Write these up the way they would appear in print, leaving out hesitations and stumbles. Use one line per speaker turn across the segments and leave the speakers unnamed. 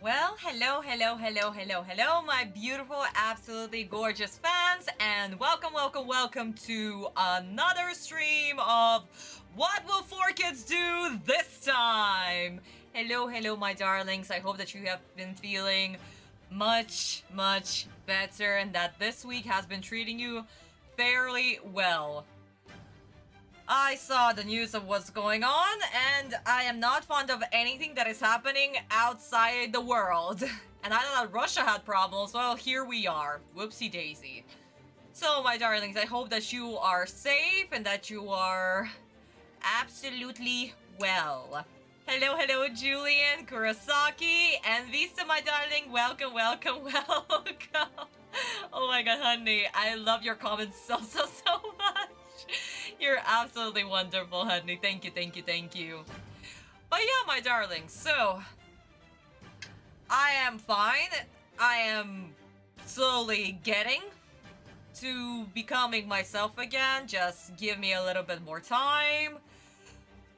Well, hello, my beautiful, absolutely gorgeous fans, and welcome to another stream of What Will 4Kids Do This Time? Hello, my darlings. I hope that you have been feeling much better and that this week has been treating you fairly well. I saw the news of what's going on, and I am not fond of anything that is happening outside the world. And I thought Russia had problems, well, here we are. Whoopsie daisy. So, my darlings, I hope that you are safe and that you are absolutely well. Hello, Julian, Kurosaki, and Vista, my darling. Welcome. Oh my god, honey, I love your comments so much. You're absolutely wonderful, honey. Thank you. But yeah, my darling, so I am fine. I am slowly getting to becoming myself again. Just give me a little bit more time.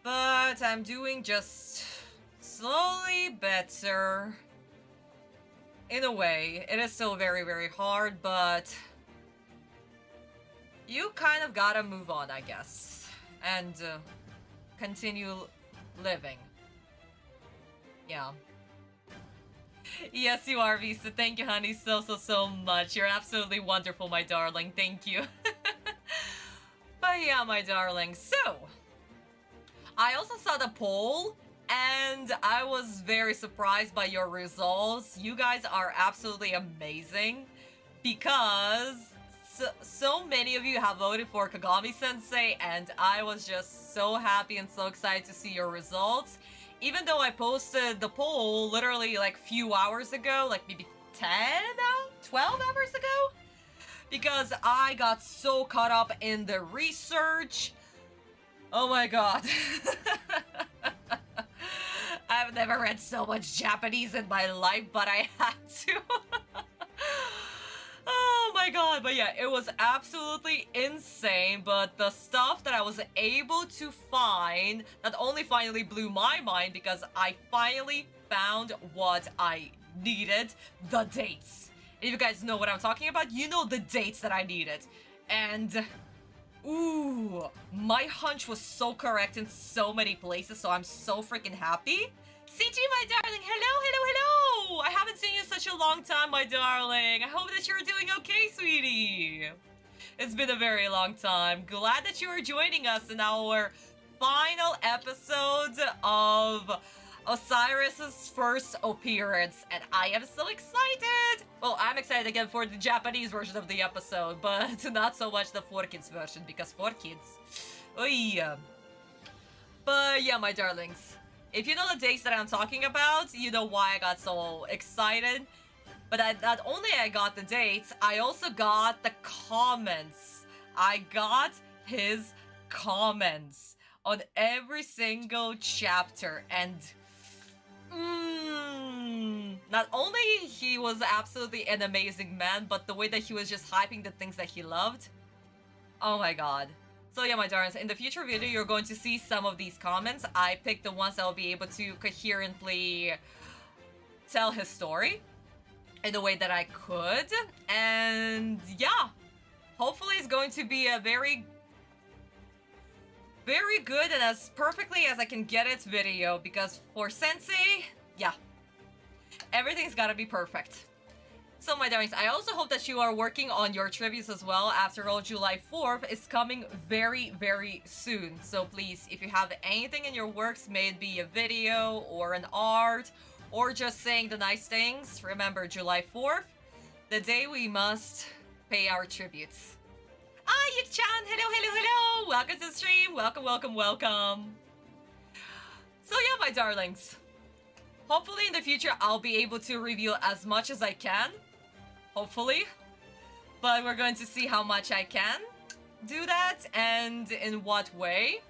But I'm doing just slowly better. In a way, it is still very hard, but you kind of gotta move on, I guess, and continue living. Yeah. Yes, you are, Visa. Thank you, honey, so much. You're absolutely wonderful, my darling. Thank you. But yeah, my darling, so I also saw the poll, and I was very surprised by your results. You guys are absolutely amazing, because so many of you have voted for Kagami-sensei, and I was just so happy and so excited to see your results. Even though I posted the poll literally like a few hours ago, like maybe 12 hours ago, because I got so caught up in the research. Oh my god. I've never read so much Japanese in my life, but I had to. Oh my god, but yeah, it was absolutely insane, but the stuff that I was able to find not only finally blew my mind, because I finally found what I needed, the dates. If you guys know what I'm talking about, you know the dates that I needed. And ooh, my hunch was so correct in so many places, so I'm so freaking happy. CG, my darling, hello! I haven't seen you in such a long time, my darling. I hope that you're doing okay, sweetie. It's been a very long time. Glad that you are joining us in our final episode of Osiris's first appearance, and I am so excited! Well, I'm excited again for the Japanese version of the episode, but not so much the 4Kids version, because 4Kids... Oy. But yeah, my darlings, if you know the dates that I'm talking about, you know why I got so excited. But not only I got the dates, I also got the comments. I got his comments on every single chapter, and not only he was absolutely an amazing man, but the way that he was just hyping the things that he loved. Oh my god. So yeah, my darlings, in the future video, you're going to see some of these comments. I picked the ones that will be able to coherently tell his story in the way that I could. And yeah, hopefully it's going to be a very good and as perfectly as I can get it video, because for Sensei, yeah, everything's gotta be perfect. So my darlings, I also hope that you are working on your tributes as well. After all, July 4th is coming very soon. So please, if you have anything in your works, may it be a video or an art or just saying the nice things, remember July 4th, the day we must pay our tributes. Ah, Yuk-chan! Hello! Welcome to the stream! Welcome! So yeah, my darlings, hopefully in the future I'll be able to reveal as much as I can. Hopefully. But we're going to see how much I can do that and in what way.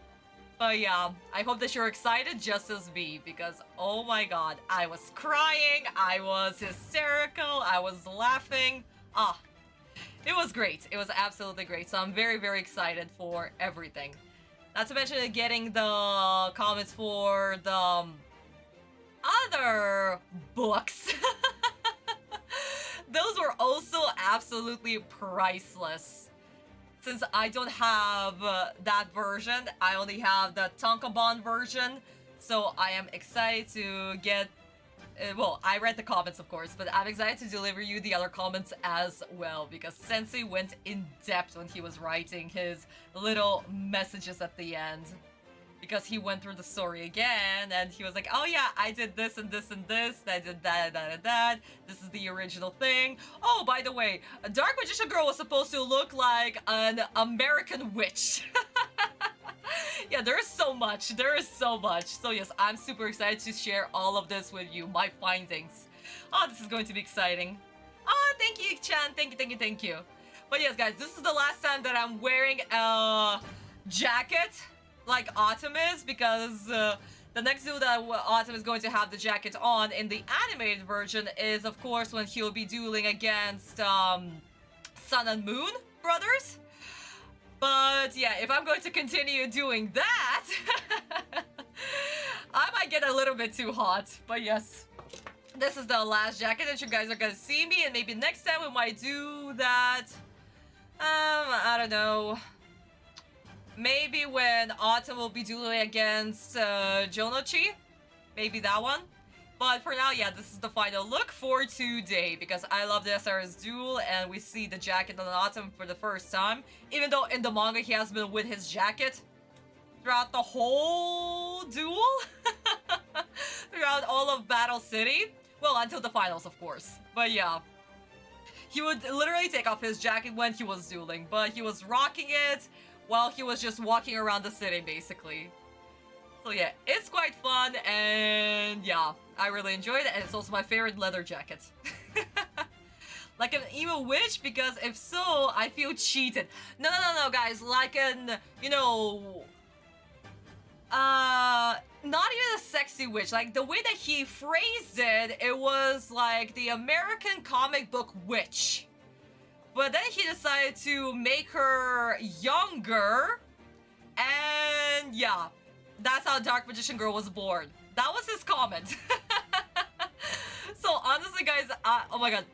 But yeah, I hope that you're excited just as me, because oh my god, I was crying, I was hysterical, I was laughing. It was great. It was absolutely great. So I'm very excited for everything. Not to mention getting the comments for the other books, those were also absolutely priceless. Since I don't have that version, I only have the Tankobon version, so I am excited to get... well, I read the comments, of course, but I'm excited to deliver you the other comments as well, because Sensei went in depth when he was writing his little messages at the end. Because he went through the story again, and he was like, oh yeah, I did this and this and this, I did that and that and that, this is the original thing. Oh, by the way, a Dark Magician Girl was supposed to look like an American witch. Yeah, there is so much, there is so much. So yes, I'm super excited to share all of this with you, my findings. Oh, this is going to be exciting. Oh, thank you, Chan, thank you, thank you, thank you. But yes, guys, this is the last time that I'm wearing a jacket like Autumn is, because the next duel that Autumn is going to have the jacket on in the animated version is, of course, when he'll be dueling against Sun and Moon brothers. But yeah, if I'm going to continue doing that, I might get a little bit too hot. But yes, this is the last jacket that you guys are gonna see me, and maybe next time we might do that. I don't know. Maybe when Autumn will be dueling against Jonochi. Maybe that one. But for now, yeah, this is the final look for today, because I love the SRS duel, and we see the jacket on Autumn for the first time. Even though in the manga he has been with his jacket throughout the whole duel. Throughout all of Battle City. Well, until the finals, of course. But yeah. He would literally take off his jacket when he was dueling, but he was rocking it while he was just walking around the city, basically. So yeah, it's quite fun, and yeah, I really enjoyed it, and it's also my favorite leather jacket. Like an emo witch, because if so, I feel cheated. No, guys, like an, you know... not even a sexy witch. Like, the way that he phrased it, it was like the American comic book witch. But then he decided to make her younger, and yeah, that's how Dark Magician Girl was born. That was his comment. So honestly, guys, oh my god,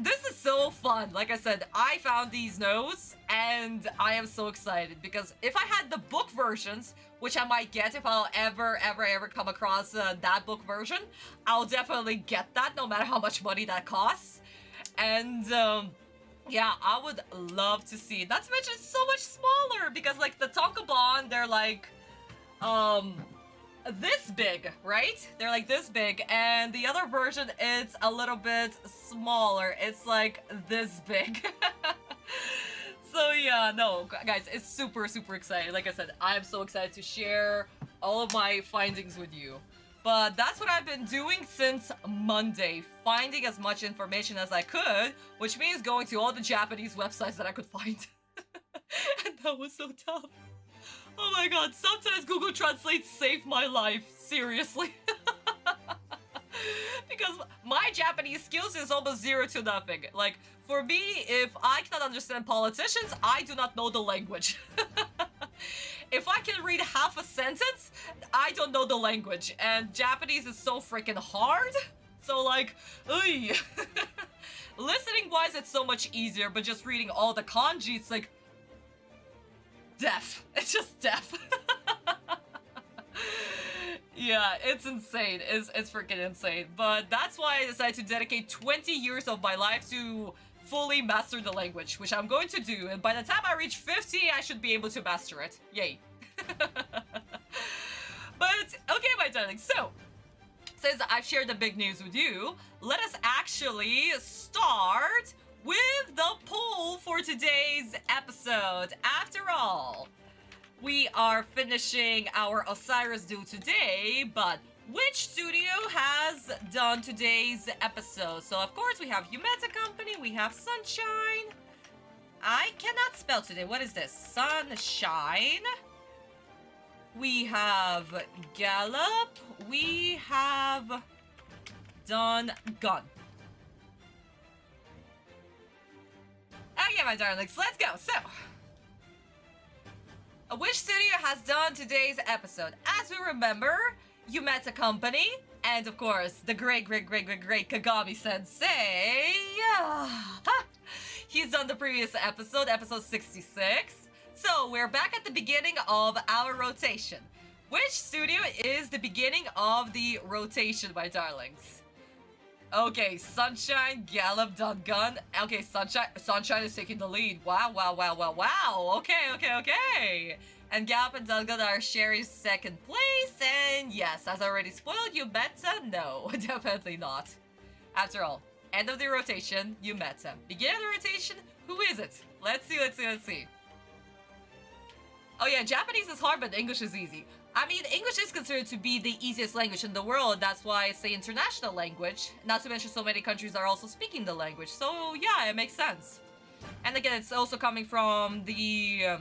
this is so fun. Like I said, I found these notes, and I am so excited, because if I had the book versions, which I might get if I'll ever come across that book version, I'll definitely get that, no matter how much money that costs. And yeah, I would love to see it. Not to mention it's so much smaller, because like the Tankobon, they're like this big, right? They're like this big, and the other version, it's a little bit smaller. It's like this big. So yeah, no, guys, it's super exciting. Like I said, I'm so excited to share all of my findings with you. But that's what I've been doing since Monday, finding as much information as I could, which means going to all the Japanese websites that I could find. And that was so tough. Oh my god, sometimes Google Translate saved my life, seriously. Because my Japanese skills is almost 0 to nothing. Like, for me, if I cannot understand politicians, I do not know the language. If I can read half a sentence, I don't know the language. And Japanese is so freaking hard. So like, listening-wise, it's so much easier, but just reading all the kanji, it's like... deaf. It's just deaf. Yeah, it's insane. It's freaking insane. But that's why I decided to dedicate 20 years of my life to fully master the language, which I'm going to do. And by the time I reach 50, I should be able to master it. Yay. But, okay, my darling. So, since I've shared the big news with you, let us actually start with the poll for today's episode. After all, we are finishing our Osiris duel today, but which studio has done today's episode? So of course we have Yumeta Company, we have Sunshine. I cannot spell today. What is this? Sunshine. We have Gallop. We have done Gun. Okay, my darlings, let's go. So, which studio has done today's episode? As we remember, Yumeta Company And of course, the great Kagami Sensei. He's done the previous episode, episode 66. So we're back at the beginning of our rotation. Which studio is the beginning of the rotation, my darlings? Okay, Sunshine, Gallop, Dungun. Okay, Sunshine is taking the lead. Wow. Okay. And Gallop and Dungun are sharing second place. And yes, as I already spoiled, Yumeta, no, definitely not. After all, end of the rotation, Yumeta. Beginning of the rotation, who is it? Let's see. Oh yeah, Japanese is hard, but English is easy. I mean, English is considered to be the easiest language in the world. That's why it's the international language. Not to mention so many countries are also speaking the language. So yeah, it makes sense. And again, it's also coming from the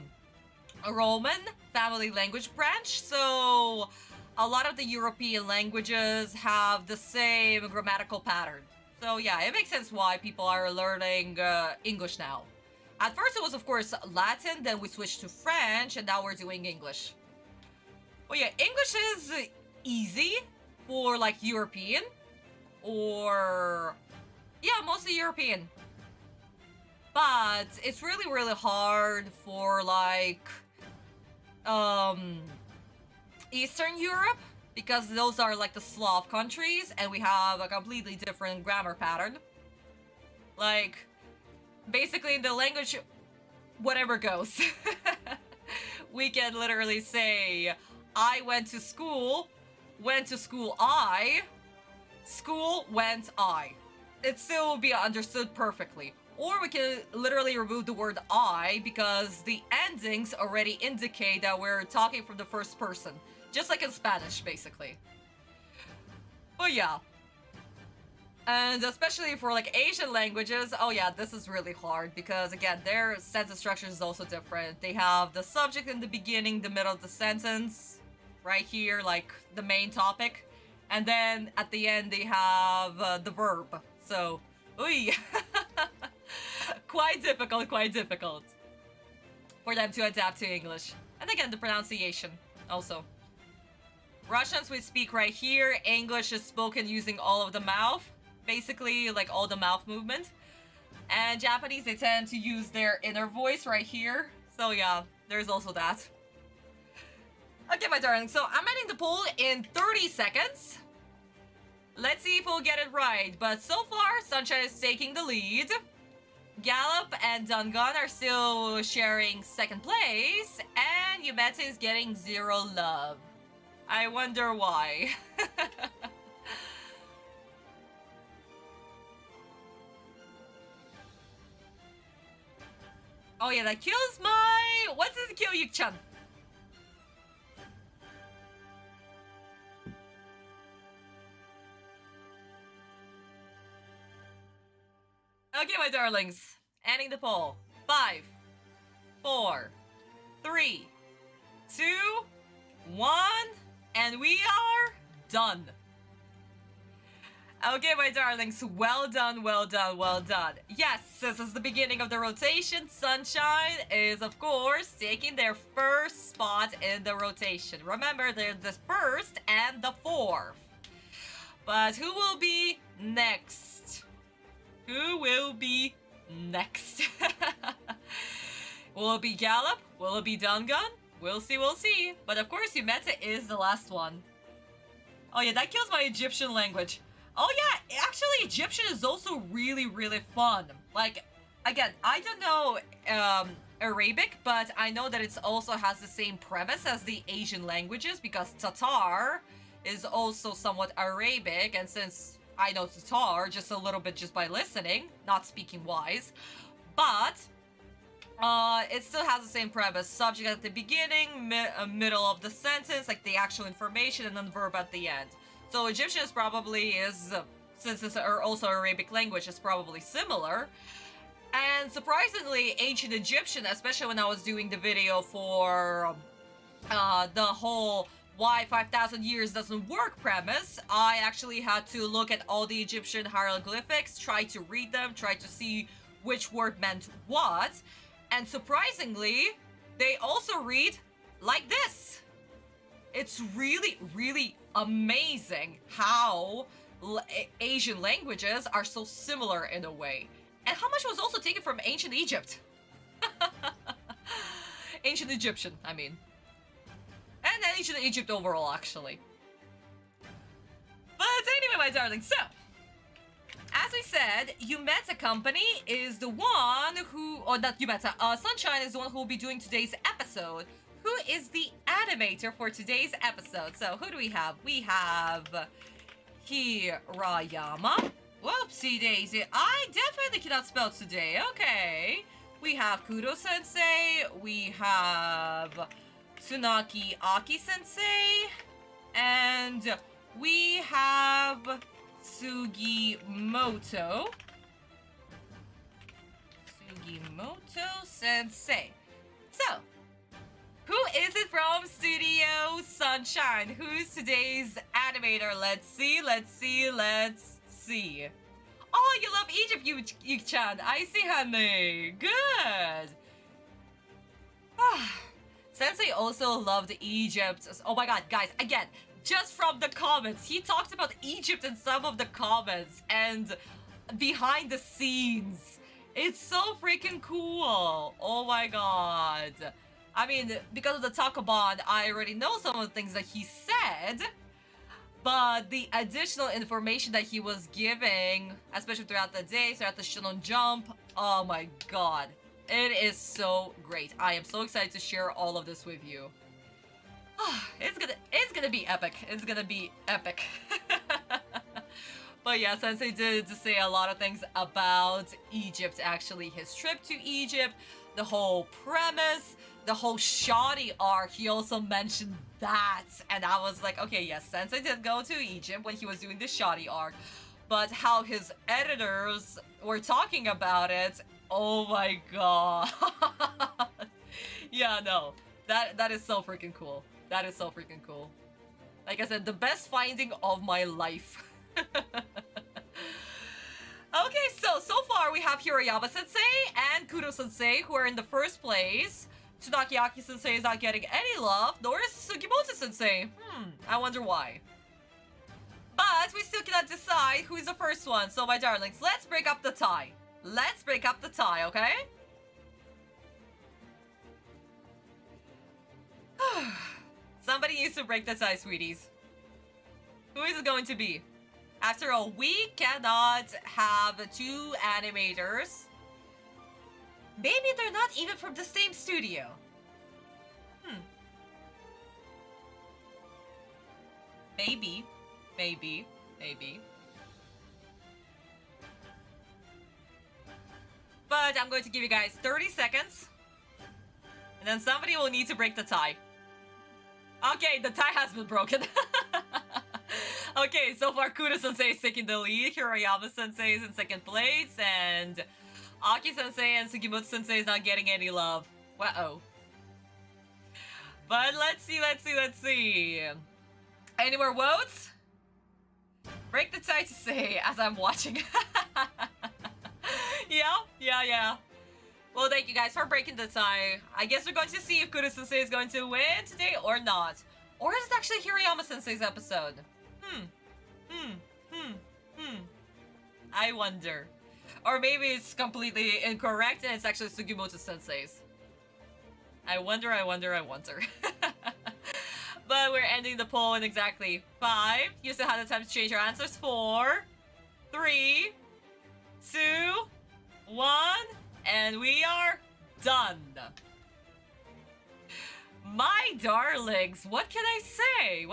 Roman family language branch. So a lot of the European languages have the same grammatical pattern. So yeah, it makes sense why people are learning English now. At first it was, of course, Latin, then we switched to French, and now we're doing English. Well, yeah, English is easy for, like, European. Or... yeah, mostly European. But it's really hard for, like... Eastern Europe. Because those are, like, the Slav countries, and we have a completely different grammar pattern. Like... basically, in the language, whatever goes. We can literally say, I went to school I, school went I. It still will be understood perfectly. Or we can literally remove the word I because the endings already indicate that we're talking from the first person. Just like in Spanish, basically. But yeah. And especially for, like, Asian languages, oh yeah, this is really hard because, again, their sentence structure is also different. They have the subject in the beginning, the middle of the sentence, right here, like, the main topic. And then, at the end, they have the verb. So, ooh, quite difficult for them to adapt to English. And again, the pronunciation, also. Russians we speak right here. English is spoken using all of the mouth. Basically, like, all the mouth movement. And Japanese, they tend to use their inner voice right here. So yeah, there's also that. Okay, my darling, so I'm ending the poll in 30 seconds. Let's see if we'll get it right. But so far, Sunshine is taking the lead. Gallop and Dungun are still sharing second place. And Yumeta is getting 0 love. I wonder why. Oh yeah, that kills my... what does it kill Yuk-chan? Okay, my darlings. Ending the poll. 5, 4, 3, 2, 1, and we are done. Okay, my darlings, well done. Yes, this is the beginning of the rotation. Sunshine is, of course, taking their first spot in the rotation. Remember, they're the first and the fourth. But who will be next? Will it be Gallop? Will it be Dungun? We'll see. But of course, Yumeta is the last one. Oh yeah, that kills my Egyptian language. Oh yeah, actually Egyptian is also really fun. Like, again, I don't know Arabic, but I know that it also has the same premise as the Asian languages because Tatar is also somewhat Arabic, and since I know Tatar just a little bit just by listening, not speaking wise, but it still has the same premise. Subject at the beginning, middle of the sentence, like the actual information, and then verb at the end. So Egyptian is probably since it's also Arabic language, is probably similar. And surprisingly, ancient Egyptian, especially when I was doing the video for the whole why 5,000 years doesn't work premise, I actually had to look at all the Egyptian hieroglyphics, try to read them, try to see which word meant what. And surprisingly, they also read like this. It's really amazing how Asian languages are so similar in a way. And how much was also taken from ancient Egypt. Ancient Egyptian, I mean. And ancient Egypt overall, actually. But anyway, my darling, so as we said, Yumeta Company is the one who, or not Yumeta, Sunshine is the one who will be doing today's episode. Who is the animator for today's episode? So who do we have? We have Hirayama. Whoopsie daisy, I definitely cannot spell today. Okay. We have Kudo Sensei. We have Tsunaki Aki Sensei. And we have Sugimoto Sensei. So, who is it from Studio Sunshine? Who's today's animator? Let's see. Oh, you love Egypt, Yuki-chan. I see, honey. Good. Sensei also loved Egypt. Oh my god, guys, again, just from the comments. He talked about Egypt in some of the comments and behind the scenes. It's so freaking cool. Oh my god. I mean, because of the Takabon, I already know some of the things that he said. But the additional information that he was giving, especially throughout the day, throughout the Shonen Jump, oh my god. It is so great. I am so excited to share all of this with you. It's gonna be epic. It's gonna be epic. But yeah, Sensei did say a lot of things about Egypt, actually. His trip to Egypt, the whole premise, the whole shoddy arc, he also mentioned that. And I was like, okay, yes, Sensei did go to Egypt when he was doing the shoddy arc. But how his editors were talking about it, oh my god. Yeah, no. That is so freaking cool. That is so freaking cool. Like I said, the best finding of my life. Okay, so far we have Hirayama Sensei and Kudo Sensei who are in the first place. Tsunaki Aki Sensei is not getting any love, nor is Sugimoto Sensei. I wonder why. But we still cannot decide who is the first one. So my darlings, let's break up the tie. Let's break up the tie, okay? Somebody needs to break the tie, sweeties. Who is it going to be? After all, we cannot have two animators. Maybe they're not even from the same studio. Maybe. But I'm going to give you guys 30 seconds. And then somebody will need to break the tie. Okay, the tie has been broken. Okay, so far Kudo Sensei is taking the lead. Hirayama Sensei is in second place. And Aki Sensei and Sugimoto Sensei is not getting any love. Uh-oh. But let's see. Any more votes? Break the tie to say as I'm watching. Yeah. Well, thank you guys for breaking the tie. I guess we're going to see if Kudo Sensei is going to win today or not. Or is it actually Hirayama Sensei's episode? I wonder. Or maybe it's completely incorrect and it's actually Sugimoto Sensei's. I wonder. But we're ending the poll in exactly 5. You still have the time to change your answers. 4, 3, 2, 1, and we are done. My darlings, what can I say?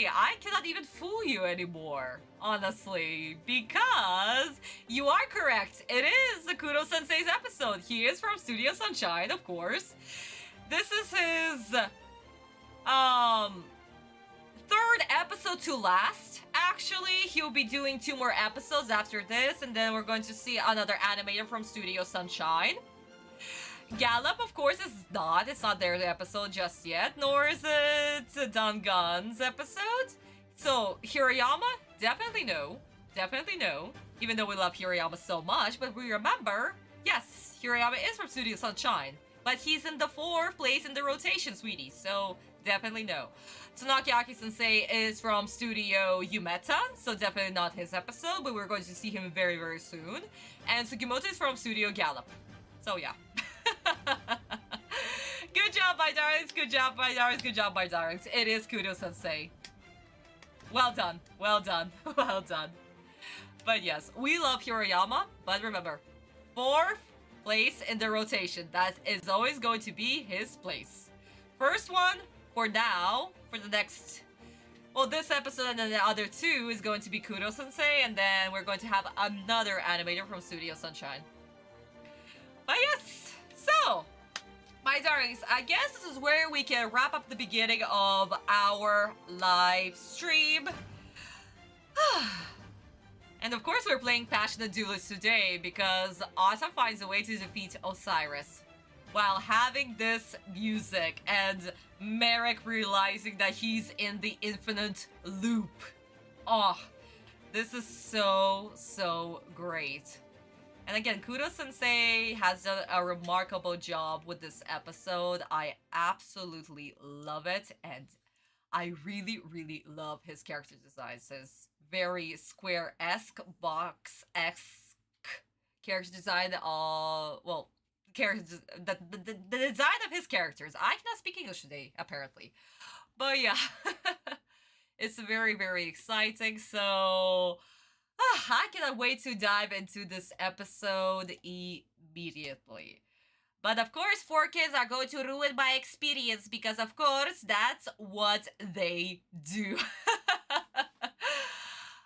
I cannot even fool you anymore, honestly, because you are correct. It is the Kudo Sensei's episode. He is from Studio Sunshine, of course. This is his third episode to last. Actually, he'll be doing 2 more episodes after this, and then we're going to see another animator from Studio Sunshine. Gallop, of course, it's not their episode just yet, nor is it Dangan's episode. So, Hirayama, definitely no, even though we love Hirayama so much, but we remember, yes, Hirayama is from Studio Sunshine, but he's in the 4th place in the rotation, sweetie, so Definitely no. Tsunakiaki Sensei is from Studio Yumeta, so definitely not his episode, but we're going to see him very, very soon. And Sugimoto is from Studio Gallop. So yeah. Good job, my darlings. Good job, my darlings. Good job, my darlings. It is Kudo Sensei. Well done. Well done. Well done. But yes, we love Hiroyama, but remember, 4th place in the rotation. That is always going to be his place. First one, for now, for the next... Well, this episode and then the other 2 is going to be Kudo Sensei, and then we're going to have another animator from Studio Sunshine. But yes, so... My darlings, I guess this is where we can wrap up the beginning of our live stream. And of course we're playing Passionate Duelist today because Autumn finds a way to defeat Osiris while having this music and Merrick realizing that he's in the infinite loop. Oh, this is so, so great. And again, Kudo Sensei has done a remarkable job with this episode. I absolutely love it, and I really, really love his character designs. His very square-esque, box-esque character design. Well, the design of his characters. I cannot speak English today, apparently. But yeah, it's very, very exciting. So... I cannot wait to dive into this episode immediately. But of course, 4Kids are going to ruin my experience because of course, that's what they do.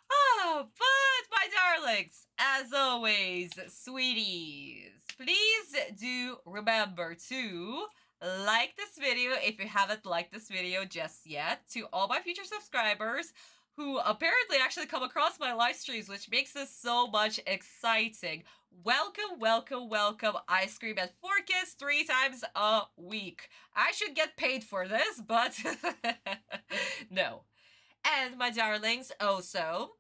Oh, but my darlings, as always, sweeties, please do remember to like this video if you haven't liked this video just yet. To all my future subscribers who apparently actually come across my live streams, which makes this so much exciting. Welcome, welcome, welcome. I stream at 4Kids 3 times a week. I should get paid for this, but no. And my darlings, also,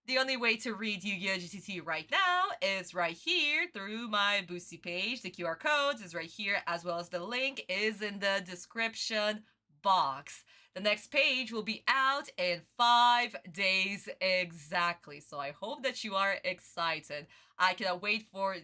the only way to read Yu-Gi-Oh! GTT right now is right here through my Boosty page. The QR code is right here, as well as the link is in the description box. The next page will be out in 5 days exactly. So I hope that you are excited. I cannot wait for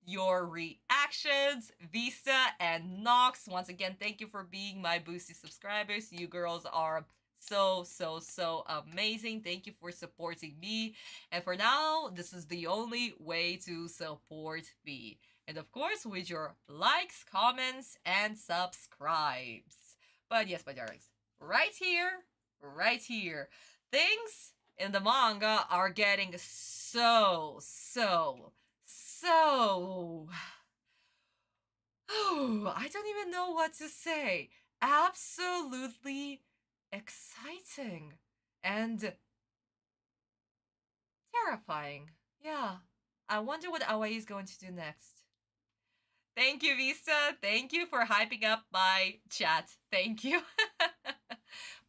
your reactions. Vista and Nox, once again, thank you for being my Boosty subscribers. You girls are so, so, so amazing. Thank you for supporting me. And for now, this is the only way to support me. And of course, with your likes, comments, and subscribes. But yes, my darlings, right here, things in the manga are getting so, I don't even know what to say. Absolutely exciting and terrifying. Yeah, I wonder what Aoi is going to do next. Thank you, Vista. Thank you for hyping up my chat. Thank you.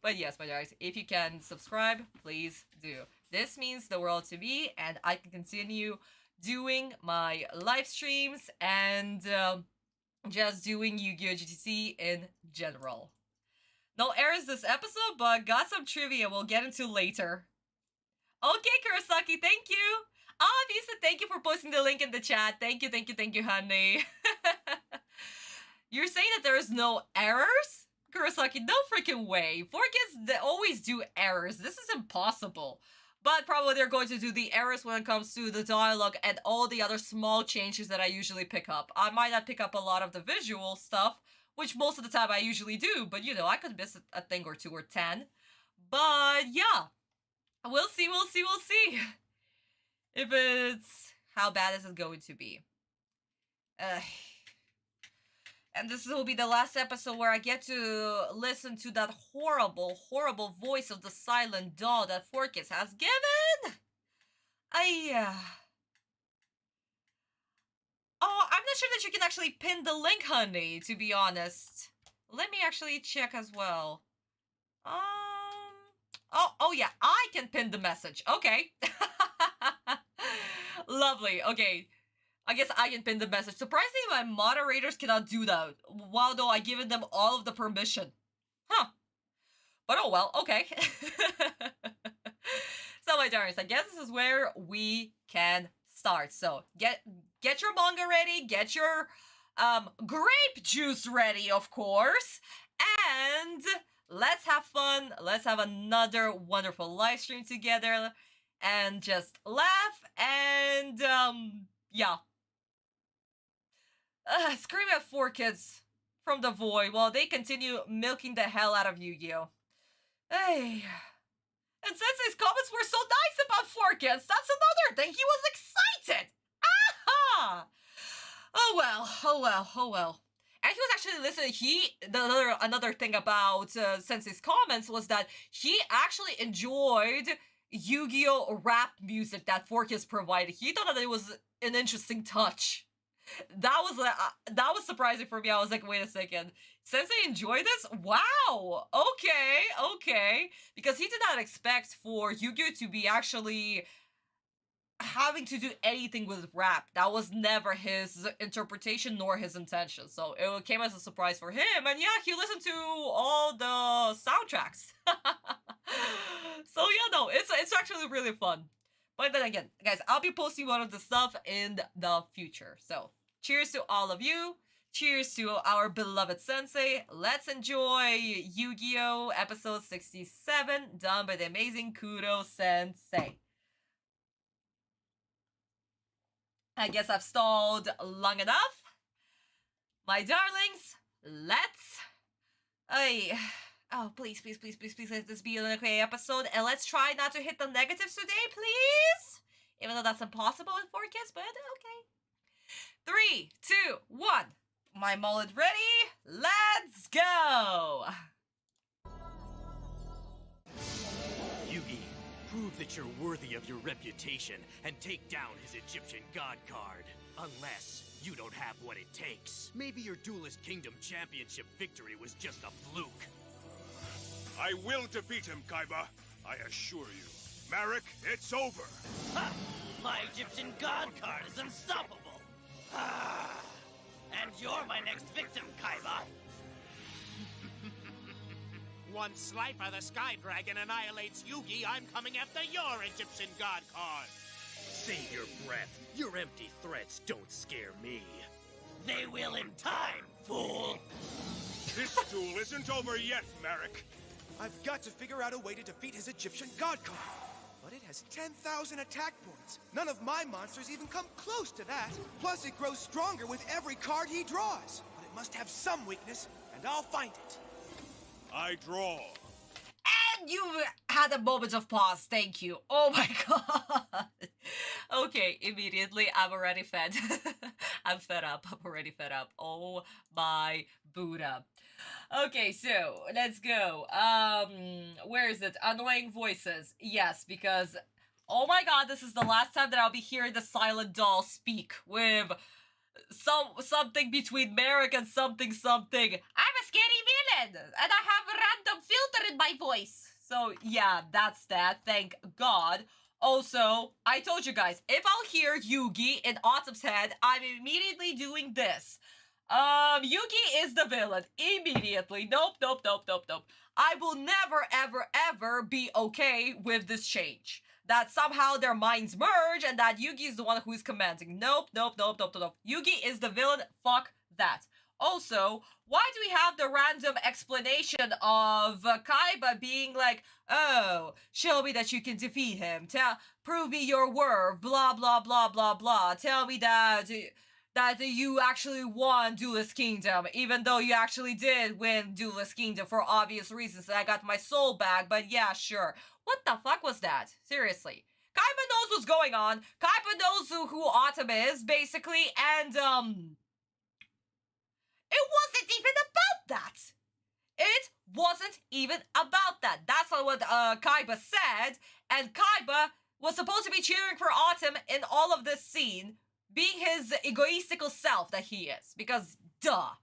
But yes, my guys, if you can subscribe, please do. This means the world to me, and I can continue doing my live streams and just doing Yu-Gi-Oh! GTC in general. No errors this episode, but got some trivia we'll get into later. Okay, Kurosaki, thank you. Visa, thank you for posting the link in the chat. Thank you, honey. You're saying that there is no errors? Kurosaki, no freaking way. 4Kids, they always do errors. This is impossible. But probably they're going to do the errors when it comes to the dialogue and all the other small changes that I usually pick up. I might not pick up a lot of the visual stuff, which most of the time I usually do, but you know, I could miss a thing or 2 or 10. But yeah, we'll see. If it's... how bad is it going to be? And this will be the last episode where I get to listen to that horrible, horrible voice of the silent doll that 4Kids has given! Oh, I'm not sure that you can actually pin the link, honey, to be honest. Let me actually check as well. Oh yeah, I can pin the message. Okay. Lovely. Okay. I guess I can pin the message. Surprisingly, my moderators cannot do that, while though I given them all of the permission. Huh. But oh well, okay. So my darlings, I guess this is where we can start. So get your manga ready, get your grape juice ready, of course, and let's have fun. Let's have another wonderful live stream together and just laugh and yeah. Scream at 4 kids from the void while they continue milking the hell out of Yu-Gi-Oh! Hey. And Sensei's comments were so nice about 4 kids. That's another thing. He was excited. Aha! Oh well, oh well, oh well. And he was actually listening. Another thing about Sensei's comments was that he actually enjoyed Yu-Gi-Oh! Rap music that 4kids provided. He thought that it was an interesting touch. That was surprising for me. I was like, wait a second. Sensei enjoy this? Wow. Okay. Because he did not expect for Yu-Gi-Oh! To be actually having to do anything with rap. That was never his interpretation nor his intention. So it came as a surprise for him. And yeah, he listened to all the soundtracks. So yeah, no, it's actually really fun. But then again, guys, I'll be posting one of the stuff in the future. So cheers to all of you. Cheers to our beloved Sensei. Let's enjoy Yu-Gi-Oh! Episode 67, done by the amazing GOOOO Sensei. I guess I've stalled long enough. My darlings, let's... Oh, please, let this be an okay episode. And let's try not to hit the negatives today, please. Even though that's impossible with 4kids, but okay. 3, 2, 1. My mullet ready. Let's go.
Yugi, prove that you're worthy of your reputation and take down his Egyptian god card. Unless you don't have what it takes. Maybe your Duelist Kingdom Championship victory was just a fluke.
I will defeat him, Kaiba. I assure you. Marek, it's over.
Ha! My Egyptian god card is unstoppable. Ah! And you're my next victim, Kaiba.
Once Slifer the Sky Dragon annihilates Yugi, I'm coming after your Egyptian god card.
Save your breath. Your empty threats don't scare me. They will in time, fool.
This duel isn't over yet, Marek.
I've got to figure out a way to defeat his Egyptian god card. But it has 10,000 attack points. None of my monsters even come close to that. Plus, it grows stronger with every card he draws. But it must have some weakness, and I'll find it.
I draw.
And you had a moment of pause. Thank you. Oh my god. Okay, immediately I'm already fed. I'm fed up. I'm already fed up. Oh my Buddha. Okay, so let's go. Where is it? Annoying voices. Yes, because oh my god, this is the last time that I'll be hearing the silent doll speak with something between Merrick and something. I'm a scary villain, and I have a random filter in my voice. So yeah, that's that. Thank God. Also, I told you guys, if I'll hear Yugi in Autumn's head, I'm immediately doing this. Yugi is the villain. Immediately. Nope. I will never, ever be okay with this change. That somehow their minds merge and that Yugi is the one who is commanding. Nope. Yugi is the villain. Fuck that. Also, why do we have the random explanation of Kaiba being like, oh, show me that you can defeat him. Prove me your worth. Blah, blah, blah, blah, blah. Tell me that you actually won Duelist Kingdom, even though you actually did win Duelist Kingdom for obvious reasons, and I got my soul back, but yeah, sure. What the fuck was that? Seriously. Kaiba knows what's going on. Kaiba knows who Autumn is, basically, and, it wasn't even about that. It wasn't even about that. That's not what, Kaiba said, and Kaiba was supposed to be cheering for Autumn in all of this scene, being his egoistical self that he is, because duh.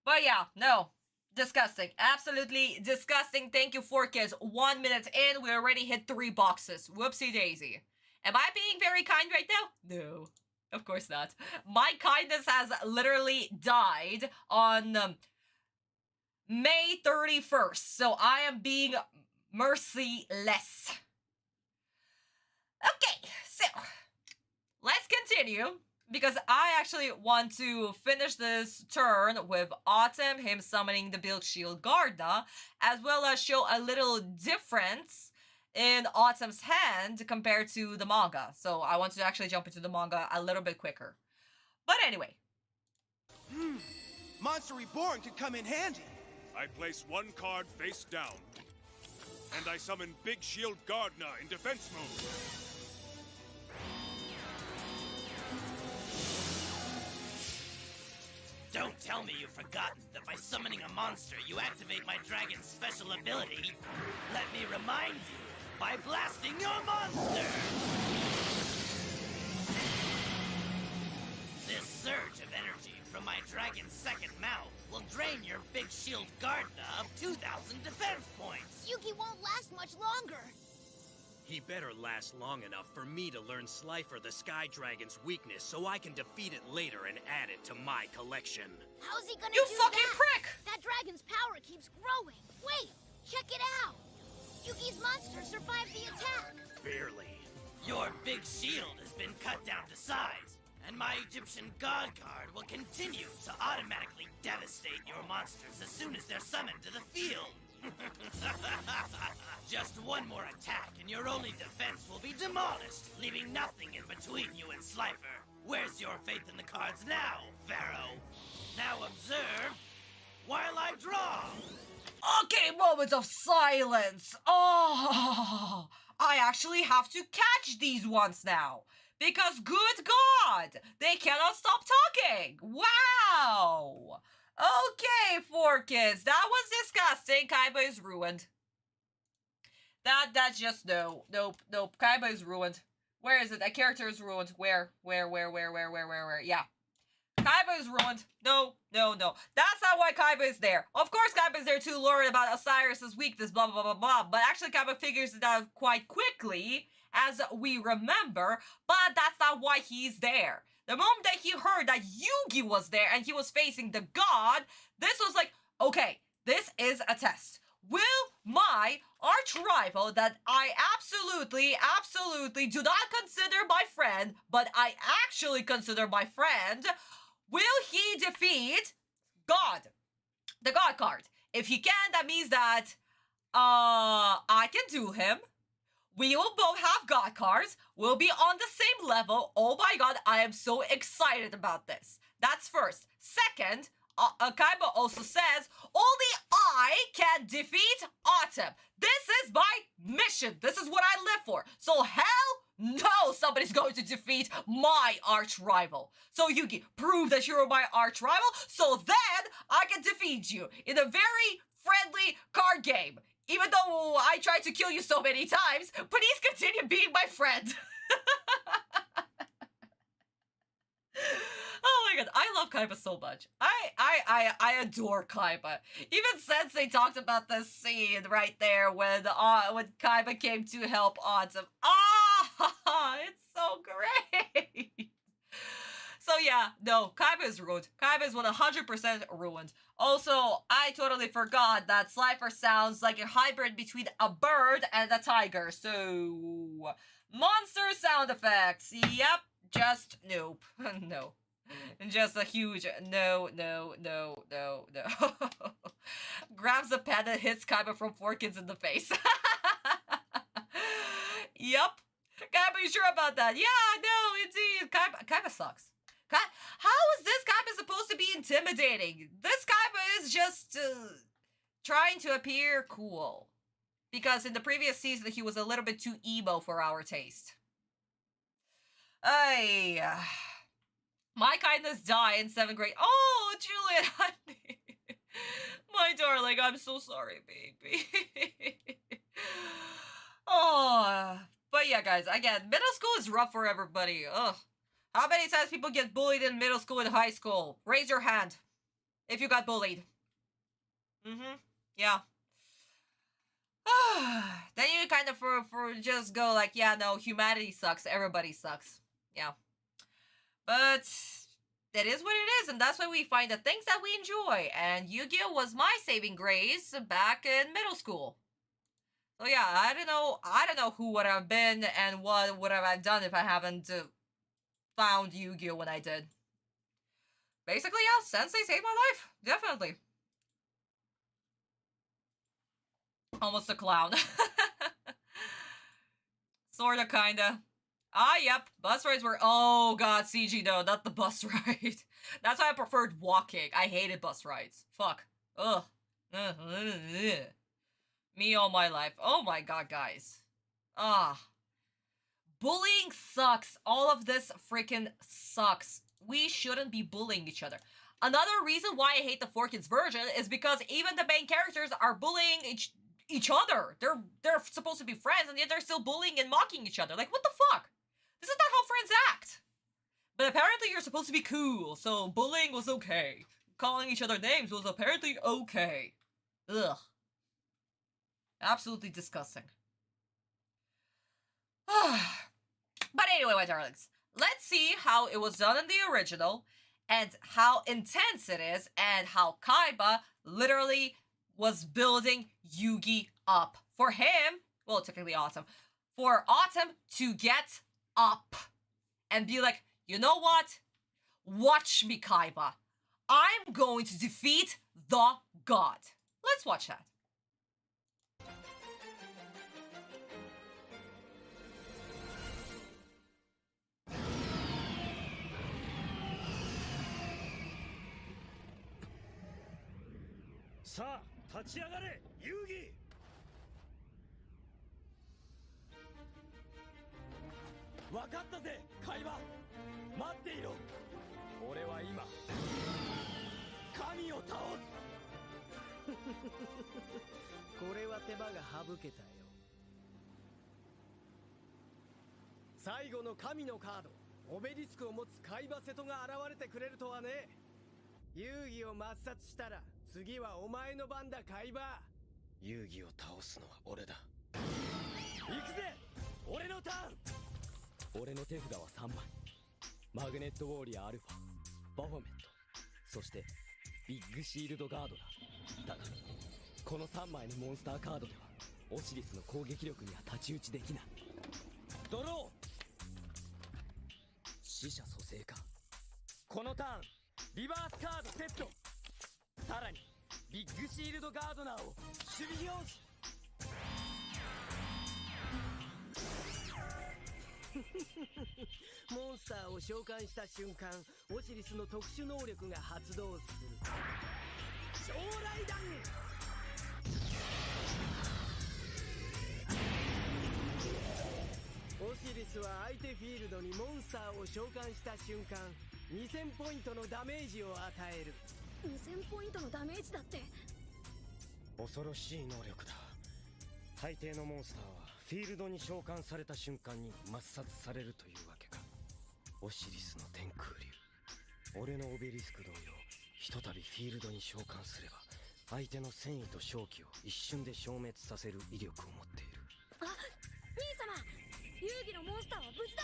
But yeah, no, disgusting, absolutely disgusting. Thank you 4kids. 1 minute in, we already hit 3 boxes. Whoopsie daisy. Am I being very kind right now? No, of course not. My kindness has literally died on May 31st. So I am being merciless. Okay, so let's continue. Because I actually want to finish this turn with Autumn, him summoning the Build Shield Garda, as well as show a little difference in Autumn's hand compared to the manga. So I want to actually jump into the manga a little bit quicker. But anyway.
Monster Reborn could come in handy.
I place one card face down. And I summon Big Shield Gardner in defense mode.
Don't tell me you've forgotten that by summoning a monster, you activate my dragon's special ability. Let me remind you, by blasting your monster! This surge of energy from my dragon's second mouth will drain your Big Shield Gardna of 2,000 defense points.
Yugi won't last much longer.
He better last long enough for me to learn Slifer the Sky Dragon's weakness so I can defeat it later and add it to my collection.
How's he gonna
You
do
fucking
that?
prick!
That dragon's power keeps growing. Wait, check it out. Yugi's monster survived the attack.
Barely.
Your Big Shield has been cut down to size, and my Egyptian God card will continue to automatically devastate your monsters as soon as they're summoned to the field. Just one more attack and your only defense will be demolished, leaving nothing in between you and Slifer. Where's your faith in the cards now, Pharaoh? Now observe while I draw.
Okay, moment of silence. Oh, I actually have to catch these ones now. Because good God, they cannot stop talking. Wow. Okay, 4Kids, that was disgusting. Kaiba is ruined. That's just no. Nope. Kaiba is ruined. Where is it? That character is ruined. Where? Yeah. Kaiba is ruined. No. That's not why Kaiba is there. Of course Kaiba is there to learn about Osiris's weakness, blah, blah, blah, blah. But actually Kaiba figures it out quite quickly, as we remember. But that's not why he's there. The moment that he heard that Yugi was there and he was facing the god, this was like, okay, this is a test. Will my arch rival that I absolutely do not consider my friend, but I actually consider my friend, will he defeat God? The God card. If he can, that means that I can do him. We will both have God cards. We'll be on the same level. Oh my god, I am so excited about this. That's first. Second, Kaiba also says, only I can defeat Autumn. This is my mission. This is what I live for. So hell no, somebody's going to defeat my arch rival. So Yugi, prove that you're my arch rival, so then I can defeat you in a very friendly card game. Even though I tried to kill you so many times, please continue being my friend. Oh my god, I love Kaiba so much. I adore Kaiba. Even Sensei talked about this scene right there when Kaiba came to help Autumn. Ah, it's so great. So yeah, no, Kaiba is ruined. Kaiba is 100% ruined. Also, I totally forgot that Slifer sounds like a hybrid between a bird and a tiger. So, monster sound effects. Yep, just nope. No. Just a huge no. Grabs the pen and hits Kaiba from 4Kids in the face. Yep. Kaiba, you sure about that? Yeah, no, indeed. Kaiba sucks. How is this Kaiba supposed to be intimidating? This Kaiba is just trying to appear cool. Because in the previous season, he was a little bit too emo for our taste. My kindness died in 7th grade. Oh, Juliet, honey. My darling, I'm so sorry, baby. Oh, but yeah, guys, again, middle school is rough for everybody. Ugh. How many times people get bullied in middle school and high school? Raise your hand if you got bullied. Yeah. Then you kind of for just go like, yeah, no, humanity sucks. Everybody sucks. Yeah. But it is what it is, and that's why we find the things that we enjoy. And Yu-Gi-Oh was my saving grace back in middle school. So yeah, I don't know who would have been and what would have I done if I haven't found Yu-Gi-Oh when I did. Basically, yeah, Sensei saved my life. Definitely. Almost a clown. Sorta, kinda. Ah, yep. Bus rides were... Oh, God, CG, no, not the bus ride. That's why I preferred walking. I hated bus rides. Fuck. Ugh. Me all my life. Oh my God, guys. Ah. Bullying sucks. All of this freaking sucks. We shouldn't be bullying each other. Another reason why I hate the 4Kids version is because even the main characters are bullying each other. They're supposed to be friends, and yet they're still bullying and mocking each other. Like, what the fuck? This is not how friends act. But apparently you're supposed to be cool, so bullying was okay. Calling each other names was apparently okay. Ugh. Absolutely disgusting. But anyway, my darlings, let's see how it was done in the original, and how intense it is, and how Kaiba literally was building Yugi up. For him, well, technically Autumn, for Autumn to get up and be like, you know what? Watch me, Kaiba. I'm going to defeat the god. Let's watch that.
Sa, 立ち上がれ、遊戯。分かったぜ、会話。待っていろ。俺は今、神を倒す。これは手間が省けたよ。最後の神のカード、オベリスクを持つ海馬瀬戸が現れてくれるとはね。遊戯を抹殺したら次はお前の番だ、海馬。遊戯を倒すのは俺だ。行くぜ、俺のターン。俺の手札は3枚。マグネットウォーリアアルファ、バフォメット、そしてビッグシールドガードだ。だがこの3枚のモンスターカードではオシリスの攻撃力には太刀打ちできない。ドロー。死者蘇生か。このターンリバースカードセット。さらにビッグシールドガードナーを守備表示。モンスターを召喚した瞬間、オシリスの特殊能力が発動する。将来弾。オシリスは相手フィールドにモンスターを召喚した瞬間、2000ポイントのダメージを与える。
2000ポイントのダメージだって。
恐ろしい能力だ。大抵のモンスターはフィールドに召喚された瞬間に抹殺されるというわけか。オシリスの天空竜、俺のオベリスク同様、ひとたびフィールドに召喚すれば相手の戦意と正気を一瞬で消滅させる威力を持っている。
あ、兄様、遊戯のモンスターは無事だ。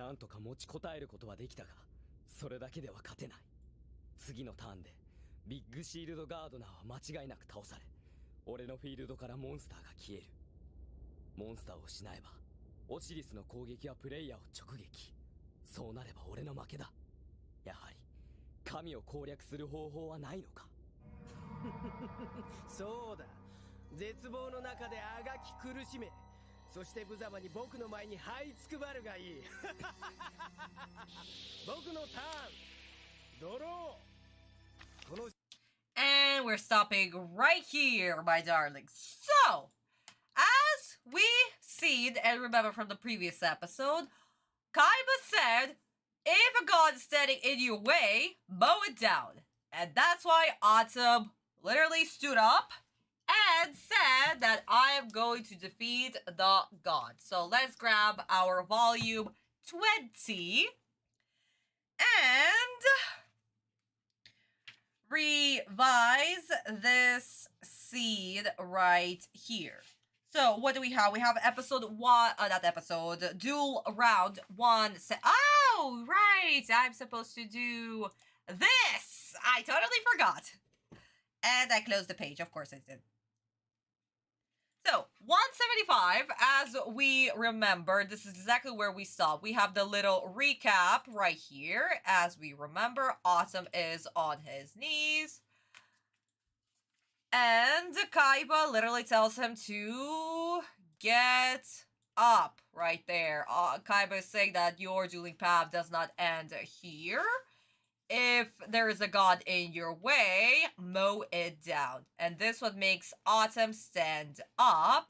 なんとか持ちこたえることはできたが、それだけでは勝てない。次のターンでビッグシールドガードナーは間違いなく倒され、俺のフィールドからモンスターが消える。モンスターを失えばオシリスの攻撃はプレイヤーを直撃。そうなれば俺の負けだ。やはり神を攻略する方法はないのか。そうだ、絶望の中であがき苦しめ、そして無様に僕の前に這いつくばるがいい。僕のターン、ドロー。この
And we're stopping right here, my darlings. So, as we seen and remember from the previous episode, Kaiba said, if a god is standing in your way, mow it down. And that's why Autumn literally stood up and said that I am going to defeat the god. So let's grab our volume 20 and revise this scene right here. So what do we have? We have episode 1, not episode, duel round 1. Oh, right. I'm supposed to do this. I totally forgot. And I closed the page. Of course I did. So, 175, as we remember, this is exactly where we stopped. We have the little recap right here. As we remember, Autumn is on his knees. And Kaiba literally tells him to get up right there. Kaiba is saying that your dueling path does not end here. If there is a god in your way, mow it down. And this what makes Autumn stand up.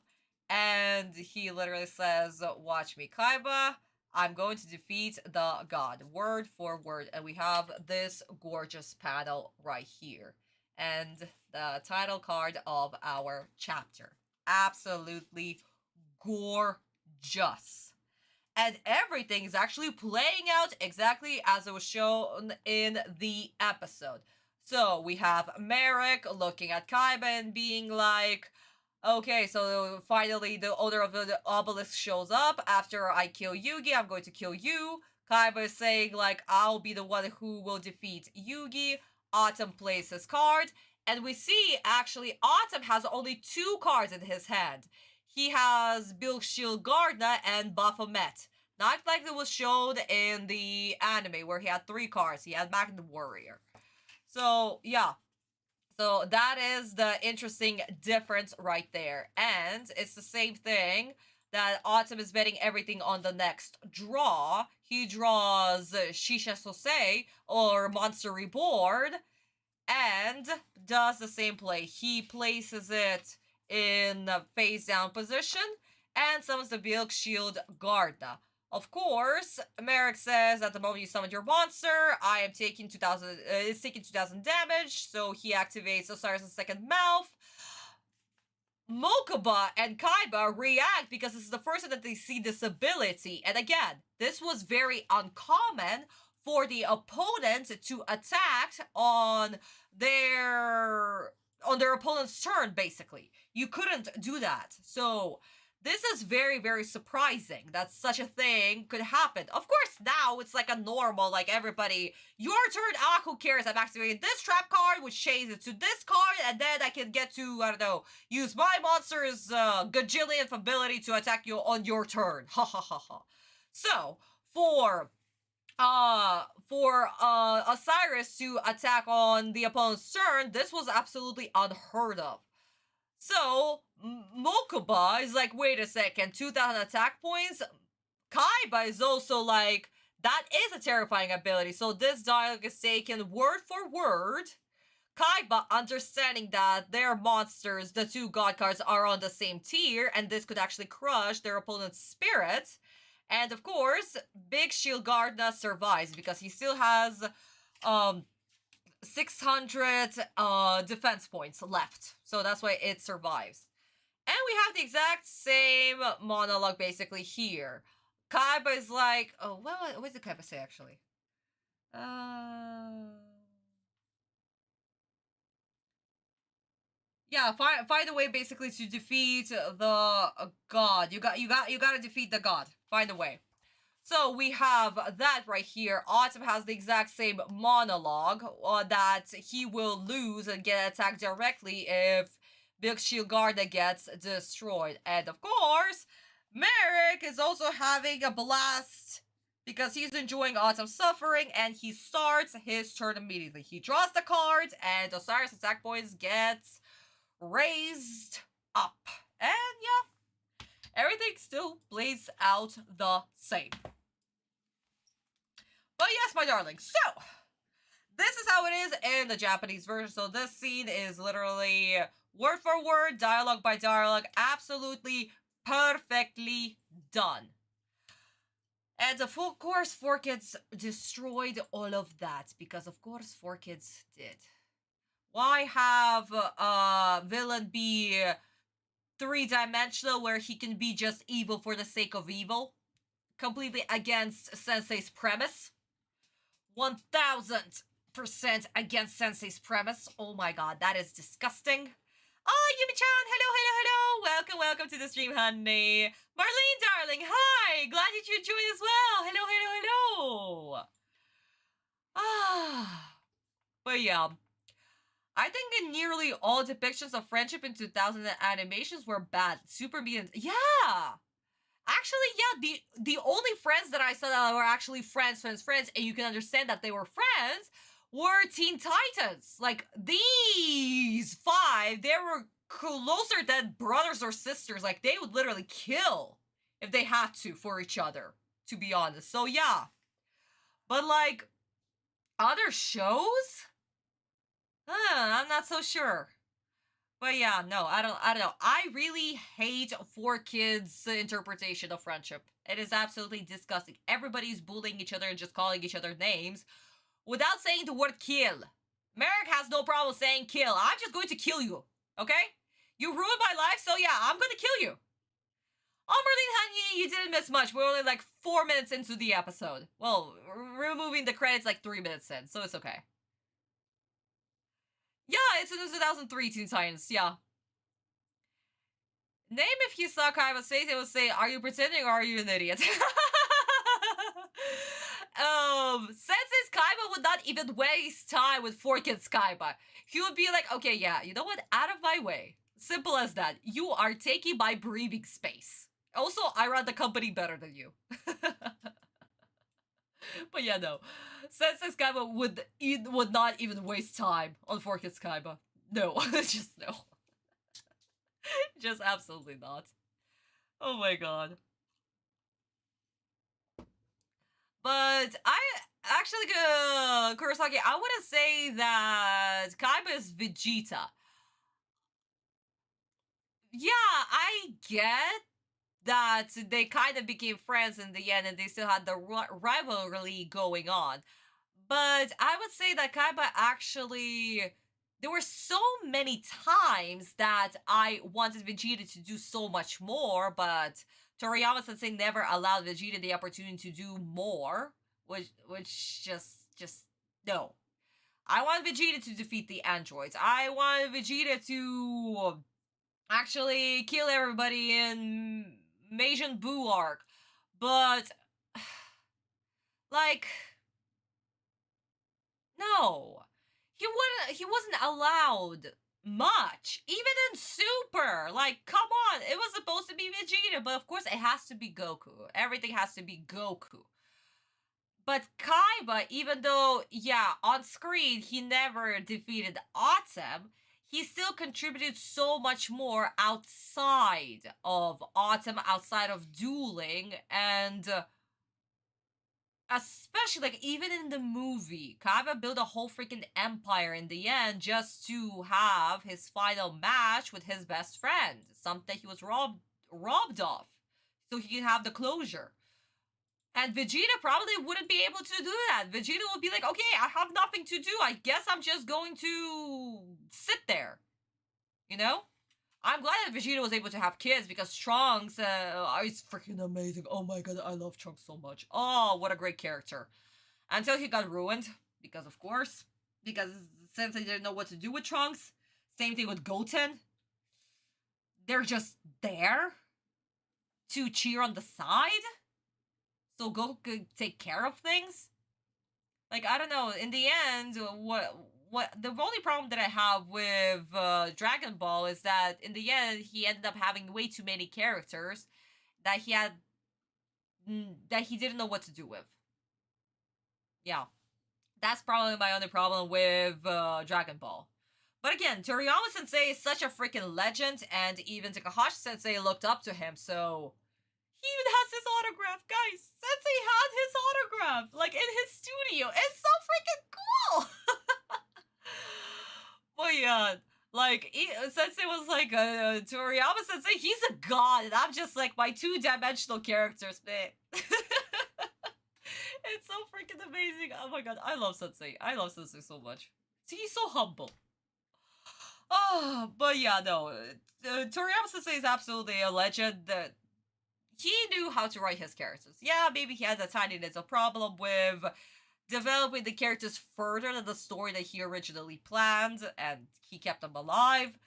And he literally says, watch me, Kaiba. I'm going to defeat the god, word for word. And we have this gorgeous panel right here. And the title card of our chapter. Absolutely gorgeous. And everything is actually playing out exactly as it was shown in the episode. So we have Merrick looking at Kaiba and being like, okay, so finally the owner of the obelisk shows up. After I kill Yugi, I'm going to kill you. Kaiba is saying like, I'll be the one who will defeat Yugi. Autumn plays his card. And we see actually Autumn has only 2 cards in his hand. He has Bilk Shield Gardna and Baphomet. Not like it was shown in the anime where he had 3 cards. He had Magnum Warrior. So, yeah. So that is the interesting difference right there. And it's the same thing that Autumn is betting everything on the next draw. He draws Shisha Sosei or Monster Reborn and does the same play. He places it in the face down position and summons the Bilk Shield Gardna. Of course, Merrick says at the moment you summon your monster, I am taking 2000. It's taking 2000 damage, so he activates Osiris' second mouth. Mokuba and Kaiba react because this is the first time that they see this ability. And again, this was very uncommon for the opponent to attack on their opponent's turn, basically. You couldn't do that. So this is very, very surprising that such a thing could happen. Of course, now it's like a normal, like everybody, your turn, who cares? I'm activating this trap card, which changes it to this card, and then I can get to, I don't know, use my monster's gajillion ability to attack you on your turn. Ha ha ha ha. So, for Osiris to attack on the opponent's turn, this was absolutely unheard of. So, Mokuba is like, wait a second, 2000 attack points? Kaiba is also like, that is a terrifying ability. So this dialogue is taken word for word. Kaiba understanding that their monsters, the 2 god cards, are on the same tier, and this could actually crush their opponent's spirit. And of course, Big Shield Gardna survives because he still has 600 defense points left. So that's why it survives. And we have the exact same monologue basically here. Kaiba is like, oh, what did Kaiba say actually? Yeah, find a way basically to defeat the god. You gotta defeat the god. Find a way. So we have that right here. Autumn has the exact same monologue that he will lose and get attacked directly if Big Shield Gardna gets destroyed. And of course, Merrick is also having a blast because he's enjoying Autumn's suffering and he starts his turn immediately. He draws the cards and Osiris' attack points gets raised up. And yeah, everything still plays out the same. But yes, my darling, so this is how it is in the Japanese version. So this scene is literally word for word, dialogue by dialogue, absolutely perfectly done. And of course, 4Kids destroyed all of that because of course 4Kids did. Why have a villain be 3-dimensional where he can be just evil for the sake of evil? Completely against Sensei's premise. 1000% against Sensei's premise. Oh my god, that is disgusting. Oh, Yumi-chan, hello. Welcome to the stream, honey. Marlene, darling, hi. Glad that you joined as well. Hello. But yeah. I think in nearly all depictions of friendship in 2000 animations were bad. Super mean. Yeah! Actually, yeah, the only friends that I saw that were actually friends, and you can understand that they were friends, were Teen Titans. Like, these 5, they were closer than brothers or sisters. Like, they would literally kill if they had to for each other, to be honest. So, yeah. But, like, other shows? I'm not so sure. But yeah, no, I don't know. I really hate 4Kids' interpretation of friendship. It is absolutely disgusting. Everybody's bullying each other and just calling each other names without saying the word kill. Merrick has no problem saying kill. I'm just going to kill you, okay? You ruined my life, so yeah, I'm gonna kill you. Oh, Merlin Honey, you didn't miss much. We're only like 4 minutes into the episode. Well, removing the credits like 3 minutes in, so it's okay. Yeah, it's in the 2003 Teen Titans, yeah. Name if you saw Kaiba's face, it would say, are you pretending or are you an idiot? Sensei's Kaiba would not even waste time with 4Kids Kaiba. He would be like, okay, yeah, you know what? Out of my way. Simple as that. You are taking my breathing space. Also, I run the company better than you. But yeah, no. Sensei's Kaiba would not even waste time on 4Kids Kaiba. No, just no. Just absolutely not. Oh my god. But I actually, Kurosaki, I wouldn't say that Kaiba is Vegeta. Yeah, I get that they kind of became friends in the end and they still had the rivalry going on. But I would say that Kaiba actually... There were so many times that I wanted Vegeta to do so much more, but Toriyama-sensei never allowed Vegeta the opportunity to do more, which just no. I want Vegeta to defeat the androids. I want Vegeta to actually kill everybody in Majin Buu arc, but like no. He wasn't allowed much. Even in Super. Like, come on. It was supposed to be Vegeta, but of course it has to be Goku. Everything has to be Goku. But Kaiba, even though, yeah, on screen he never defeated Autumn, he still contributed so much more outside of Autumn, outside of dueling, and... especially, like, even in the movie, Kaiba built a whole freaking empire in the end just to have his final match with his best friend. Something he was robbed of. So he can have the closure. And Vegeta probably wouldn't be able to do that. Vegeta would be like, okay, I have nothing to do. I guess I'm just going to sit there. You know? I'm glad that Vegeta was able to have kids because Trunks is freaking amazing. Oh my god, I love Trunks so much. Oh, what a great character. Until he got ruined, because of course. Because Sensei didn't know what to do with Trunks. Same thing with Goten. They're just there to cheer on the side. So Goku could take care of things. Like, I don't know, in the end, what the only problem that I have with Dragon Ball is that in the end he ended up having way too many characters that he didn't know what to do with. Yeah, that's probably my only problem with Dragon Ball. But again, Toriyama Sensei is such a freaking legend, and even Takahashi Sensei looked up to him, so he even has his autograph, guys. Sensei had his autograph, like in his studio. It's so freaking cool. But yeah, like, Sensei was like, Toriyama Sensei, he's a god, and I'm just like my two-dimensional characters, man. It's so freaking amazing. Oh my god, I love Sensei. I love Sensei so much. He's so humble. Oh, but yeah, no. Toriyama Sensei is absolutely a legend. He knew how to write his characters. Yeah, maybe he had a tiny little problem with developing the characters further than the story that he originally planned, and he kept them alive.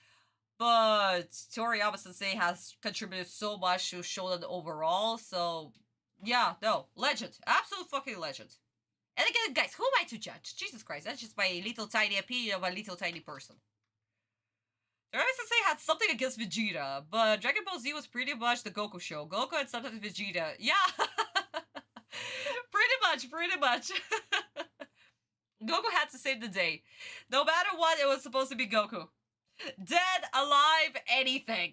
But Toriyama Sensei has contributed so much to Shonen overall, so yeah, no, legend. Absolute fucking legend. And again, guys, who am I to judge? Jesus Christ, that's just my little tiny opinion of a little tiny person. Sensei had something against Vegeta, but Dragon Ball Z was pretty much the Goku show. Goku and sometimes Vegeta. Yeah! pretty much. Goku had to save the day. No matter what, it was supposed to be Goku. Dead, alive, anything.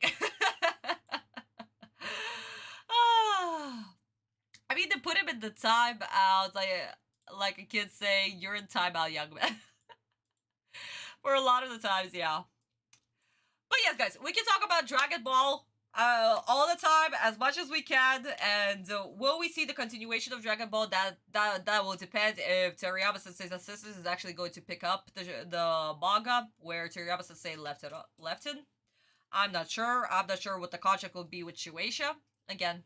I mean, to put him in the timeout, like a kid saying, you're in timeout, young man. For a lot of the times, yeah. But yes, guys, we can talk about Dragon Ball all the time, as much as we can, and will we see the continuation of Dragon Ball? That will depend if Toriyama Sensei's assistant is actually going to pick up the manga where Toriyama Sensei left it. I'm not sure. I'm not sure what the contract will be with Shueisha. Again,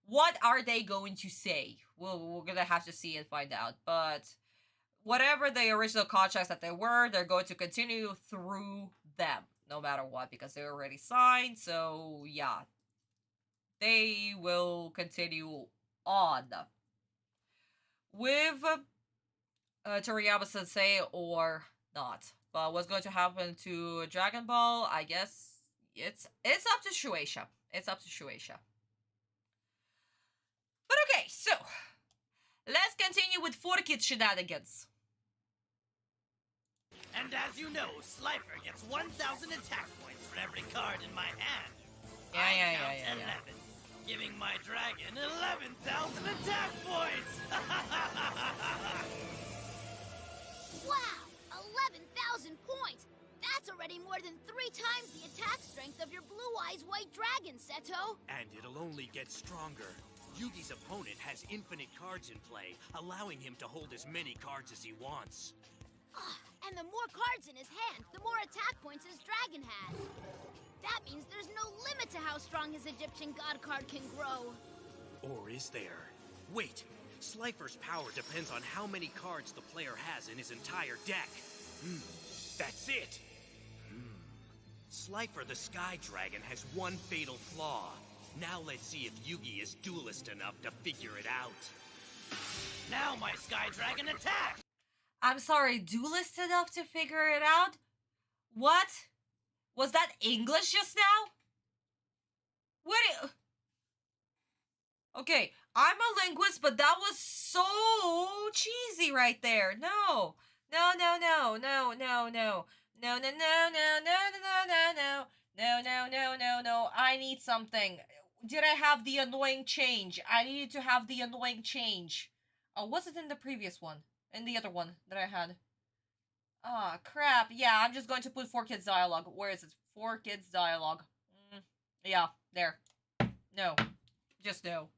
what are they going to say? We're gonna have to see and find out. But whatever the original contracts that they're going to continue through them, no matter what, because they're already signed. So yeah, they will continue on with Toriyama Sensei or not. But what's going to happen to Dragon Ball? I guess it's up to Shueisha. It's up to Shueisha. But okay, so let's continue with 4-Kid shenanigans.
And as you know, Slifer gets 1,000 attack points for every card in my hand. I count 11, giving my dragon 11,000 attack points!
Wow! 11,000 points! That's already more than 3 times the attack strength of your Blue Eyes White Dragon, Seto!
And it'll only get stronger. Yugi's opponent has infinite cards in play, allowing him to hold as many cards as he wants.
And the more cards in his hand, the more attack points his dragon has. That means there's no limit to how strong his Egyptian God card can grow.
Or is there? Wait, Slifer's power depends on how many cards the player has in his entire deck. That's it! Slifer the Sky Dragon has one fatal flaw. Now let's see if Yugi is duelist enough to figure it out.
Now my Sky Dragon attack!
I'm sorry, duelist enough to figure it out? What? Was that English just now? What? Okay, I'm a linguist, but that was so cheesy right there. No. No, no, no, no, no, no. No, no, no, no, no, no, no, no. No, no, no, no, no. I need something. Did I have the annoying change? I needed to have the annoying change. Oh, was it in the previous one? In the other one that I had? Ah, crap. Yeah, I'm just going to put 4-Kids dialogue. Where is it? 4-Kids dialogue. Yeah, there. No. Just no.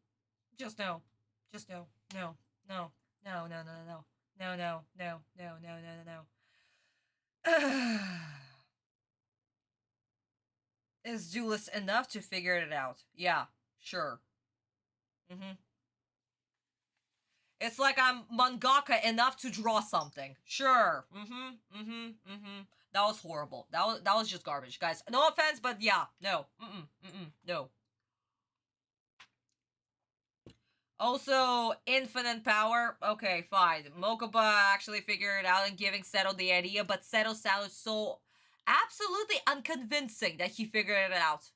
Just no. Just no. No. No. No, no, no, no. No, no, no, no, no, no, no, no. Is duelist enough to figure it out? Yeah, sure. It's like I'm mangaka enough to draw something. Sure. That was horrible. That was just garbage, guys. No offense, but yeah, no. No. Also, infinite power. Okay, fine. Mokuba actually figured it out and giving Seto the idea, but Seto sounded so absolutely unconvincing that he figured it out.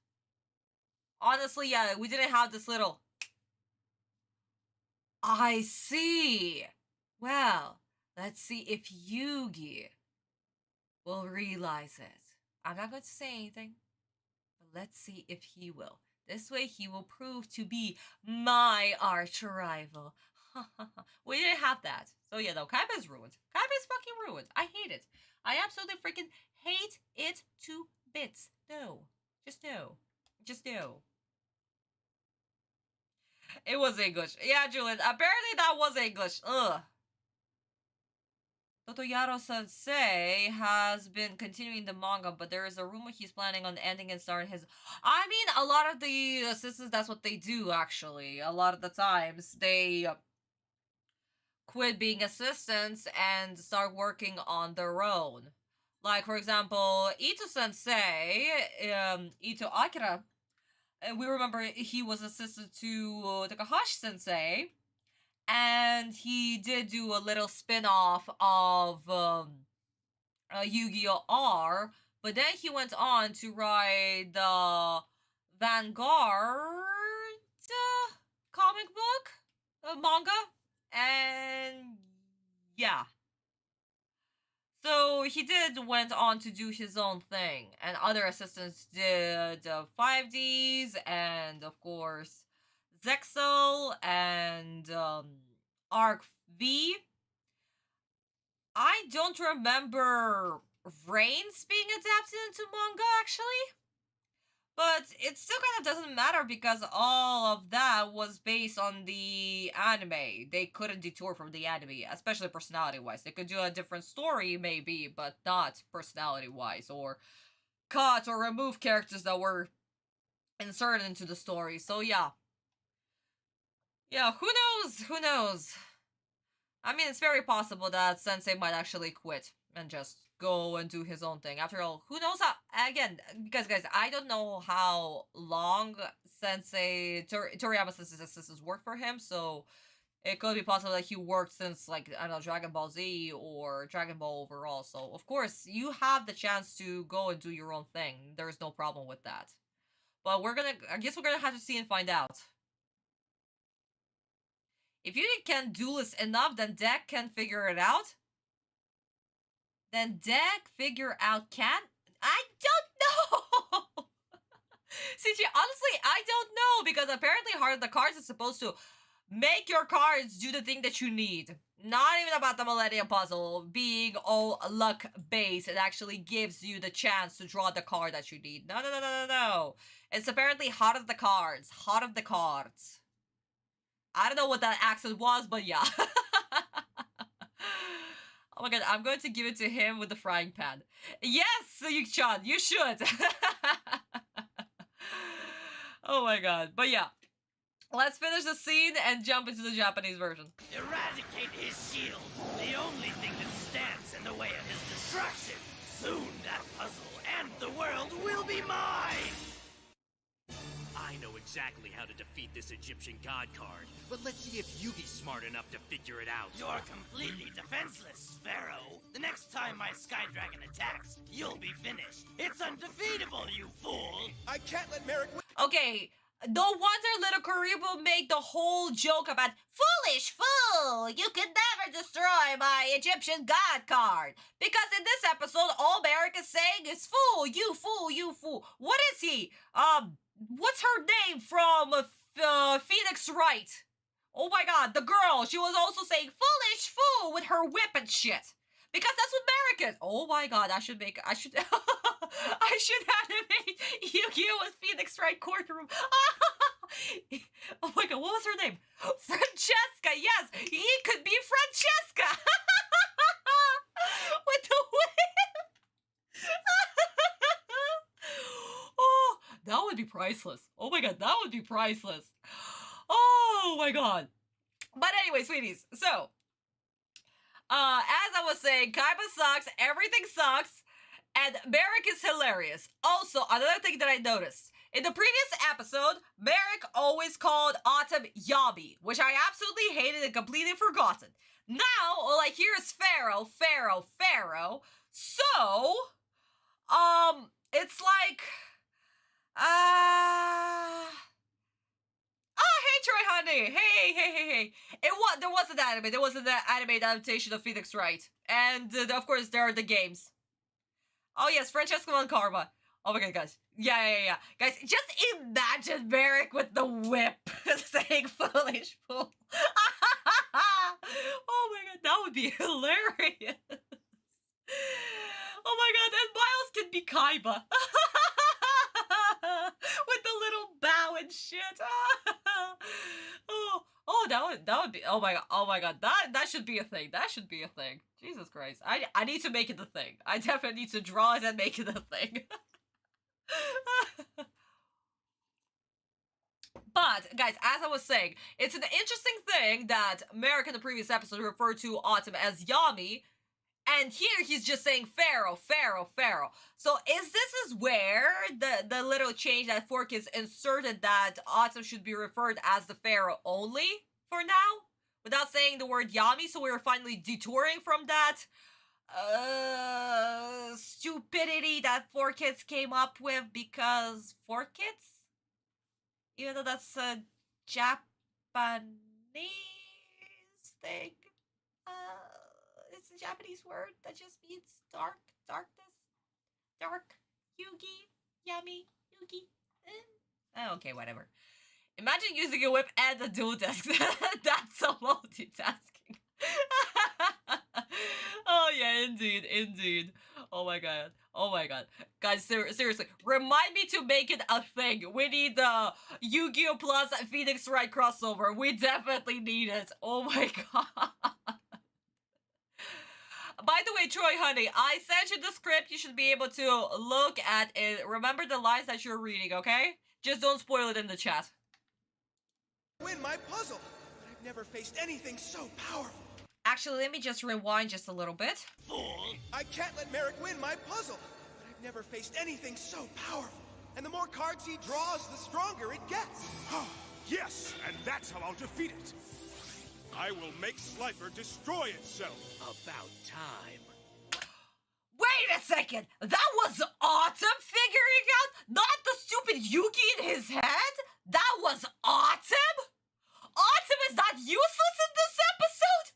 Honestly, yeah, we didn't have this little... I see. Well, let's see if Yugi will realize it. I'm not going to say anything, but let's see if he will. This way he will prove to be my arch rival. We didn't have that. So yeah, no, Kaiba's ruined. Kaiba's fucking ruined. I hate it. I absolutely freaking hate it to bits. No. Just no. Just no. It was English. Yeah, Julian. Apparently that was English. Ugh. Totoyaro Sensei has been continuing the manga, but there is a rumor he's planning on ending and starting his... I mean, a lot of the assistants, that's what they do, actually. A lot of the times, they quit being assistants and start working on their own. Like, for example, Ito Sensei, Ito Akira, we remember he was assistant to Takahashi Sensei, and he did do a little spin-off of Yu-Gi-Oh! R, but then he went on to write the Vanguard comic book, manga, and yeah. So he went on to do his own thing, and other assistants did 5Ds, and of course Zexel and Arc V. I don't remember Reigns being adapted into manga, actually. But it still kind of doesn't matter because all of that was based on the anime. They couldn't detour from the anime, especially personality-wise. They could do a different story, maybe, but not personality-wise, or cut or remove characters that were inserted into the story. So yeah. Yeah, who knows? Who knows? I mean, it's very possible that Sensei might actually quit and just go and do his own thing. After all, who knows how, again, because guys, I don't know how long Sensei, Toriyama Sensei's assistants worked for him, so it could be possible that he worked since, like, I don't know, Dragon Ball Z or Dragon Ball overall, so of course, you have the chance to go and do your own thing. There's no problem with that. But I guess we're gonna have to see and find out. If you can duelist enough, then Deck can figure it out. Then Deck figure out can? I don't know! CG, honestly, I don't know, because apparently Heart of the Cards is supposed to make your cards do the thing that you need. Not even about the Millennium Puzzle being all luck-based. It actually gives you the chance to draw the card that you need. No, no, no, no, no, no. It's apparently Heart of the Cards. Heart of the Cards. I don't know what that accent was, but yeah. Oh my god, I'm going to give it to him with the frying pan. Yes, Yuk-chan, you should. Oh my god, but yeah. Let's finish the scene and jump into the Japanese version.
Eradicate his shield, the only thing that stands in the way of his destruction. Soon that puzzle and the world will be mine!
I know exactly how to defeat this Egyptian god card, but let's see if Yugi's smart enough to figure it out.
You're completely defenseless, Pharaoh. The next time my Sky Dragon attacks, you'll be finished. It's undefeatable, you fool!
I can't let Merrick win.
Okay, no wonder little Karibo made the whole joke about foolish fool, you could never destroy my Egyptian god card. Because in this episode, all Merrick is saying is fool, you fool, you fool. What is he? What's her name from Phoenix Wright? Oh my god, the girl. She was also saying foolish fool with her whip and shit. Because that's what Merrick is. Oh my god, I should I should animate Yu-Gi-Oh! With Phoenix Wright courtroom. Oh my god, what was her name? Francesca, yes! He could be Francesca! With the whip! Oh, that would be priceless. Oh my god, that would be priceless. Oh my god. But anyway, sweeties, so as I was saying, Kaiba sucks, everything sucks, and Merrick is hilarious. Also, another thing that I noticed, in the previous episode, Merrick always called Autumn Yabi, which I absolutely hated and completely forgotten. Now, all I hear is Pharaoh, Pharaoh, Pharaoh. So, it's like, oh, hey, Troy Honey. Hey. There was an anime. There was an anime adaptation of Phoenix Wright. And, of course, there are the games. Oh, yes, Francesca Von Karma. Oh my god, guys. Yeah. Guys, just imagine Merrick with the whip saying foolish fool. Oh my god, that would be hilarious. Oh my god, and Miles can be Kaiba. With the little bow and shit. That would be, oh my god, that should be a thing. That should be a thing. Jesus Christ. I need to make it a thing. I definitely need to draw it and make it a thing. But, guys, as I was saying, it's an interesting thing that Merrick in the previous episode referred to Autumn as Yami, and here he's just saying Pharaoh, Pharaoh, Pharaoh. So is where the little change that Fork is inserted that Autumn should be referred as the Pharaoh only for now? without saying the word Yami, so we were finally detouring from that stupidity that 4Kids came up with, because 4Kids? Even though that's a Japanese thing. It's a Japanese word that just means darkness, dark, Yugi, Yami, Yugi. Okay, whatever. Imagine using a whip and a dual desk. That's so multitasking. Oh yeah, indeed. Oh my god. Guys, seriously, remind me to make it a thing. We need the Yu-Gi-Oh! Plus Phoenix Wright crossover. We definitely need it. Oh my god. By the way, Troy, honey, I sent you the script. You should be able to look at it. Remember the lines that you're reading, okay? Just don't spoil it in the chat.
Win my puzzle, but I've never faced anything so powerful.
Actually, let me just rewind just a little bit.
Fool!
I can't let Merrick win my puzzle, but I've never faced anything so powerful. And the more cards he draws, the stronger it gets.
Yes, and that's how I'll defeat it. I will make Slifer destroy itself.
About time.
Wait a second! That was Autumn figuring out, not the stupid Yugi in his head? That was Autumn? Autumn is not useless in this episode?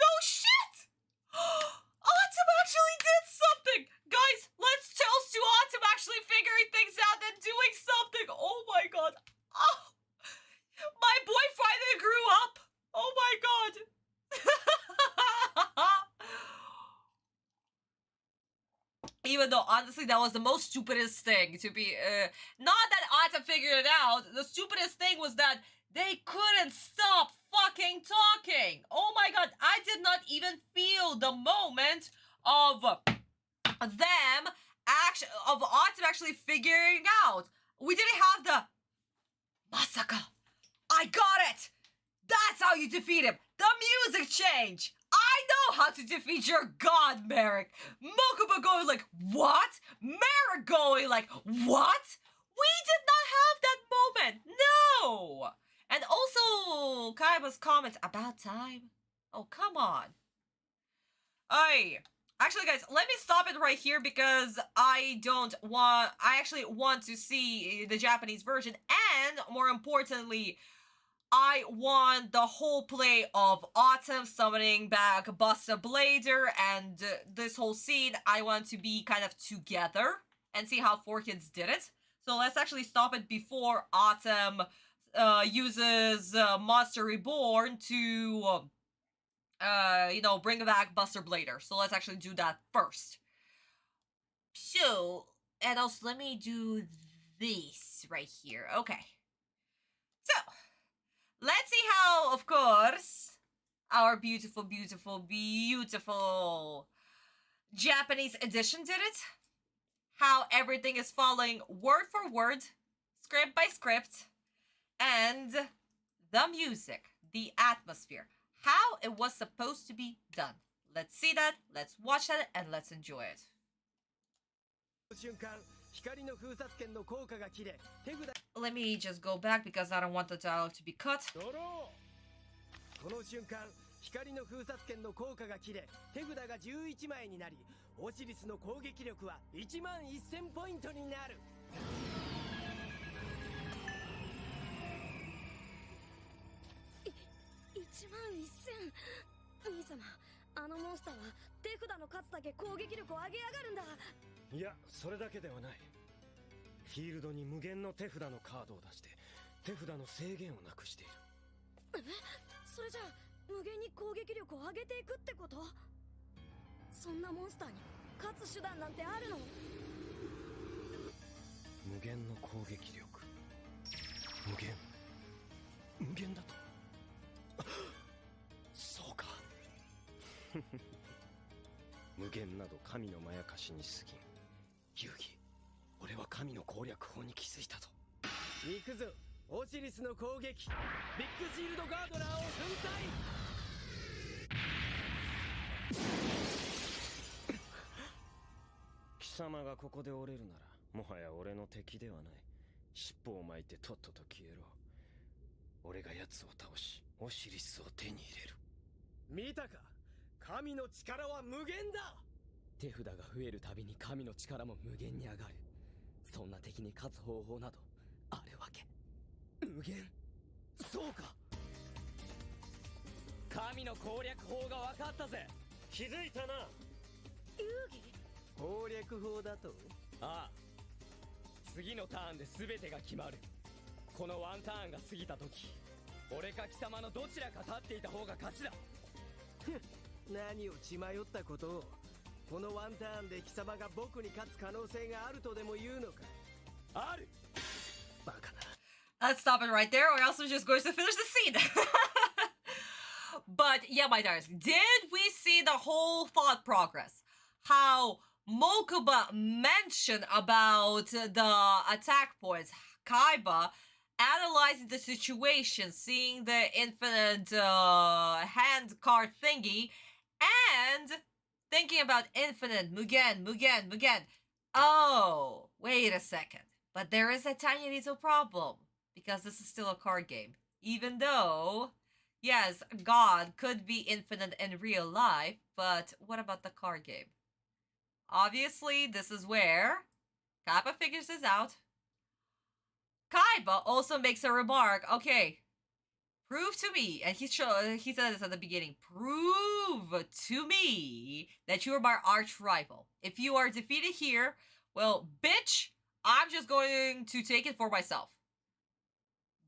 No shit! Autumn actually did something! Guys, let's toast to Autumn actually figuring things out and doing something! Oh my god. Oh, my boy finally grew up! Oh my god. Even though, honestly, that was the most stupidest thing to be, not that Autumn figured it out, the stupidest thing was that they couldn't stop fucking talking! Oh my god, I did not even feel the moment of them, of Autumn actually figuring out. We didn't have the, Masaka, I got it! That's how you defeat him! The music change! I know how to defeat your god, Merrick! Mokuba going like, what? Merrick going like, what? We did not have that moment! No! And also, Kaiba's comment, about time? Oh, come on. Actually, guys, let me stop it right here because I actually want to see the Japanese version, and more importantly, I want the whole play of Autumn summoning back Buster Blader and this whole scene. I want to be kind of together and see how 4Kids did it. So let's actually stop it before Autumn uses Monster Reborn to, you know, bring back Buster Blader. So let's actually do that first. So, and also let me do this right here. Okay. So, let's see how, of course, our beautiful Japanese edition did it. How everything is following word for word, script by script, and the music, the atmosphere, how it was supposed to be done. Let's see that, let's watch that, and let's enjoy it. Let me just go back because I don't want the dialogue to be cut.
この瞬間、光の封殺剣の効果が切れ、手札が11枚になり、オシリスの攻撃力は11000ポイントになる。11000。兄様、あのモンスターは手札の数だけ攻撃力を上げやがるんだ。いや、それだけではない。フィールドに無限の手札のカードを出して、手札の制限をなくしている。それじゃあ無限に攻撃力を上げていくってこと？そんなモンスターに勝つ手段なんてあるの？無限の攻撃力。無限だと。そうか。無限など神のまやかしに過ぎん。遊戯、俺は神の攻略法に気づいたぞ。行くぞ。オシリスの攻撃、ビッグシールドガードラーを粉砕。貴様がここで折れるなら、もはや俺の敵ではない。尻尾を巻いてとっとと消えろ。
俺が奴を倒しオシリスを手に入れる。
見たか、神の力は無限だ。
手札が増えるたびに神の力も無限に上がる。そんな敵に勝つ方法などあるわけ。無限。そうか、神の攻略法が分かったぜ。
気づいたな。
遊戯
攻略法だと。ああ、次のターンで全てが決まる。このワンターンが過ぎた時、俺か貴様のどちらか立っていた方が勝ちだ。
何を血迷ったことを。このワンターンで貴様が僕に勝つ可能性があるとでも言うのか。
ある。
バカな。
Let's stop it right there, or else we're just going to finish the scene. But yeah, my darlings, did we see the whole thought progress? How Mokuba mentioned about the attack points, Kaiba analyzing the situation, seeing the infinite hand card thingy, and thinking about infinite, Mugen. Oh, wait a second. But there is a tiny little problem, because this is still a card game. Even though, yes, God could be infinite in real life, but what about the card game? Obviously, this is where Kaiba figures this out. Kaiba also makes a remark, okay, prove to me, and he said this at the beginning, prove to me that you are my arch rival. If you are defeated here, well, bitch, I'm just going to take it for myself.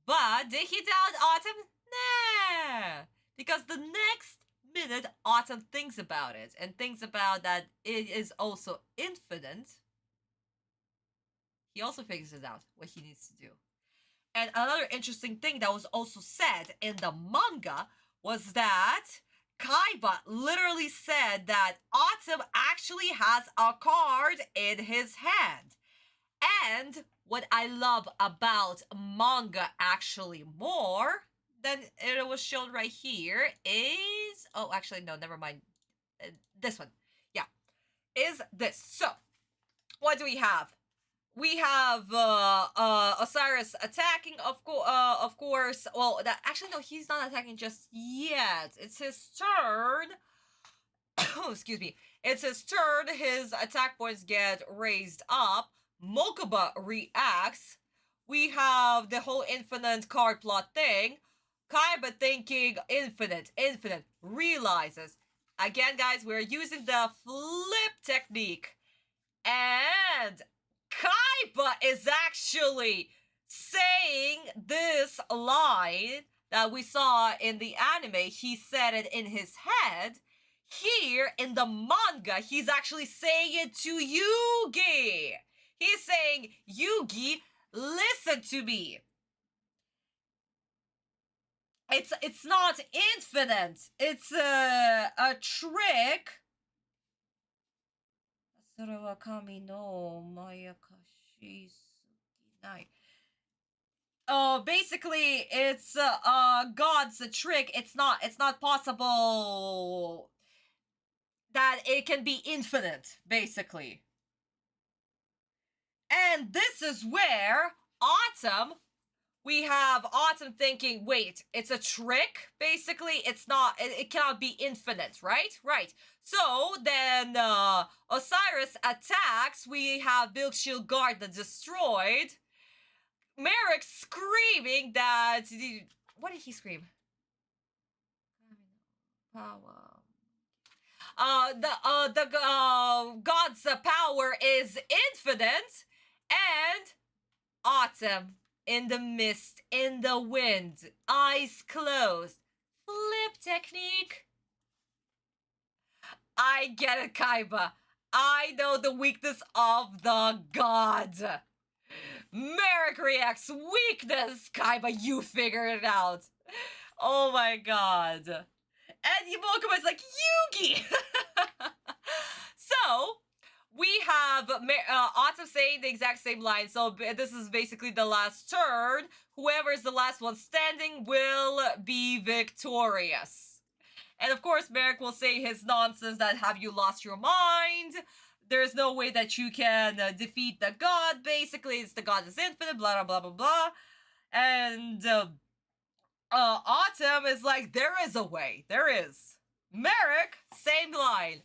But did he doubt Autumn? Nah. Because the next minute, Autumn thinks about it, and thinks about that it is also infinite. He also figures out what he needs to do. And another interesting thing that was also said in the manga was that Kaiba literally said that Autumn actually has a card in his hand. And what I love about manga actually more than it was shown right here is... Oh, actually, no, never mind. This one. Yeah. Is this. So, what do we have? We have Osiris attacking, of course. Well, actually, no, he's not attacking just yet. It's his turn. Excuse me. It's his turn. His attack points get raised up. Mokuba reacts. We have the whole infinite card plot thing. Kaiba thinking infinite, realizes. Again, guys, we're using the flip technique. And Kaiba is actually saying this line that we saw in the anime. He said it in his head. Here in the manga, he's actually saying it to Yugi. He's saying, Yugi, listen to me. It's not infinite. It's a trick. Basically, it's God's trick. It's not possible that it can be infinite, basically. And this is where Autumn, we have Autumn thinking, wait, it's a trick? Basically, it's not, it cannot be infinite, right? Right. So then Osiris attacks. We have Milk Shield Garden destroyed. Merrick screaming that... What did he scream? The God's power is infinite. And Autumn in the mist, in the wind, eyes closed. Flip technique. I get it, Kaiba. I know the weakness of the god. Merrick reacts, weakness. Kaiba, you figured it out. Oh my god. And Mokuba is like, Yugi! So, we have Autumn saying the exact same line. So this is basically the last turn. Whoever is the last one standing will be victorious. And of course, Merrick will say his nonsense that have you lost your mind? There's no way that you can defeat the god. Basically, it's the god is infinite, blah, blah, blah, blah, blah. And Autumn is like, there is a way. There is. Merrick, same line.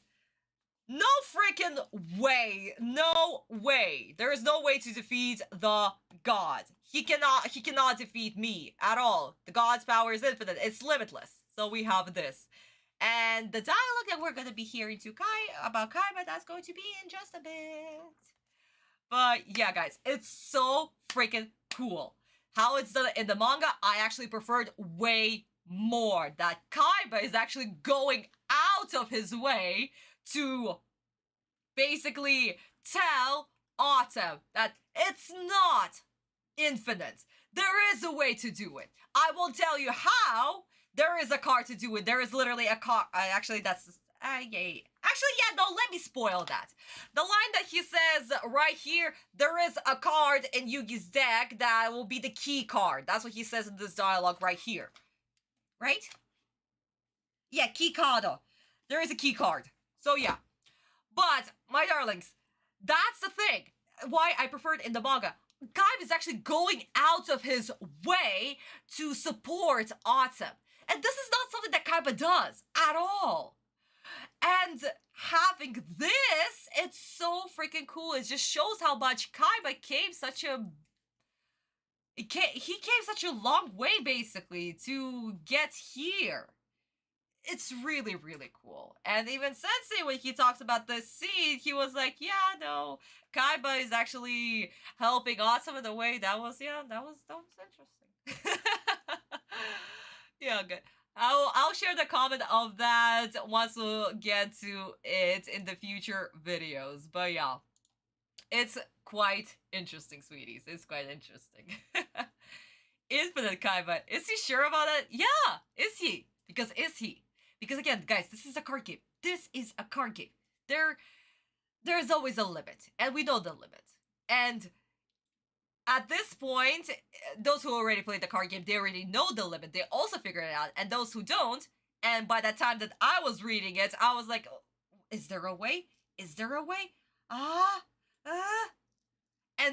No freaking way. No way. There is no way to defeat the god. He cannot defeat me at all. The god's power is infinite. It's limitless. So we have this. And the dialogue that we're going to be hearing about Kaiba, that's going to be in just a bit. But yeah, guys, it's so freaking cool. How it's done in the manga, I actually preferred way more. That Kaiba is actually going out of his way to basically tell Autumn that it's not infinite. There is a way to do it. I will tell you how. There is a card to do it. There is literally a card. Actually, that's... yay. Actually, yeah, no, let me spoil that. The line that he says right here, there is a card in Yugi's deck that will be the key card. That's what he says in this dialogue right here. Right? Yeah, key card. There is a key card. So, yeah. But, my darlings, that's the thing. Why I preferred in the manga. Kaiba is actually going out of his way to support Autumn. And this is not something that Kaiba does at all. And having this, it's so freaking cool. It just shows how much Kaiba came such a... He came such a long way, basically, to get here. It's really, really cool. And even Sensei, when he talks about this scene, he was like, yeah, no, Kaiba is actually helping Autumn in a way that was interesting. Yeah, good. I'll share the comment of that once we'll get to it in the future videos. But yeah, it's quite interesting, sweeties. It's quite interesting. Infinite Kaiba. Is he sure about it? Yeah, is he? Because is he? Because again, guys, this is a card game. This is a card game. There's always a limit, and we know the limit. And at this point, those who already played the card game, they already know the limit. They also figured it out. And those who don't, and by that time that I was reading it, I was like, is there a way? Is there a way? And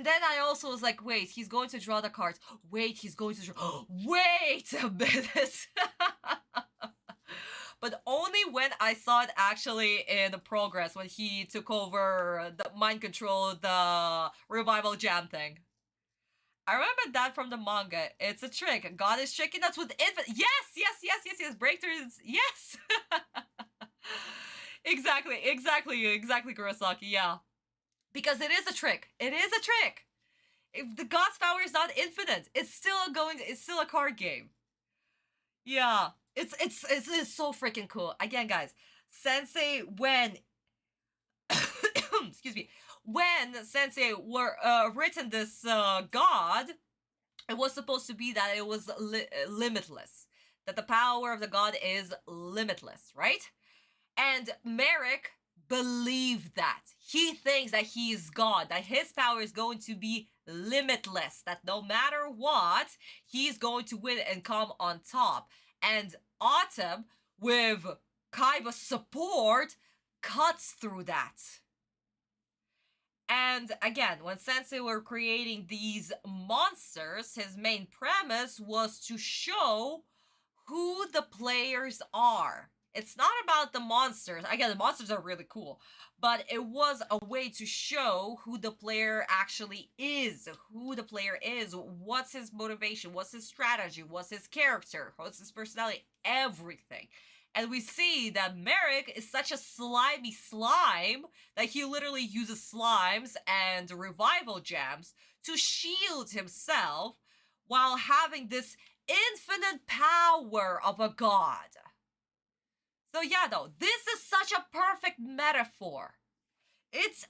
then I also was like, wait, he's going to draw the cards. Wait, he's going to draw... Wait a minute! But only when I saw it actually in the progress, when he took over the mind control, the revival jam thing. I remember that from the manga. It's a trick. God is tricking us with infinite... Yes! Breakthroughs, yes! Exactly, Kurosaki, yeah. Because it is a trick. It is a trick. If the God's power is not infinite, it's still a card game. Yeah. It's so freaking cool. Again, guys, Sensei, when excuse me, when Sensei were written this god, it was supposed to be that it was limitless, that the power of the god is limitless, right? And Merrick believed that. He thinks that he is God, that his power is going to be limitless, that no matter what, he's going to win and come on top. And Autumn, with Kaiba's support, cuts through that. And again, when Sensei were creating these monsters, his main premise was to show who the players are. It's not about the monsters. Again, the monsters are really cool. But it was a way to show who the player actually is. Who the player is. What's his motivation. What's his strategy. What's his character. What's his personality. Everything. And we see that Merrick is such a slimy slime that he literally uses slimes and revival jams to shield himself while having this infinite power of a god. So yeah, though, this is such a perfect metaphor. It's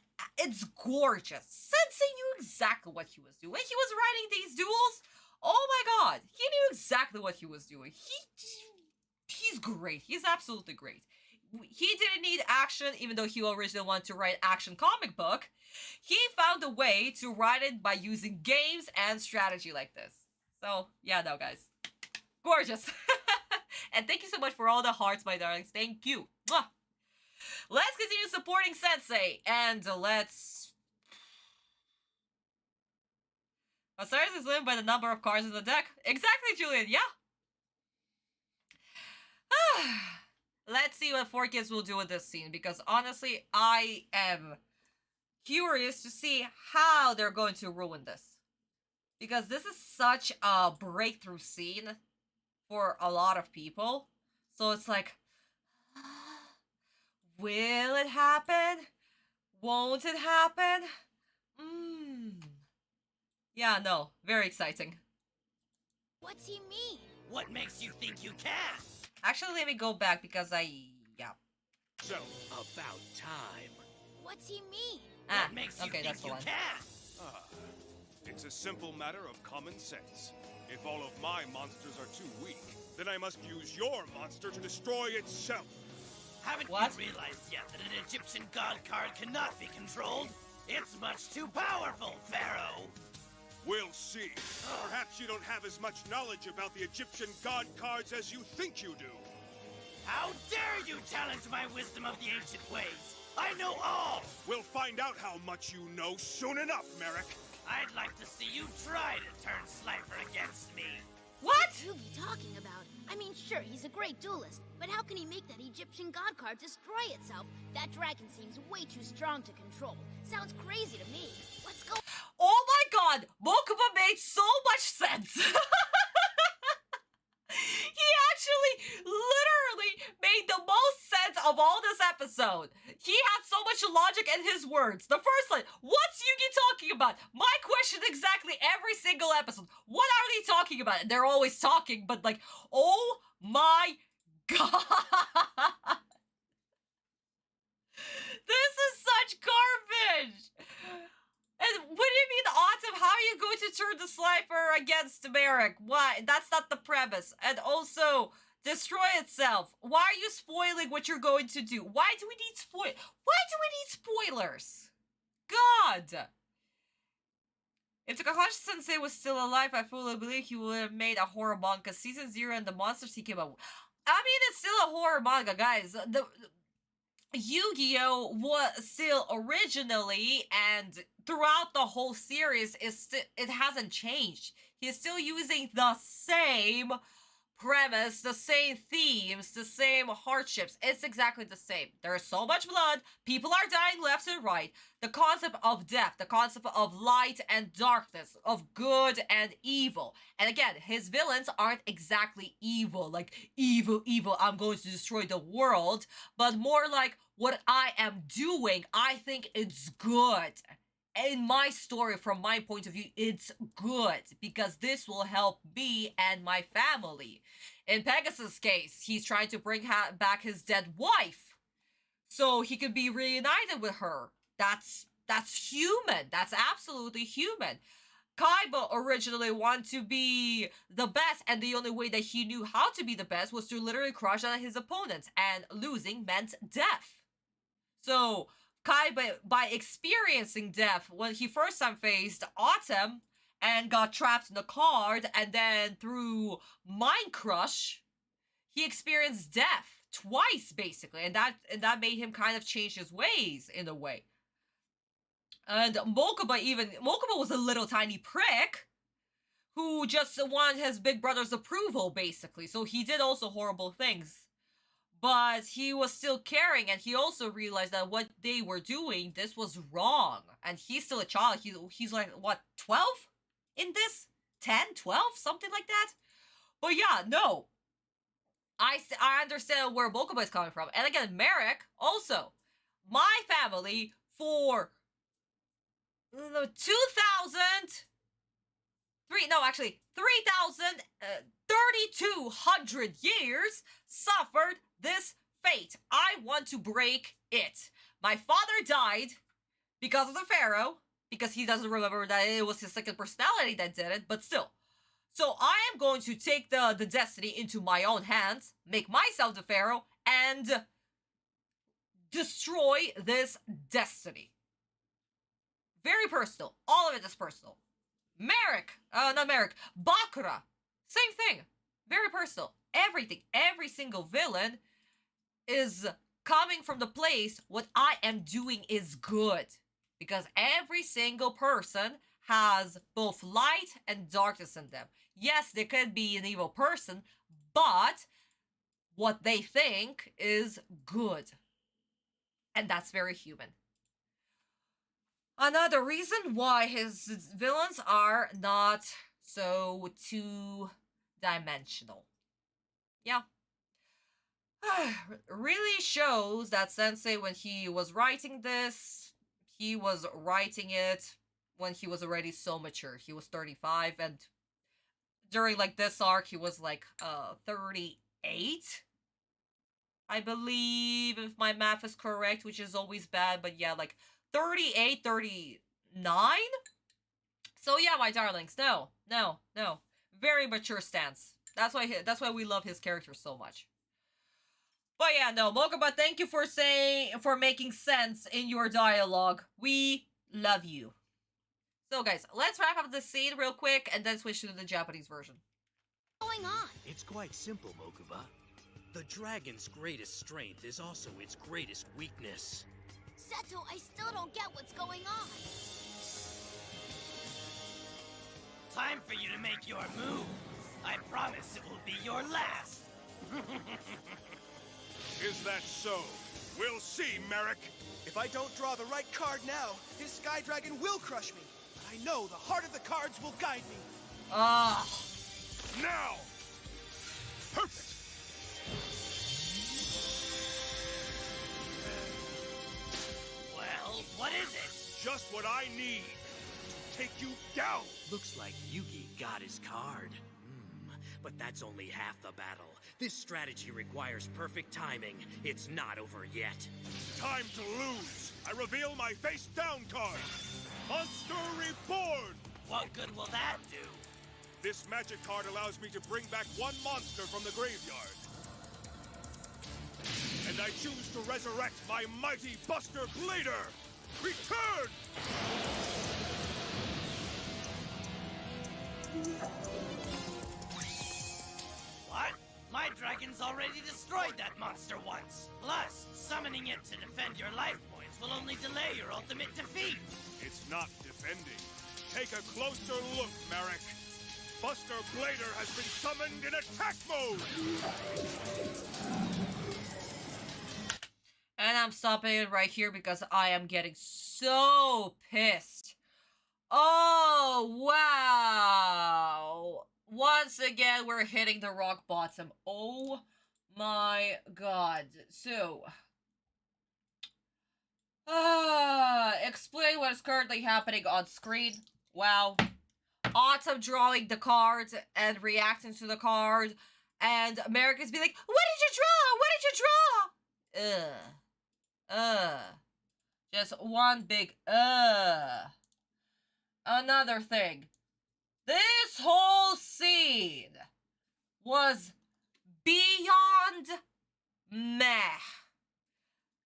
gorgeous. Sensei knew exactly what he was doing. When he was writing these duels, oh my god, he knew exactly what he was doing. He's great. He's absolutely great. He didn't need action, even though he originally wanted to write action comic book. He found a way to write it by using games and strategy like this. So, yeah, no, guys. Gorgeous. And thank you so much for all the hearts, my darlings. Thank you. Mwah. Let's continue supporting Sensei. And let's... A series is limited by the number of cards in the deck. Exactly, Julian. Yeah. let's see what 4Kids will do with this scene, because honestly, I am curious to see how they're going to ruin this. Because this is such a breakthrough scene for a lot of people. So it's like, will it happen? Won't it happen? Yeah, no, very exciting.
What's he mean?
What makes you think you can?
Actually, let me go back because yeah.
So,
About time.
What's he mean?
What makes you
okay,
think
that's the
you
one.
can?
it's a simple matter of common sense. If all of my monsters are too weak, then I must use your monster to destroy itself.
Haven't
What?
you realized yet that an Egyptian god card cannot be controlled? It's much too powerful, Pharaoh!
We'll see. Perhaps you don't have as much knowledge about the Egyptian god cards as you think you do.
How dare you challenge my wisdom of the ancient ways? I know all!
We'll find out how much you know soon enough, Merrick.
I'd like to see you try to turn Slifer against me.
What?
What's Yugi talking about? I mean, sure, he's a great duelist, but how can he make that Egyptian god card destroy itself? That dragon seems way too strong to control. Sounds crazy to me. Let's go.
Oh my god! Mokuba made so much sense! He actually literally made the most sense of all this episode. He had so much logic in his words. The first line, what's Yugi talking about? My question exactly every single episode. What are they talking about? And they're always talking, but like, oh my god! This is such garbage! And what do you mean, Autumn? How are you going to turn the Slifer against Merrick? Why? That's not the premise. And also, destroy itself. Why are you spoiling what you're going to do? Why do we need spoilers? God! If Takahashi-sensei was still alive, I fully believe he would have made a horror manga. Season 0 and the monsters he came up with. I mean, it's still a horror manga, guys. The Yu-Gi-Oh! Was still originally and throughout the whole series it hasn't changed. He's still using the same premise, the same themes, the same hardships. It's exactly the same. There's so much blood, people are dying left and right. The concept of death, the concept of light and darkness, of good and evil. And again, his villains aren't exactly evil, like evil, I'm going to destroy the world, but more like what I am doing, I think it's good. In my story, from my point of view, it's good because this will help me and my family. In Pegasus' case, he's trying to bring back his dead wife so he can be reunited with her. That's human. That's absolutely human. Kaiba originally wanted to be the best, and the only way that he knew how to be the best was to literally crush on his opponents, and losing meant death. So Kaiba, by experiencing death, when he first time faced Autumn and got trapped in the card, and then through Mind Crush, he experienced death twice, basically, and that made him kind of change his ways in a way. And Mokuba was a little tiny prick who just wanted his big brother's approval, basically. So he did also horrible things. But he was still caring, and he also realized that what they were doing, this was wrong. And he's still a child. He's like, what, 12 in this? 10, 12, something like that? But yeah, no. I understand where Mokuba is coming from. And again, Merrick, also, my family, for 3,200 years suffered this fate. I want to break it. My father died because of the Pharaoh, because he doesn't remember that it was his second personality that did it, but still. So I am going to take the destiny into my own hands, make myself the Pharaoh, and destroy this destiny. Very personal. All of it is personal. Bakura. Same thing. Very personal. Everything, every single villain is coming from the place what I am doing is good. Because every single person has both light and darkness in them. Yes, there could be an evil person, but what they think is good. And that's very human. Another reason why his villains are not so two-dimensional. Yeah. Really shows that Sensei, when he was writing this, he was writing it when he was already so mature. He was 35, and during like this arc, he was like 38, I believe, if my math is correct, which is always bad, but yeah, like 38, 39. So yeah, my darlings, no. Very mature stance. That's why we love his character so much. But yeah, no, Mokuba, thank you for making sense in your dialogue. We love you. So guys, let's wrap up this scene real quick and then switch to the Japanese version.
What's going on?
It's quite simple, Mokuba. The dragon's greatest strength is also its greatest weakness.
Seto, I still don't get what's going on.
Time for you to make your move. I promise it will be your last.
Is that so? We'll see, Merrick.
If I don't draw the right card now, his Sky Dragon will crush me. But I know the heart of the cards will guide me.
Ah.
Now! Perfect!
Well, what is it?
Just what I need to take you down!
Looks like Yugi got his card. But that's only half the battle. This strategy requires perfect timing. It's not over yet.
Time to lose! I reveal my face-down card! Monster Reborn!
What good will that do?
This magic card allows me to bring back one monster from the graveyard. And I choose to resurrect my mighty Buster Blader! Return!
What? My dragon's already destroyed that monster once. Plus, summoning it to defend your life points will only delay your ultimate defeat.
It's not defending. Take a closer look, Merrick. Buster Blader has been summoned in attack mode!
And I'm stopping it right here because I am getting so pissed. Oh, wow. Once again, we're hitting the rock bottom. Oh my god. So, explain what is currently happening on screen. Wow. Autumn drawing the cards and reacting to the card. And America's being like, what did you draw? What did you draw? Just one big, Another thing. This whole scene was beyond meh.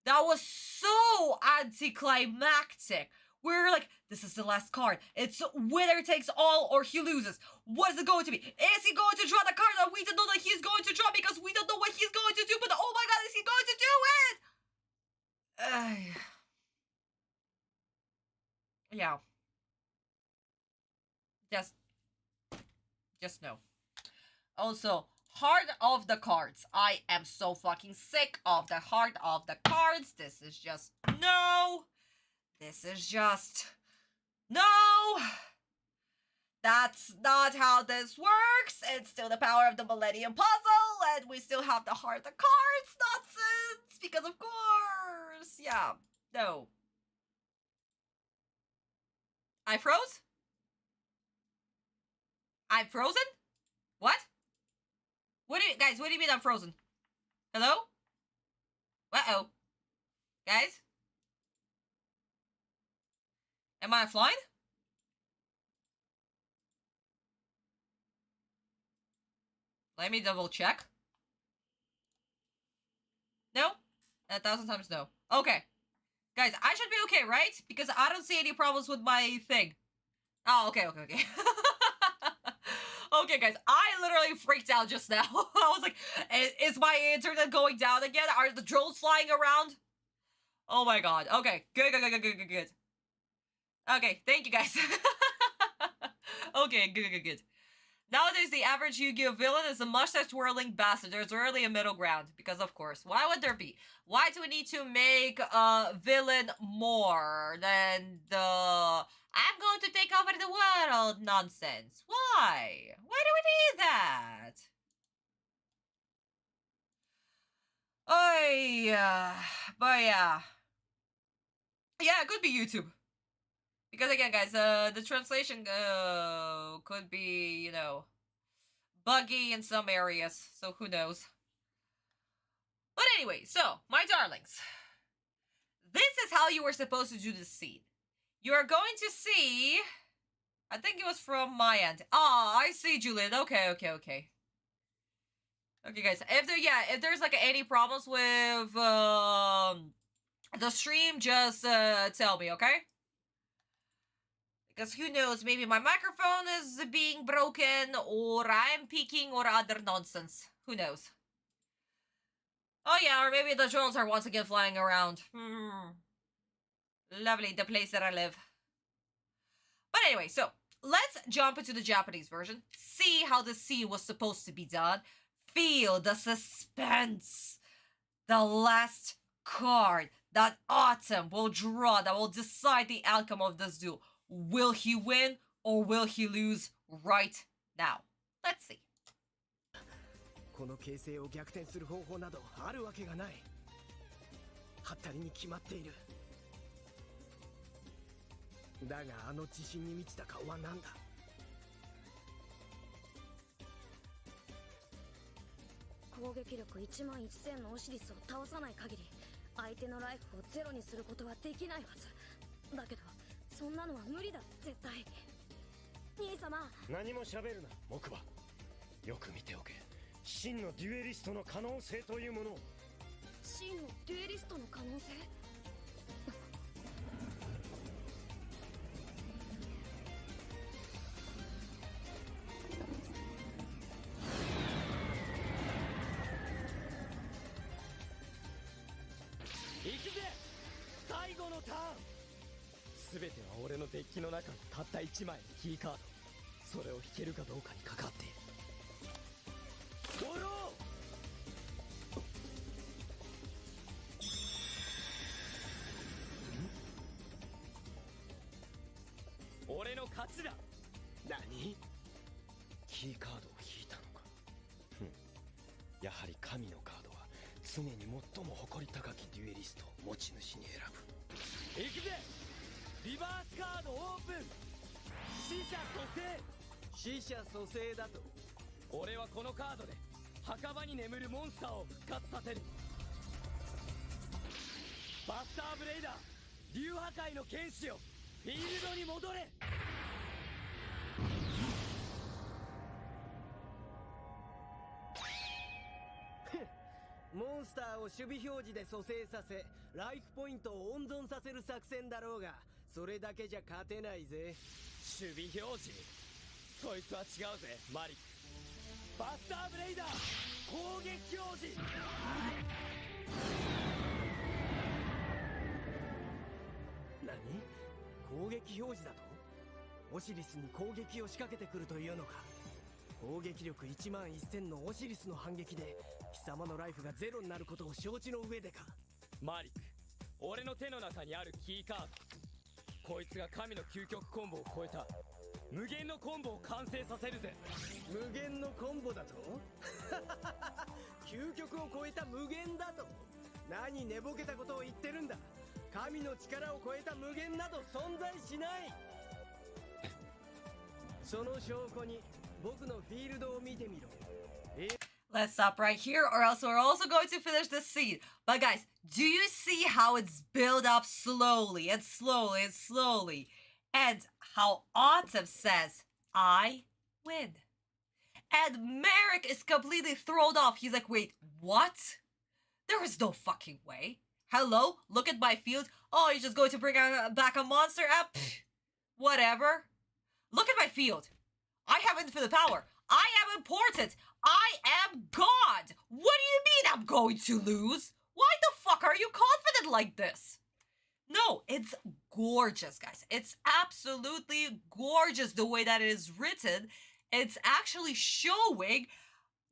That was so anticlimactic. We're like, this is the last card. It's winner takes all or he loses. What is it going to be? Is he going to draw the card that we don't know that he's going to draw because we don't know what he's going to do, but oh my god, is he going to do it? Yeah. Just no. Also, heart of the cards. I am so fucking sick of the heart of the cards. This is just no. This is just no. That's not how this works. It's still the power of the Millennium Puzzle, and we still have the heart of the cards nonsense. Because of course, yeah, no. I froze? I'm frozen? What? What do you, guys, what do you mean I'm frozen? Hello? Uh-oh. Guys? Am I offline? Let me double check. No? 1,000 times no. Okay. Guys, I should be okay, right? Because I don't see any problems with my thing. Oh, okay. Okay, guys, I literally freaked out just now. I was like, is my internet going down again? Are the drones flying around? Oh my god. Okay, good. Okay, thank you guys. Okay, good. Nowadays, the average Yu-Gi-Oh villain is a mustache-twirling bastard. There's rarely a middle ground. Because, of course, why would there be? Why do we need to make a villain more than the I'm going to take over the world nonsense? Why? Why do we need that? Oh, yeah. But, yeah. Yeah, it could be YouTube. Because again, guys, the translation could be, you know, buggy in some areas, so who knows. But anyway, so, my darlings, this is how you were supposed to do this scene. You are going to see, I think it was from my end. Ah, I see, Julian. Okay. Okay, guys, if there's like any problems with the stream, just tell me, okay? Because who knows, maybe my microphone is being broken, or I'm peaking, or other nonsense. Who knows? Oh yeah, or maybe the drones are once again flying around. Lovely, the place that I live. But anyway, so, let's jump into the Japanese version. See how the scene was supposed to be done. Feel the suspense. The last card that Autumn will draw that will decide the outcome of this duel. Will he win or will he lose right now? Let's see.
この形勢を逆転する方法などあるわけがない。はったりに決まっている。だがあの自信に満ちた顔は何だ。
攻撃力1万1000のオシリスを倒さない限り相手のライフをゼロにすることはできないはずだけどそんなのは無理だ絶対兄様
何も喋るな木馬よく見ておけ真のデュエリストの可能性というものを
真のデュエリストの可能性
全ては俺のデッキの中のたった1枚のキーカードそれを引けるかどうかにかかっているおろ俺の勝ちだ
何
キーカードを引いたのかやはり神のカードは常に最も誇り高きデュエリストを持ち主に選ぶ
行くぜリバースカードオープン死者蘇生
死者蘇生だと
俺はこのカードで墓場に眠るモンスターを復活させるバスターブレイダー竜破界の剣士よフィールドに戻れ
モンスターを守備表示で蘇生させライフポイントを温存させる作戦だろうがそれだけじゃ勝てないぜ
守備表示そいつは違うぜマリックバスターブレイダー攻撃表示
何攻撃表示だとオシリスに攻撃を仕掛けてくるというのか攻撃力1万1000のオシリスの反撃で貴様のライフがゼロになることを承知の上でか
マリック俺の手の中にあるキーカードこいつが神の究極コンボを超えた無限のコンボを完成させるぜ
無限のコンボだと究極を超えた無限だと何寝ぼけたことを言ってるんだ神の力を超えた無限など存在しないその証拠に僕のフィールドを見てみろ
Let's stop right here or else we're also going to finish this scene. But guys, do you see how it's built up slowly and slowly and slowly? And how Autumn says, I win. And Merrick is completely thrown off. He's like, wait, what? There is no fucking way. Hello? Look at my field. Oh, you're just going to bring back a monster? Whatever. Look at my field. I have infinite power. I am important. I am God. What do you mean I'm going to lose? Why the fuck are you confident like this? No, it's gorgeous, guys. It's absolutely gorgeous the way that it is written. it's actually showing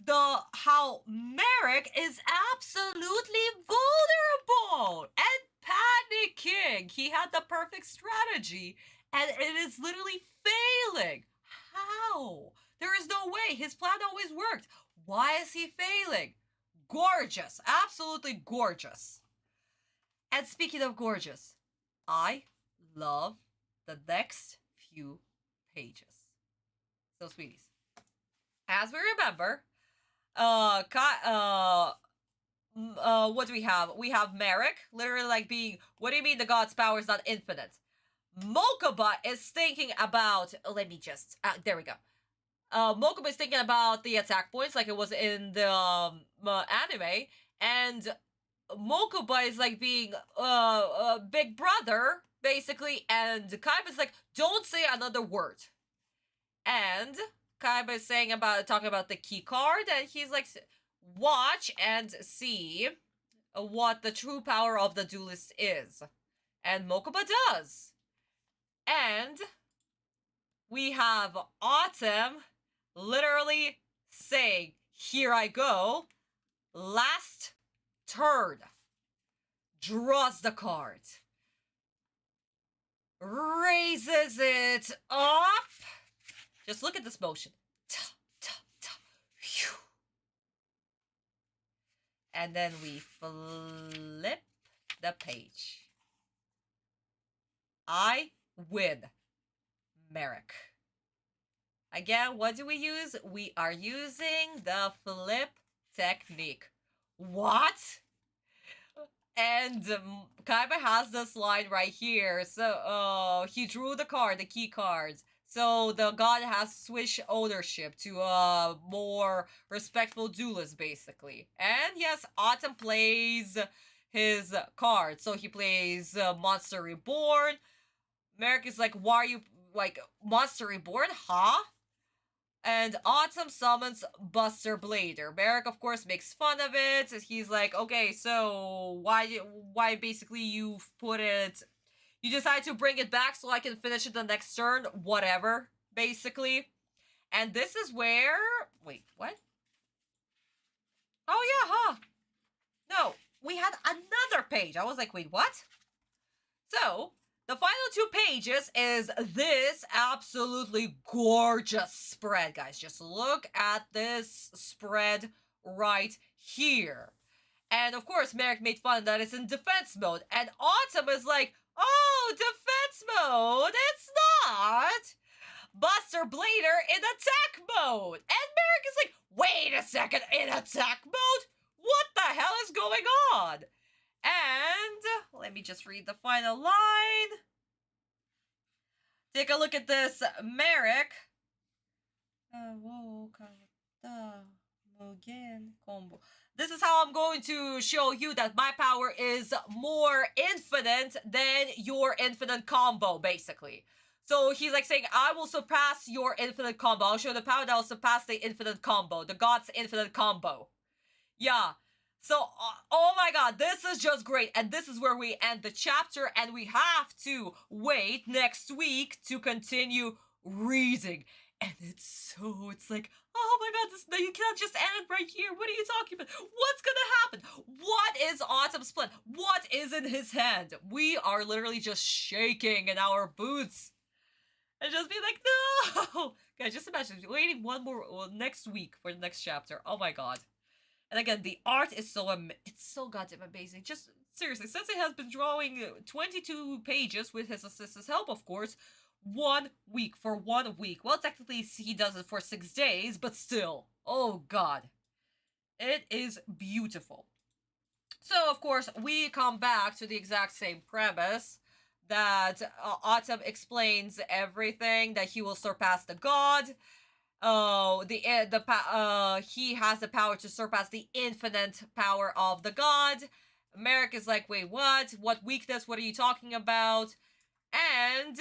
how Merrick is absolutely vulnerable and panicking. He had the perfect strategy, and it is literally failing. How? There is no way. His plan always worked. Why is he failing? Gorgeous. Absolutely gorgeous. And speaking of gorgeous, I love the next few pages. So, sweeties, as we remember, what do we have? We have Merrick, literally like being, what do you mean the god's power is not infinite? Mokuba is thinking about, let me just, there we go. Mokuba is thinking about the attack points like it was in the anime, and Mokuba is like being big brother, basically, and Kaiba is like, don't say another word. And Kaiba is talking about the key card, and he's like, watch and see what the true power of the duelist is. And Mokuba does. And we have Autumn literally saying, here I go. Last turn. Draws the card. Raises it up. Just look at this motion. Ta, ta, ta, phew. And then we flip the page. I win. Merrick. Again, what do we use? We are using the flip technique. What? And Kaiba has this line right here. So, he drew the card, the key cards. So the god has switched ownership to a more respectful duelist, basically. And yes, Autumn plays his card. So he plays Monster Reborn. Merrick is like, why are you, like, Monster Reborn? Huh? And Autumn summons Buster Blader. Merrick, of course, makes fun of it. He's like, okay, so why basically you put it... You decide to bring it back so I can finish it the next turn. Whatever, basically. And this is where... Wait, what? Oh, yeah, huh? No, we had another page. I was like, wait, what? So, the final 2 pages is this absolutely gorgeous spread, guys. Just look at this spread right here. And, of course, Merrick made fun that it's in defense mode. And Autumn is like... Oh, defense mode! It's not! Buster Blader in attack mode! And Merrick is like, wait a second, in attack mode? What the hell is going on? And let me just read the final line. Take a look at this, Merrick. Combo. This is how I'm going to show you that my power is more infinite than your infinite combo, basically. So he's like saying, I will surpass your infinite combo. I'll show the power that will surpass the infinite combo. The god's infinite combo. Yeah. So, oh my god, this is just great. And this is where we end the chapter. And we have to wait next week to continue reading. And it's like, oh my god, you cannot just end it right here. What are you talking about? What's gonna happen? What is Autumn's plan? What is in his hand? We are literally just shaking in our boots. And just be like, no! Guys, just imagine waiting one more next week for the next chapter. Oh my god. And again, the art is it's so goddamn amazing. Just, seriously, Sensei has been drawing 22 pages with his assistant's help, of course, 1 week, for 1 week. Well, technically, he does it for 6 days, but still. Oh, God. It is beautiful. So, of course, we come back to the exact same premise that Autumn explains everything, that he will surpass the god. He has the power to surpass the infinite power of the god. Merrick is like, wait, what? What weakness? What are you talking about? And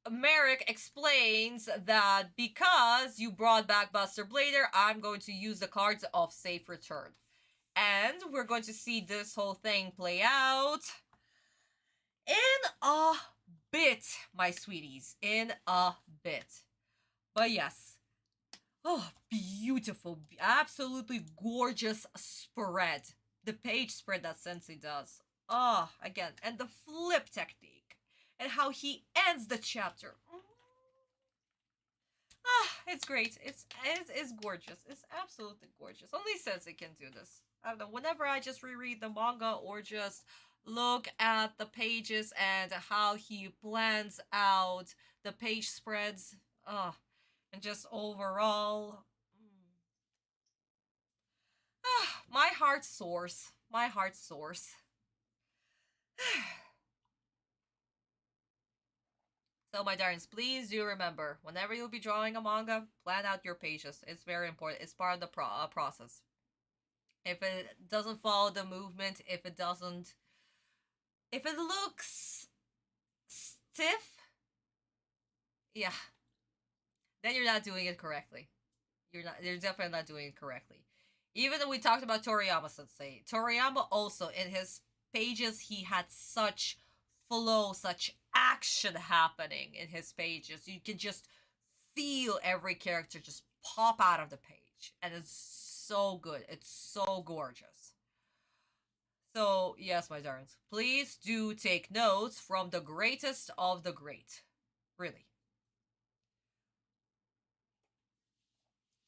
Merrick explains that because you brought back Buster Blader, I'm going to use the cards of Safe Return. And we're going to see this whole thing play out in a bit, my sweeties. In a bit. But yes, Oh, beautiful, absolutely gorgeous spread. The page spread that Sensei does. Oh, again, and the flip technique. And how he ends the chapter. It's great. It's gorgeous. It's absolutely gorgeous. Only Sensei can do this. I don't know, whenever I just reread the manga or just look at the pages and how he plans out the page spreads, and just overall, my heart soars. My heart soars. So, my darlings, please do remember, whenever you'll be drawing a manga, plan out your pages. It's very important. It's part of the process. If it doesn't follow the movement, if it looks stiff, yeah, then you're not doing it correctly. You're definitely not doing it correctly. Even though we talked about Toriyama-sensei, Toriyama also, in his pages, he had such flow, such action happening in his pages. You can just feel every character just pop out of the page. And it's so good. It's so gorgeous. So, yes, my darlings, please do take notes from the greatest of the great. Really.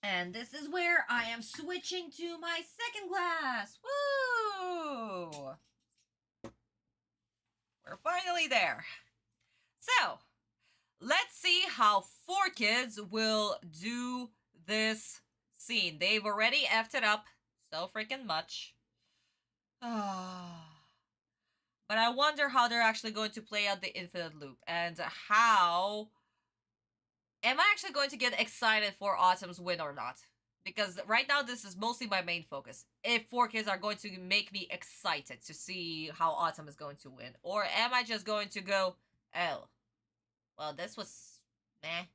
And this is where I am switching to my second glass. Woo! We're finally there. So, let's see how 4Kids will do this scene. They've already effed it up so freaking much. But I wonder how they're actually going to play out the infinite loop and how... Am I actually going to get excited for Autumn's win or not? Because right now this is mostly my main focus. If 4Kids are going to make me excited to see how Autumn is going to win. Or am I just going to go, oh, well, this was meh.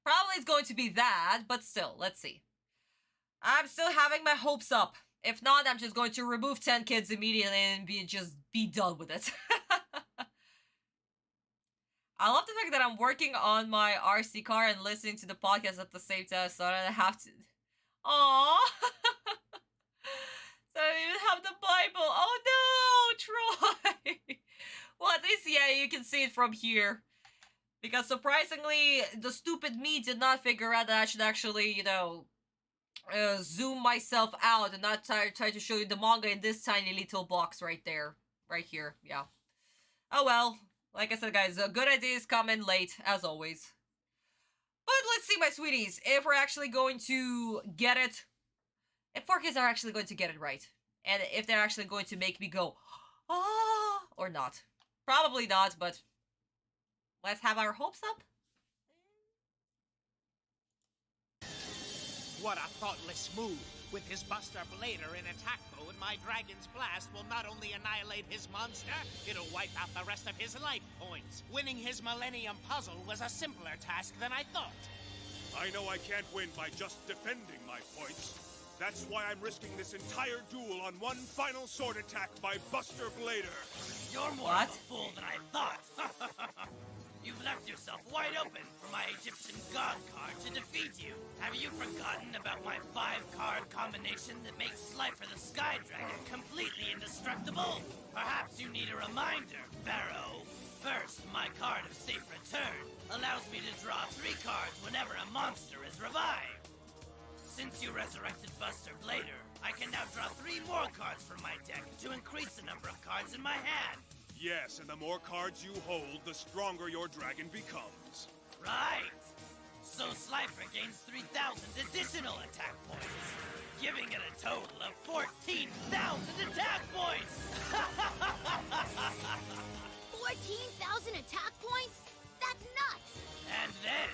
Probably it's going to be that, but still, let's see. I'm still having my hopes up. If not, I'm just going to remove 10 kids immediately and be done with it. I love the fact that I'm working on my RC car and listening to the podcast at the same time, so I don't have to... Aww! So I don't even have the Bible. Oh no, Troy! Well, at least, yeah, you can see it from here. Because surprisingly, the stupid me did not figure out that I should actually, you know, zoom myself out and not try to show you the manga in this tiny little box right there. Right here, yeah. Oh well. Like I said, guys, good ideas come in late, as always. But let's see, my sweeties, if we're actually going to get it. If 4Kids are actually going to get it right. And if they're actually going to make me go, ah, or not. Probably not, but let's have our hopes up.
What a thoughtless move. With his Buster Blader in attack mode, my Dragon's Blast will not only annihilate his monster, it'll wipe out the rest of his life points. Winning his Millennium Puzzle was a simpler task than I thought.
I know I can't win by just defending my points. That's why I'm risking this entire duel on one final sword attack by Buster Blader.
You're more of a fool than I thought. You've left yourself wide open for my Egyptian God card to defeat you. Have you forgotten about my 5-card combination that makes Slifer the Sky Dragon completely indestructible? Perhaps you need a reminder, Pharaoh. First, my card of Safe Return allows me to draw 3 cards whenever a monster is revived. Since you resurrected Buster Blader, I can now draw 3 more cards from my deck to increase the number of cards in my hand.
Yes, and the more cards you hold, the stronger your dragon becomes.
Right. So Slifer gains 3,000 additional attack points, giving it a total of 14,000 attack points!
14,000 attack points? That's nuts!
And then,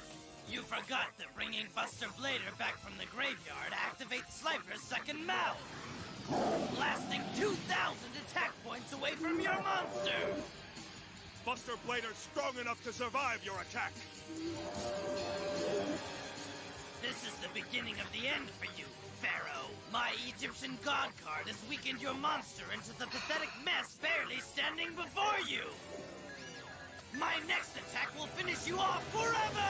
you forgot that bringing Buster Blader back from the graveyard activates Slifer's second mouth, blasting 2,000 attack points away from your monster!
Buster Blader's strong enough to survive your attack!
This is the beginning of the end for you, Pharaoh. My Egyptian God card has weakened your monster into the pathetic mess barely standing before you! My next attack will finish you off forever!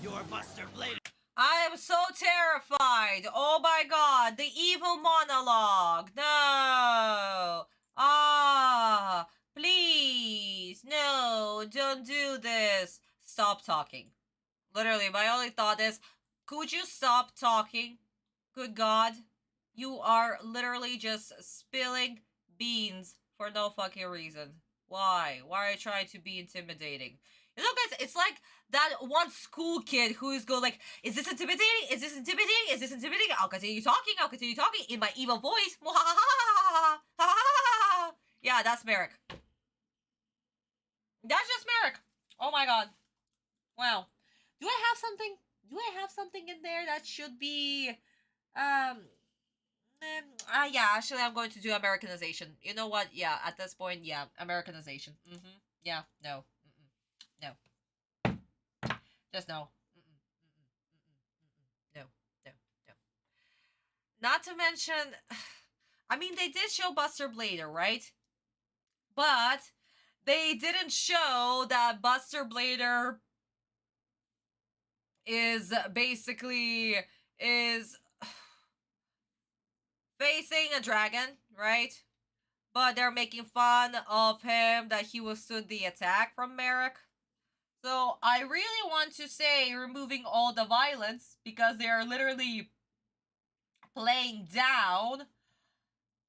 Your your Buster Blade.
I am so terrified. Oh my god, the evil monologue. No. Ah, please. No, don't do this. Stop talking. Literally, my only thought is, could you stop talking? Good God. You are literally just spilling beans for no fucking reason. Why? Why are you trying to be intimidating? You know, guys, it's like that one school kid who is going like, is this intimidating? Is this intimidating? Is this intimidating? I'll continue talking. I'll continue talking in my evil voice. Yeah, that's Merrick. That's just Merrick. Oh my god. Wow. Do I have something? Do I have something in there that should be, yeah, actually I'm going to do Americanization. You know what? Yeah, at this point, yeah, Americanization. Yeah, no. No. Just no. No. No. No. Not to mention, I mean, they did show Buster Blader, right? But they didn't show that Buster Blader is basically facing a dragon, right? But they're making fun of him that he withstood the attack from Merrick. So I really want to say removing all the violence because they are literally playing down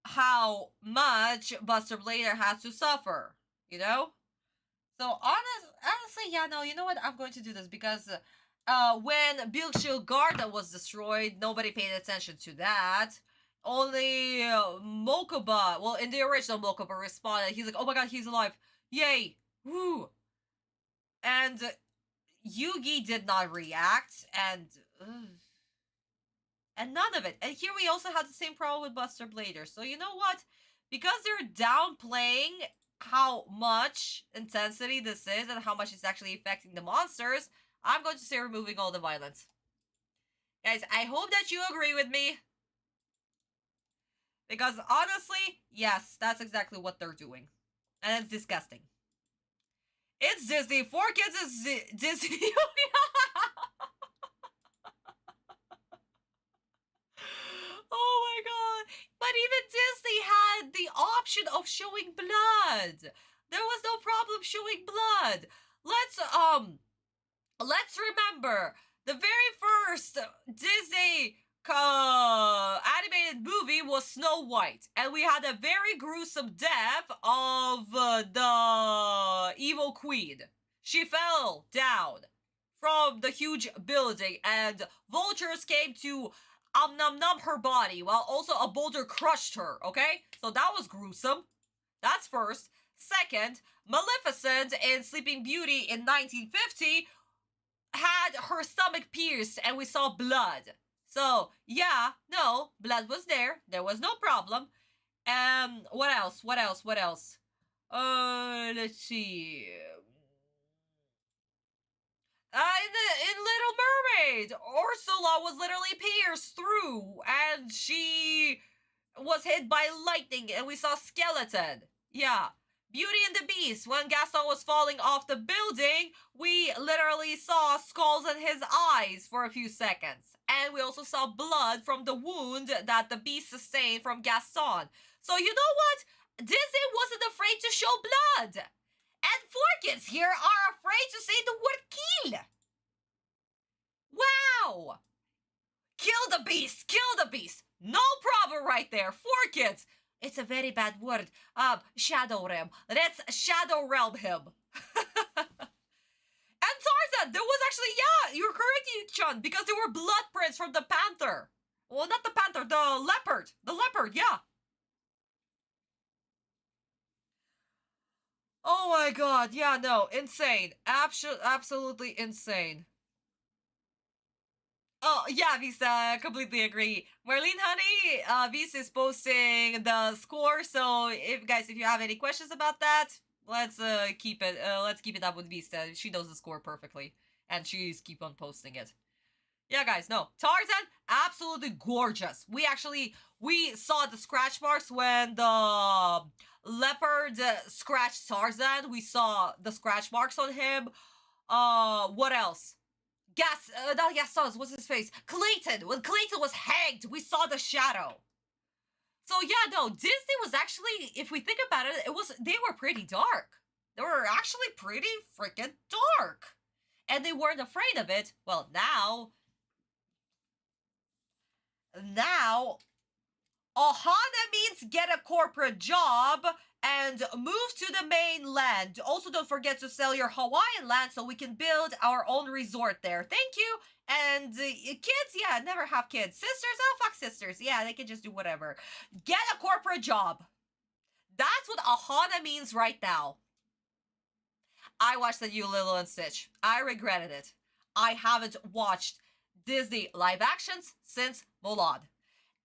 how much Buster Blader has to suffer, you know? So honestly, yeah, no, you know what? I'm going to do this because when Bilkshield Garda was destroyed, nobody paid attention to that. Only Mokuba, well, in the original Mokuba responded. He's like, oh my god, he's alive. Yay. Woo. And Yugi did not react, and none of it. And here we also had the same problem with Buster Blader. So you know what? Because they're downplaying how much intensity this is and how much it's actually affecting the monsters, I'm going to say removing all the violence. Guys, I hope that you agree with me. Because honestly, yes, that's exactly what they're doing. And it's disgusting. It's Disney. 4Kids is Disney. Oh my god. But even Disney had the option of showing blood. There was no problem showing blood. Let's remember the very first Disney animated movie was Snow White, and we had a very gruesome death of the evil queen. She fell down from the huge building, and vultures came to num her body, while also a boulder crushed her, okay? So that was gruesome. That's first. Second, Maleficent in Sleeping Beauty in 1950 had her stomach pierced, and we saw blood. So, yeah, no, blood was there. There was no problem. What else? Let's see. In Little Mermaid, Ursula was literally pierced through, and she was hit by lightning, and we saw skeleton. Yeah. Beauty and the Beast, when Gaston was falling off the building, we literally saw skulls in his eyes for a few seconds. And we also saw blood from the wound that the Beast sustained from Gaston. So you know what? Disney wasn't afraid to show blood. And 4Kids here are afraid to say the word kill. Wow. Kill the Beast. Kill the Beast. No problem right there. 4Kids. It's a very bad word. Shadow Realm. Let's Shadow Realm him. And Tarzan, there was actually, yeah, you're correct, Chun, because there were blood prints from the panther. Well, not the panther, the leopard. The leopard, yeah. Oh my god, yeah, no, insane. Absolutely insane. Oh, yeah, Visa, completely agree. Marlene Honey, Visa is posting the score, so if you have any questions about that, let's keep it up with Vista. She knows the score perfectly, and she's keep on posting it. Yeah, guys, no. Tarzan, absolutely gorgeous. We saw the scratch marks when the leopard scratched Tarzan. We saw the scratch marks on him. What else? not Gaston's, what's his face? Clayton! When Clayton was hanged, we saw the shadow. So yeah, no, Disney was actually, if we think about it, they were pretty dark. They were actually pretty freaking dark. And they weren't afraid of it. Well, now, Ohana means get a corporate job and move to the mainland. Also, don't forget to sell your Hawaiian land so we can build our own resort there. Thank you. And kids, yeah, never have kids. Sisters, oh, fuck sisters. Yeah, they can just do whatever. Get a corporate job. That's what Ohana means right now. I watched the new Lilo and Stitch. I regretted it. I haven't watched Disney live actions since Mulan.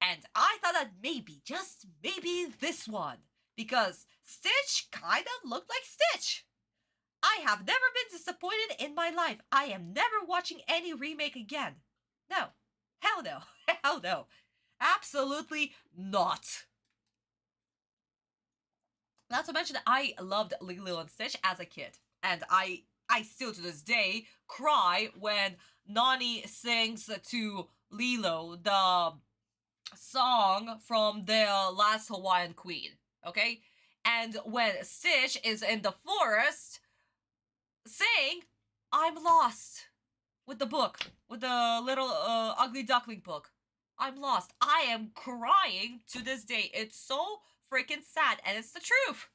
And I thought that maybe, just maybe this one. Because Stitch kind of looked like Stitch. I have never been disappointed in my life. I am never watching any remake again. No. Hell no. Hell no. Absolutely not. Not to mention, I loved Lilo and Stitch as a kid. And I still to this day cry when Nani sings to Lilo the song from the Last Hawaiian Queen. Okay? And when Stitch is in the forest saying, I'm lost. With the book. With the little ugly duckling book. I'm lost. I am crying to this day. It's so freaking sad. And it's the truth.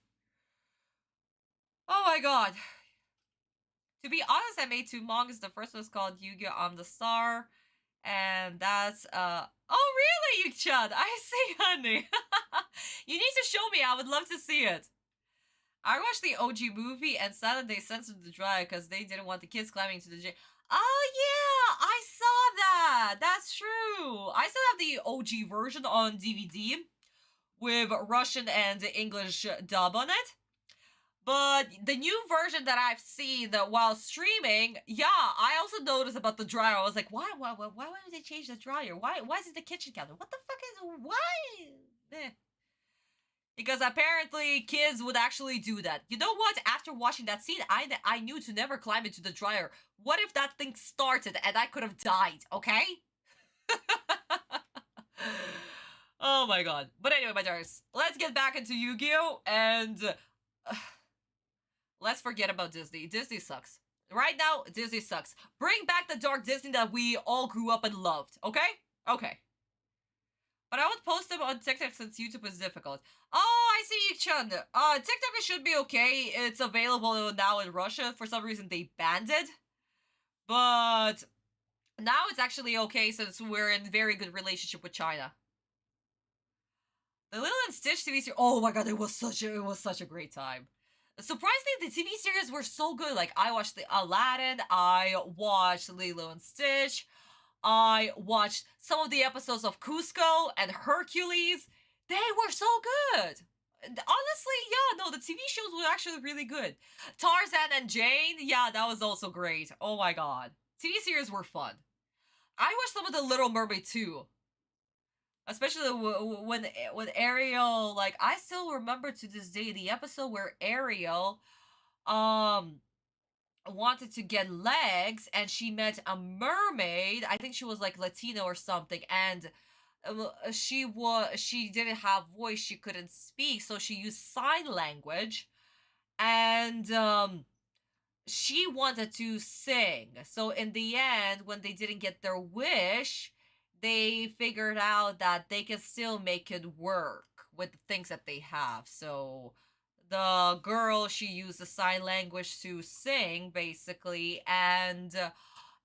Oh my god. To be honest, I made 2 mangas. The first was called Yu-Gi-Oh! I'm the Star. And that's, oh really, Yuk-chan? I see, honey. You need to show me. I would love to see it. I watched the OG movie and Saturday censored the dryer because they didn't want the kids climbing to the jail. Oh yeah, I saw that. That's true. I still have the OG version on DVD with Russian and English dub on it. But the new version that I've seen while streaming, yeah, I also noticed about the dryer. I was like, why would they change the dryer? Why is it the kitchen counter? What the fuck is, why? Eh. Because apparently kids would actually do that. You know what? After watching that scene, I knew to never climb into the dryer. What if that thing started and I could have died, okay? Oh my god. But anyway, my dears, let's get back into Yu-Gi-Oh! And let's forget about Disney. Disney sucks. Right now, Disney sucks. Bring back the dark Disney that we all grew up and loved, okay? Okay. But I would post them on TikTok since YouTube is difficult. Oh, I see you, Chun. TikTok should be okay. It's available now in Russia. For some reason, they banned it. But now it's actually okay since we're in very good relationship with China. The Lilo and Stitch TV series. Oh my god, it was such a great time. Surprisingly, the TV series were so good. Like, I watched the Aladdin. I watched Lilo and Stitch. I watched some of the episodes of Cusco and Hercules. They were so good. Honestly, yeah, no, the TV shows were actually really good. Tarzan and Jane, yeah, that was also great. Oh my god. TV series were fun. I watched some of the Little Mermaid too. Especially when Ariel, like, I still remember to this day the episode where Ariel, wanted to get legs and she met a mermaid. I think she was like Latino or something, and she didn't have voice, she couldn't speak, so she used sign language, and she wanted to sing. So in the end, when they didn't get their wish, they figured out that they can still make it work with the things that they have. So the girl, she used the sign language to sing, basically, and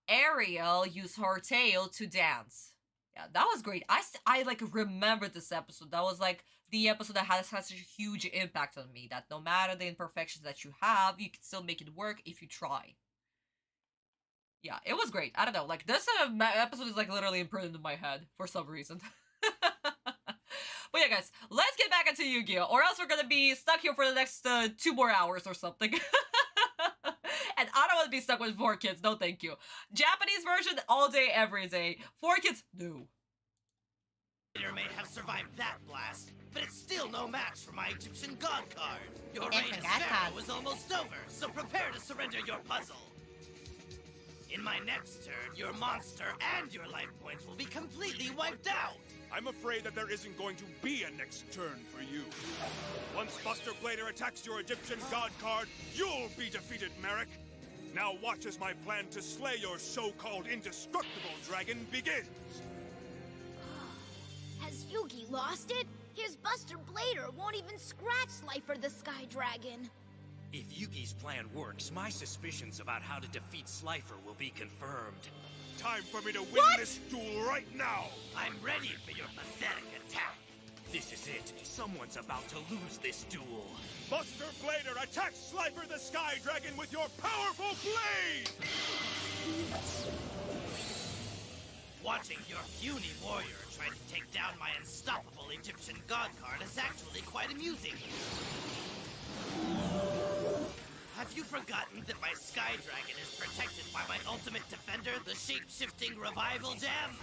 Ariel used her tail to dance. Yeah, that was great. I like remember this episode. That was like the episode that has such a huge impact on me, that no matter the imperfections that you have, you can still make it work if you try. Yeah, it was great. I don't know, like, this episode is like literally imprinted in my head for some reason. But yeah, guys, let's get back into Yu-Gi-Oh! Or else we're gonna be stuck here for the next 2 more hours or something. And I don't want to be stuck with 4 kids. No, thank you. Japanese version, all day, every day. 4 kids, no.
Your may have survived that blast, but it's still no match for my Egyptian god card. Your reign as pharaoh is almost over, so prepare to surrender your puzzle. In my next turn, your monster and your life points will be completely wiped out!
I'm afraid that there isn't going to be a next turn for you. Once Buster Blader attacks your Egyptian God card, you'll be defeated, Merrick! Now watch as my plan to slay your so-called indestructible dragon begins!
Has Yugi lost it? His Buster Blader won't even scratch Slifer the Sky Dragon.
If Yugi's plan works, my suspicions about how to defeat Slifer will be confirmed.
Time for me to win this duel right now!
I'm ready for your pathetic attack.
This is it. Someone's about to lose this duel.
Buster Blader, attack Slifer the Sky Dragon with your powerful blade!
Watching your puny warrior try to take down my unstoppable Egyptian god card is actually quite amusing. Have you forgotten that my Sky Dragon is protected by my ultimate defender, the shape-shifting Revival Gem?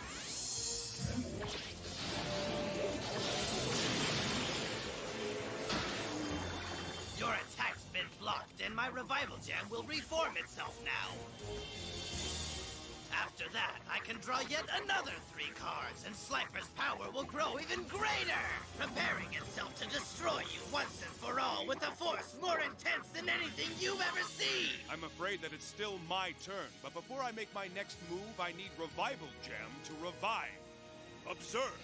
Your attack's been blocked, and my Revival Gem will reform itself now. After that, I can draw yet another 3 cards, and Slifer's power will grow even greater, preparing itself to destroy you once and for all with a force more intense than anything you've ever seen!
I'm afraid that it's still my turn, but before I make my next move, I need Revival Gem to revive. Observe!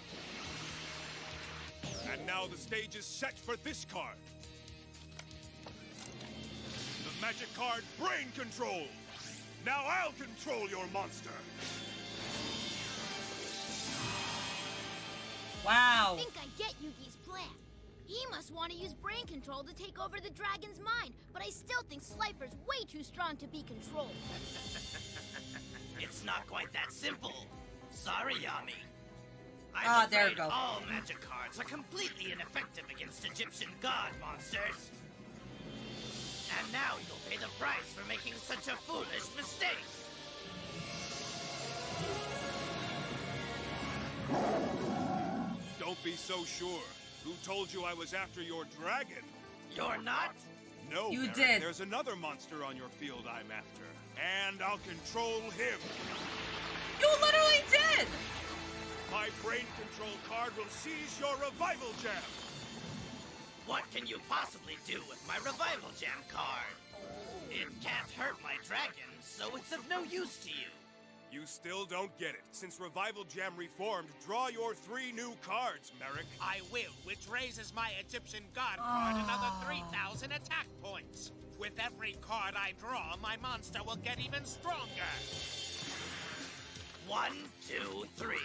And now the stage is set for this card. The magic card, Brain Control! Now I'll control your monster!
Wow.
I think I get Yugi's plan. He must want to use brain control to take over the dragon's mind, but I still think Slifer's way too strong to be controlled.
It's not quite that simple. Sorry, Yami.
There we go.
All magic cards are completely ineffective against Egyptian god monsters. And now you'll pay the price for making such a foolish mistake.
Don't be so sure. Who told you I was after your dragon?
You're not?
No,
You
Merrick,
did.
There's another monster on your field I'm after. And I'll control him.
You literally did!
My brain control card will seize your Revival Gem.
What can you possibly do with my Revival Gem card? It can't hurt my dragon, so it's of no use to you.
You still don't get it. Since Revival Gem reformed, draw your 3 new cards, Merrick.
I will, which raises my Egyptian god card another 3,000 attack points. With every card I draw, my monster will get even stronger.
1, 2, 3.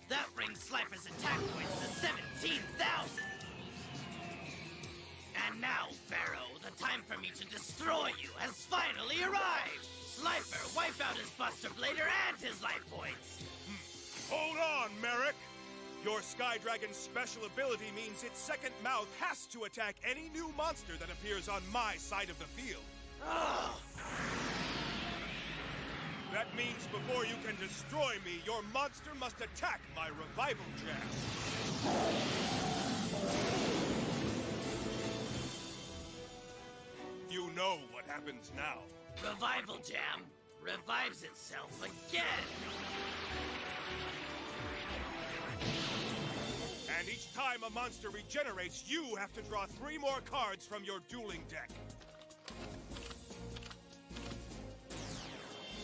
That brings Slifer's attack points to 17,000. And now, Pharaoh, the time for me to destroy you has finally arrived! Slifer, wipe out his Buster Blader and his life points!
Hold on, Merrick! Your Sky Dragon's special ability means its second mouth has to attack any new monster that appears on my side of the field. That means before you can destroy me, your monster must attack my Revival Gem. You know what happens now.
Revival Jam revives itself again!
And each time a monster regenerates, you have to draw 3 more cards from your dueling deck.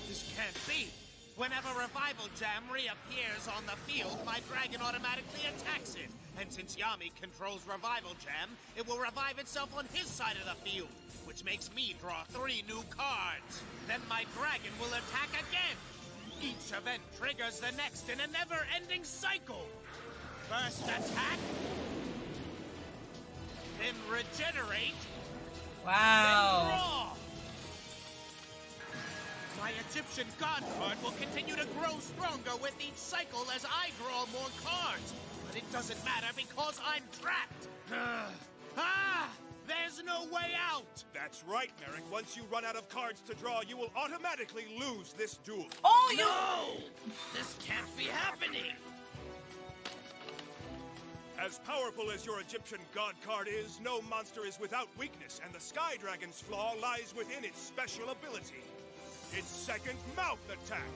This can't be. Whenever Revival Jam reappears on the field, my dragon automatically attacks it. And since Yami controls Revival Jam, it will revive itself on his side of the field, which makes me draw 3 new cards. Then my dragon will attack again. Each event triggers the next in a never-ending cycle. First attack, then regenerate,
Wow.
then draw. My Egyptian god card will continue to grow stronger with each cycle as I draw more cards. But it doesn't matter because I'm trapped. There's no way out.
That's right, Merrick. Once you run out of cards to draw, you will automatically lose this duel.
Oh, you...
No! This can't be happening!
As powerful as your Egyptian god card is, no monster is without weakness, and the Sky Dragon's flaw lies within its special ability. its second mouth attack.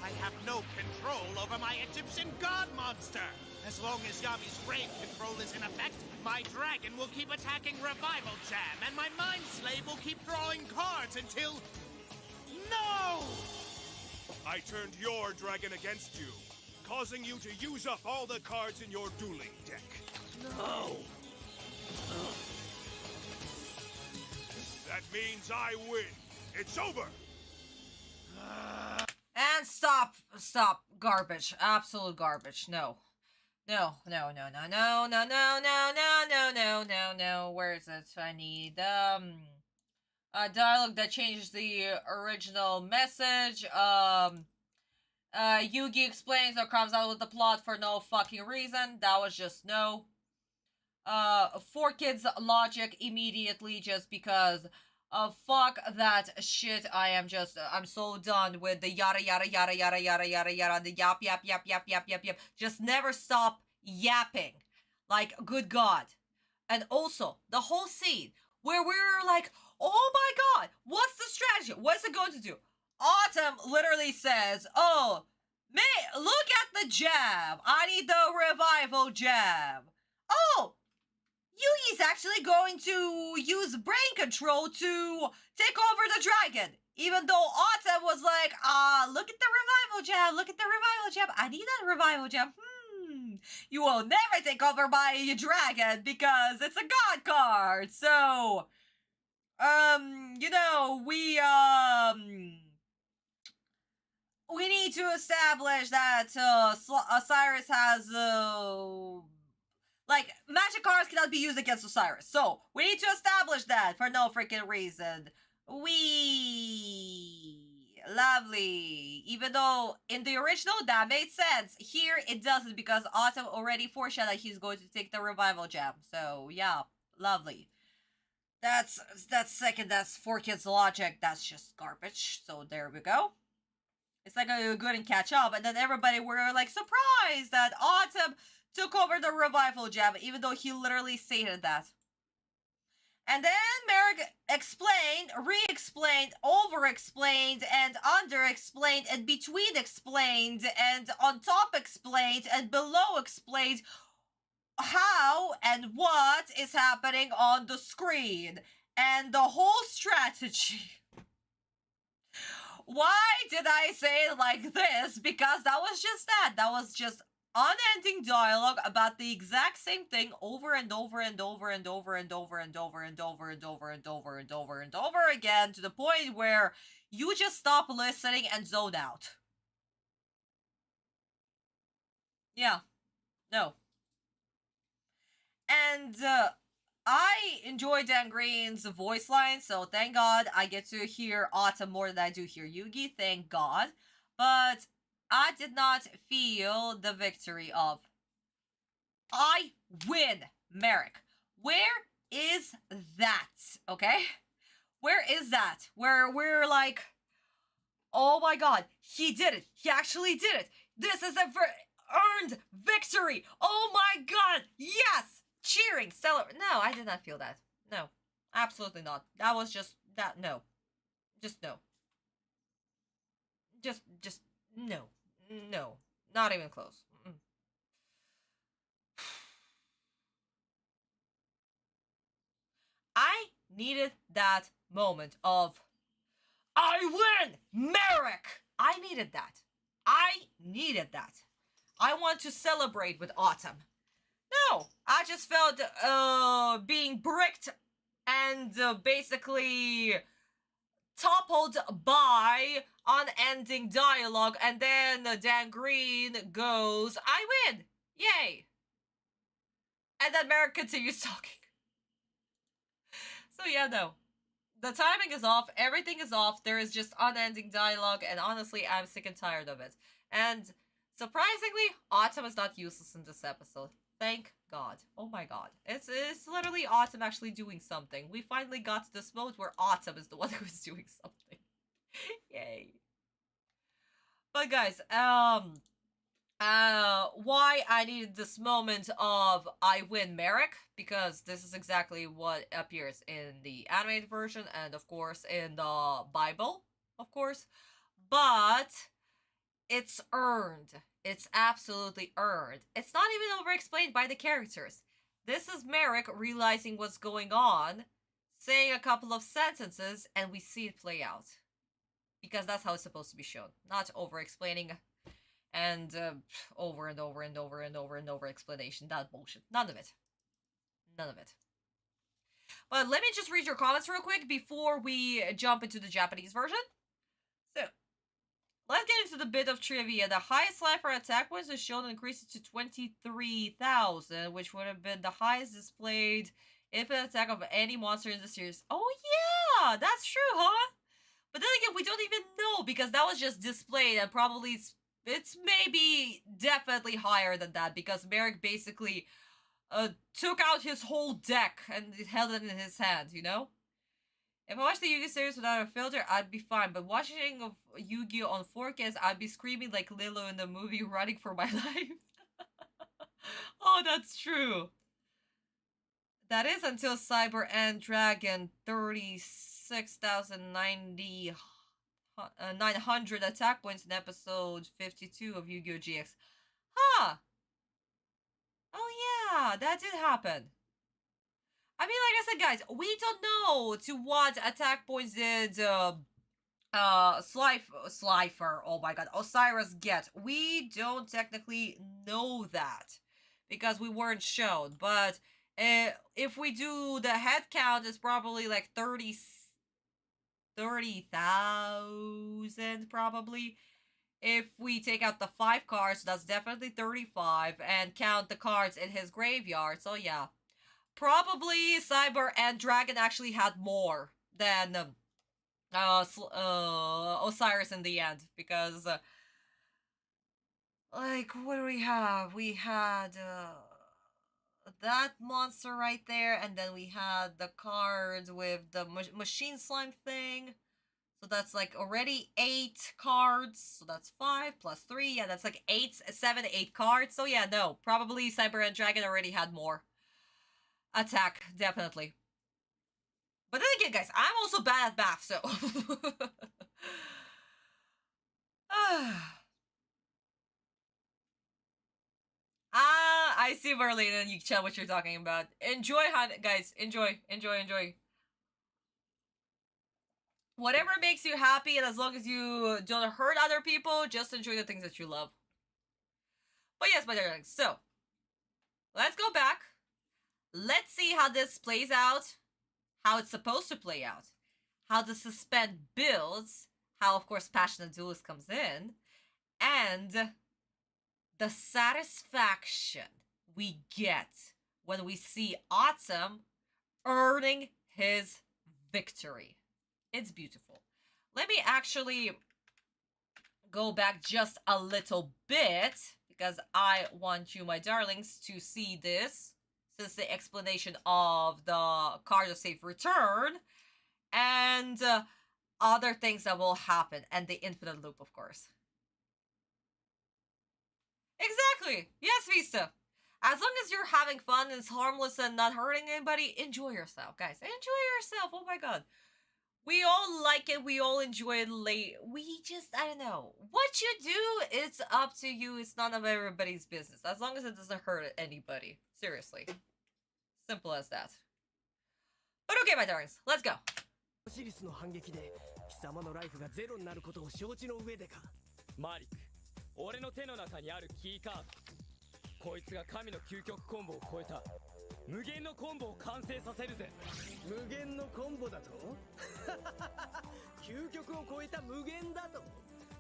I have no control over my Egyptian god monster. As long as Yami's raid control is in effect, my dragon will keep attacking Revival Jam, and my Mind Slave will keep drawing cards until... No!
I turned your dragon against you, causing you to use up all the cards in your dueling deck.
No!
That means I win. It's over.
And stop. Garbage. Absolute garbage. No. No. Where is it? I need, a dialogue that changes the original message. Yugi explains or comes out with the plot for no fucking reason. That was just no. 4Kids logic immediately just because fuck that shit. I'm so done with the yada yada yada yada yada yada yada, the yap. Just never stop yapping. Like, good God. And also, the whole scene where we're like, oh my God, what's the strategy? What's it going to do? Autumn literally says, oh, look at the jab. I need the revival jab. Oh, Yugi's actually going to use brain control to take over the dragon. Even though Autumn was like, look at the revival jab. Look at the revival jab. I need that revival jab. You will never take over my dragon because it's a god card. So, you know, we need to establish that, Osiris has, like, magic cards cannot be used against Osiris. So, we need to establish that for no freaking reason. Lovely. Even though in the original that made sense, here it doesn't because Autumn already foreshadowed he's going to take the revival jam. So, yeah, lovely. That's 4Kids logic. That's just garbage. So, there we go. It's like a good and catch up, and then everybody were like surprised that Autumn took over the revival jab, even though he literally stated that. And then Merrick explained, re-explained, over-explained, and under-explained, and between-explained, and on top explained, and below-explained how and what is happening on the screen. And the whole strategy. Why did I say it like this? Because that was just that. That was just unending dialogue about the exact same thing over and over and over and over and over and over and over and over and over and over and over again, to the point where you just stop listening and zone out. Yeah. No. And I enjoy Dan Green's voice line, so thank God I get to hear Autumn more than I do hear Yugi, thank God. But I did not feel the victory of I win, Merrick. Where is that? Okay? Where is that? Where we're like, oh my God, he did it. He actually did it. This is a earned victory. Oh my God, yes! Cheering, celebrate. No, I did not feel that. No, absolutely not. That was just that. No, just no. Just no. No, not even close. I needed that moment of, I win, Merrick! I needed that. I needed that. I want to celebrate with Autumn. No, I just felt being bricked and basically toppled by unending dialogue, and then Dan Green goes, I win! Yay! And then Merrick continues talking. So yeah, no. The timing is off, everything is off, there is just unending dialogue, and honestly, I'm sick and tired of it. And surprisingly, Autumn is not useless in this episode. Thank God. Oh my God. It's literally Autumn actually doing something. We finally got to this mode where Autumn is the one who's doing something. Yay. But guys, I why I needed this moment of I win Merrick, because this is exactly what appears in the animated version and of course in the Bible, of course. But it's earned. It's absolutely earned. It's not even over-explained by the characters. This is Merrick realizing what's going on, saying a couple of sentences, and we see it play out. Because that's how it's supposed to be shown. Not over-explaining and over and over and over and over and over explanation. That bullshit. None of it. None of it. But let me just read your comments real quick before we jump into the Japanese version. So, let's get into the bit of trivia. The highest life for attack points is shown increased to 23,000, which would have been the highest displayed infinite attack of any monster in the series. Oh yeah, that's true, huh? But then again, we don't even know because that was just displayed, and probably it's maybe definitely higher than that because Merrick basically took out his whole deck and held it in his hand, you know? If I watched the Yu-Gi-Oh series without a filter, I'd be fine. But watching of Yu-Gi-Oh on 4K, I'd be screaming like Lilo in the movie, running for my life. Oh, that's true. That is until Cyber and Dragon 36,900 attack points in episode 52 of Yu-Gi-Oh GX. Huh. Oh yeah, that did happen. I mean, like I said, guys, we don't know to what attack points did Slifer, oh my god, Osiris get. We don't technically know that because we weren't shown, but if we do the head count, it's probably like 30,000 probably. If we take out the 5 cards, that's definitely 35, and count the cards in his graveyard, so yeah. Probably Cyber and Dragon actually had more than Osiris in the end, because like, what do we have? We had that monster right there, and then we had the cards with the machine slime thing. So that's like already 8 cards. So that's 5 plus 3. Yeah, that's like 7, 8 cards. So yeah, no, probably Cyber and Dragon already had more attack, definitely. But then again, guys, I'm also bad at math, so I see, Marlene, and you can tell what you're talking about. Enjoy, guys. Enjoy. Whatever makes you happy, and as long as you don't hurt other people, just enjoy the things that you love. But yes, my darlings, so let's go back. Let's see how this plays out, how it's supposed to play out, how the suspense builds, how, of course, Passionate Duelist comes in, and the satisfaction we get when we see Autumn earning his victory. It's beautiful. Let me actually go back just a little bit, because I want you, my darlings, to see this, since the explanation of the card of safe return, and other things that will happen, and the infinite loop, of course. Exactly! Yes, Vista! As long as you're having fun and it's harmless and not hurting anybody, enjoy yourself, guys. Enjoy yourself, oh my god. We all like it, we all enjoy it late. We just, I don't know. What you do, it's up to you. It's none of everybody's business. As long as it doesn't hurt anybody. Seriously. Simple as that. But okay, my darlings, let's go.
オシリスの反撃で貴様のライフがゼロになることを承知の上でか。
マリック、俺の手の中にあるキーカード。こいつが神の究極コンボを超えた無限のコンボを完成させるぜ。
無限のコンボだと？究極を超えた無限だと？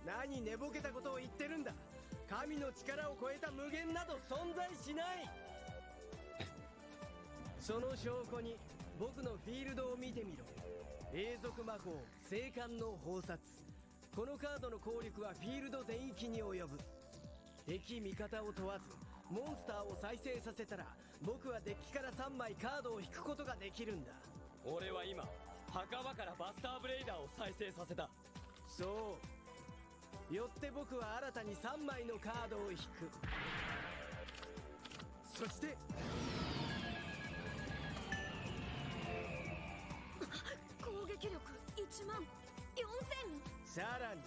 何寝ぼけたことを言ってるんだ。神の力を超えた無限など存在しない。その証拠に僕のフィールドを見てみろ。永続魔法聖冠の宝札。このカードの効力はフィールド全域に及ぶ。敵味方を問わずモンスターを再生させたら僕はデッキから3枚カードを引くことができるんだ。
俺は今墓場からバスターブレイダーを再生させた。
そうよって僕は新たに3枚のカードを引く。そして
攻撃力1万4000。
さらに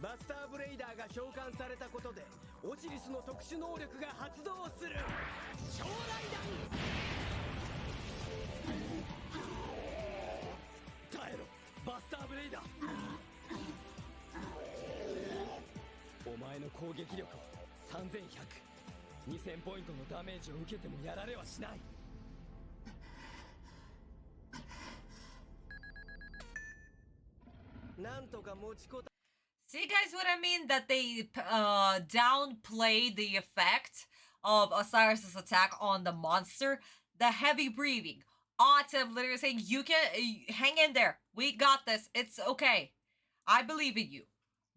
バスターブレイダーが召喚されたことでオシリスの特殊能力が発動する。将来弾。
耐えろバスターブレイダー。お前の攻撃力は3100。2000ポイントのダメージを受けてもやられはしない。
なんとか持ちこた。
See, guys, what I mean? That they downplayed the effect of Osiris's attack on the monster. The heavy breathing. Autumn literally saying, you can hang in there. We got this. It's okay. I believe in you.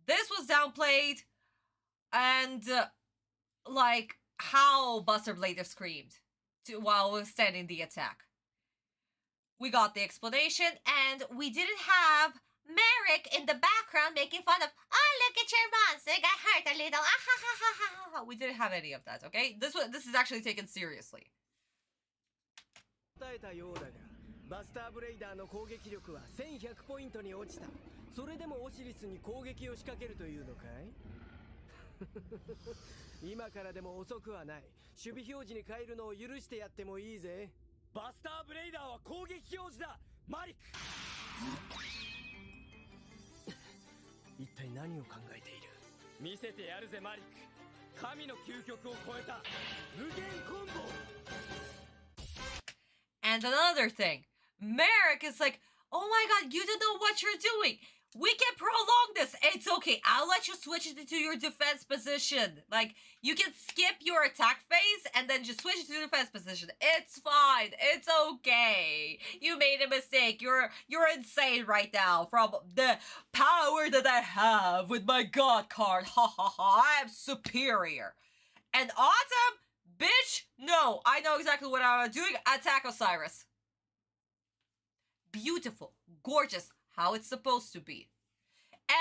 This was downplayed. And, like, how Buster Blader screamed while withstanding the attack. We got the explanation, and we didn't have Merrick in the background making fun of, oh, look at your monster, got hurt a little, ah, ha, ha, ha, ha, ha. We didn't have any of that, okay? This is actually taken seriously.
答えたようだが、バスターブレイダーの攻撃力は1100ポイントに落ちた。それでもオシリスに攻撃を仕掛けるというのかい？今からでも遅くはない。守備表示に変えるのを許してやってもいいぜ。
バスターブレイダーは攻撃表示だマリック。
一体何を考えている？
見せてやるぜマリック。神の究極を超えた無限コンボ。
And another thing, Merrick is like, oh my god, you don't know what you're doing. We can prolong this. It's okay. I'll let you switch it to your defense position. Like, you can skip your attack phase and then just switch it to defense position. It's fine. It's okay. You made a mistake. You're insane right now from the power that I have with my God card. Ha ha ha. I am superior. And Autumn, bitch, no. I know exactly what I'm doing. Attack Osiris. Beautiful. Gorgeous. How it's supposed to be.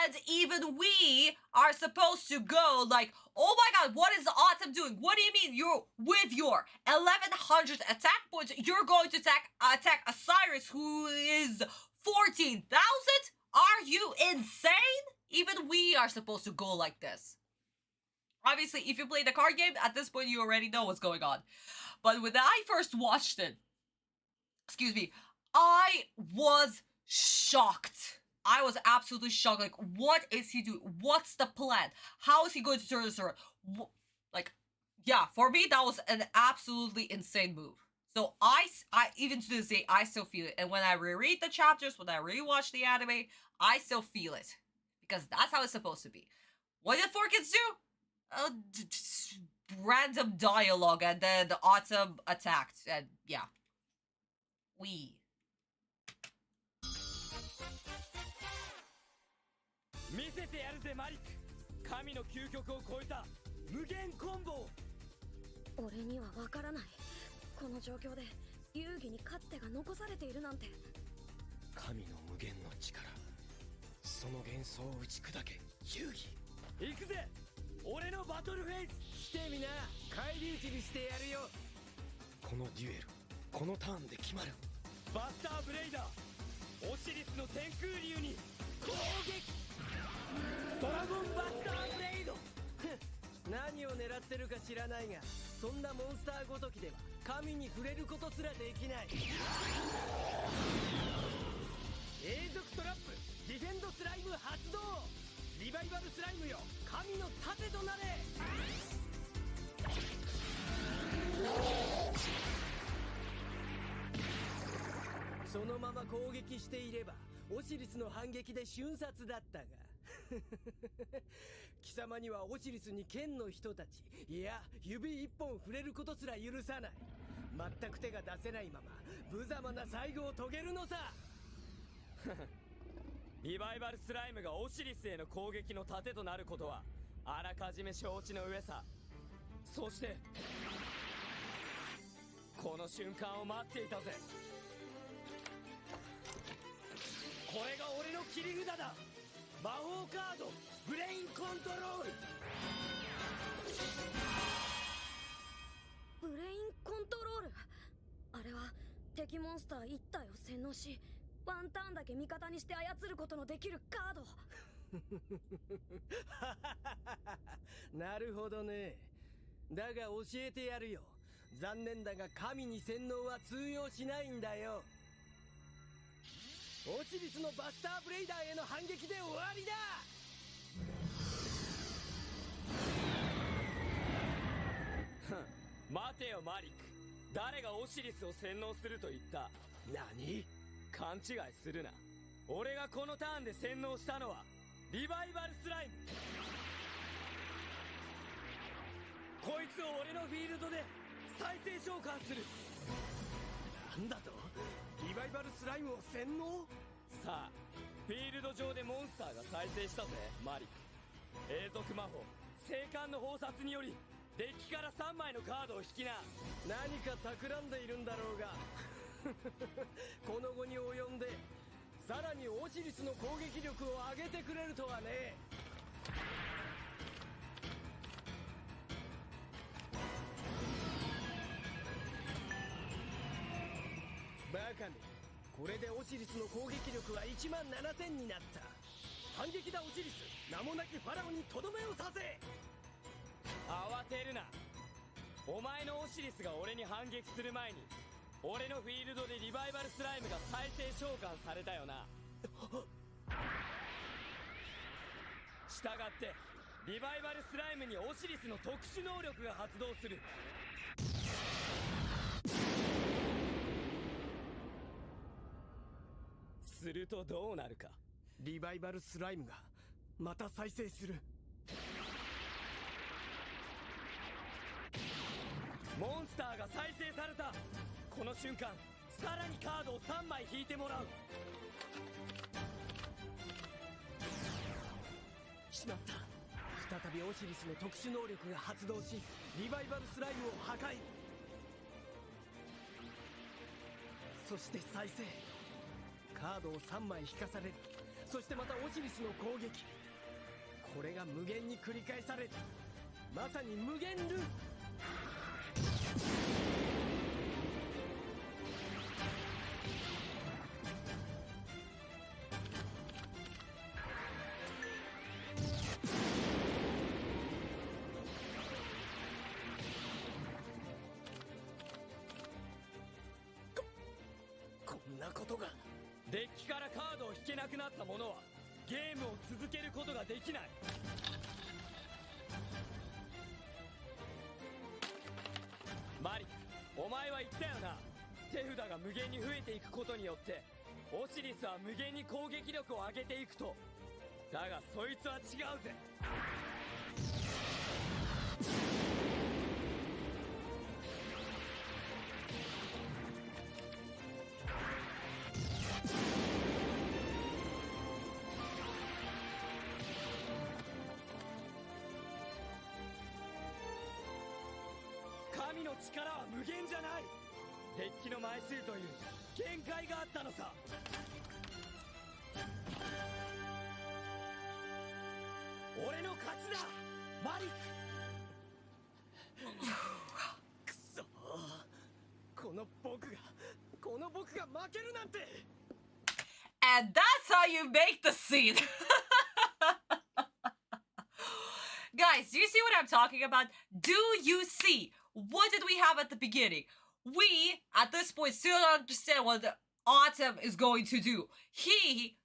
And even we are supposed to go like, oh my god, what is Autumn doing? What do you mean you're with your 1100 attack points, you're going to attack Osiris who is 14,000? Are you insane? Even we are supposed to go like this. Obviously, if you play the card game, at this point you already know what's going on. But when I first watched it, excuse me, I was shocked. I was absolutely shocked. Like, what is he doing? What's the plan? How is he going to turn this around? Like, yeah, for me, that was an absolutely insane move. So I even to this day, I still feel it. And when I reread the chapters, when I rewatch the anime, I still feel it. Because that's how it's supposed to be. What did 4Kids do? Random dialogue, and then the Autumn attacked. And yeah. We.
見せてやるぜマリック。神の究極を超えた無限コンボ。
俺にはわからない。この状況で遊戯にかつてが残されているなんて。
神の無限の力、その幻想を打ち砕け遊戯。
行くぜ俺のバトルフェイス。
来てみな、返り討ちにしてやるよ。
このデュエル、このターンで決まる。
バスターブレイダー、オシリスの天空竜に攻撃。ドラゴンバスターブレイド。
何を狙ってるか知らないが、そんなモンスターごときでは神に触れることすらできない。永続トラップ、ディフェンドスライム発動。リバイバルスライムよ、神の盾となれ。そのまま攻撃していればオシリスの反撃で瞬殺だったが貴様にはオシリスに剣の人たち、いや指一本触れることすら許さない。全く手が出せないまま無様な最後を遂げるのさ。
リバイバルスライムがオシリスへの攻撃の盾となることはあらかじめ承知の上さ。そしてこの瞬間を待っていたぜ。これが俺の切り札だ。魔法カード
ブレインコントロール。
ブレインコントロール。あれは敵モンスター1体を洗脳し、ワンターンだけ味方にして操ることのできるカード。
なるほどね。だが教えてやるよ。残念だが神に洗脳は通用しないんだよ。オシリスのバスターブレイダーへの反撃で終わりだ。
待てよマリック、誰がオシリスを洗脳すると言った？
何？
勘違いするな。俺がこのターンで洗脳したのはリバイバルスライム。こいつを俺のフィールドで再生召喚する。
なんだと？リバイバルスライムを洗脳？
さあ、フィールド上でモンスターが再生したぜマリック。永続魔法聖冠の放殺によりデッキから3枚のカードを引きな。
何か企んでいるんだろうがこの後に及んでさらにオシリスの攻撃力を上げてくれるとはね。バカめ、これでオシリスの攻撃力は17000になった。反撃だオシリス、名もなきファラオにとどめを刺せ。
慌てるな。お前のオシリスが俺に反撃する前に俺のフィールドでリバイバルスライムが再生召喚されたよな。したがってリバイバルスライムにオシリスの特殊能力が発動する。するとどうなるか。
リバイバルスライムがまた再生する。
モンスターが再生された。この瞬間さらにカードを3枚引いてもらう。
しまった。再びオシリスの特殊能力が発動しリバイバルスライムを破壊。そして再生。カードを3枚引かされる。そしてまたオシリスの攻撃。これが無限に繰り返される。まさに無限ループ。こんなことが。
デッキからカードを引けなくなった者はゲームを続けることができない。マリック、お前は言ったよな。手札が無限に増えていくことによってオシリスは無限に攻撃力を上げていくと。だがそいつは違うぜ。神の力は無限じゃない。デッキの枚数という限界があったのさ。俺の勝ちだマリック。くそ、この僕が負けるなんて。
And that's how you make the scene. Guys, do you see what I'm talking about? Do you see? What did we have at the beginning? We, at this point, still don't understand what the Autumn is going to do. He,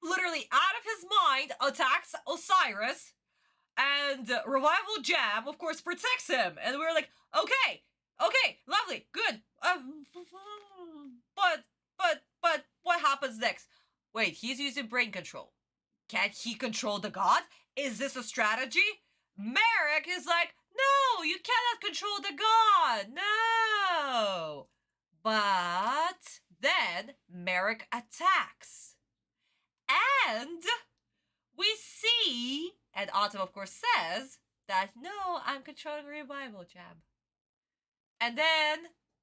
literally out of his mind, attacks Osiris, and Revival Jam, of course, protects him. And we're like, okay, lovely, good. But what happens next? Wait, he's using brain control. Can't he control the god? Is this a strategy? Merrick is like, no, you cannot control the god. No. But then Merrick attacks. And we see, and Autumn of course says that, no, I'm controlling Revival Jam. And then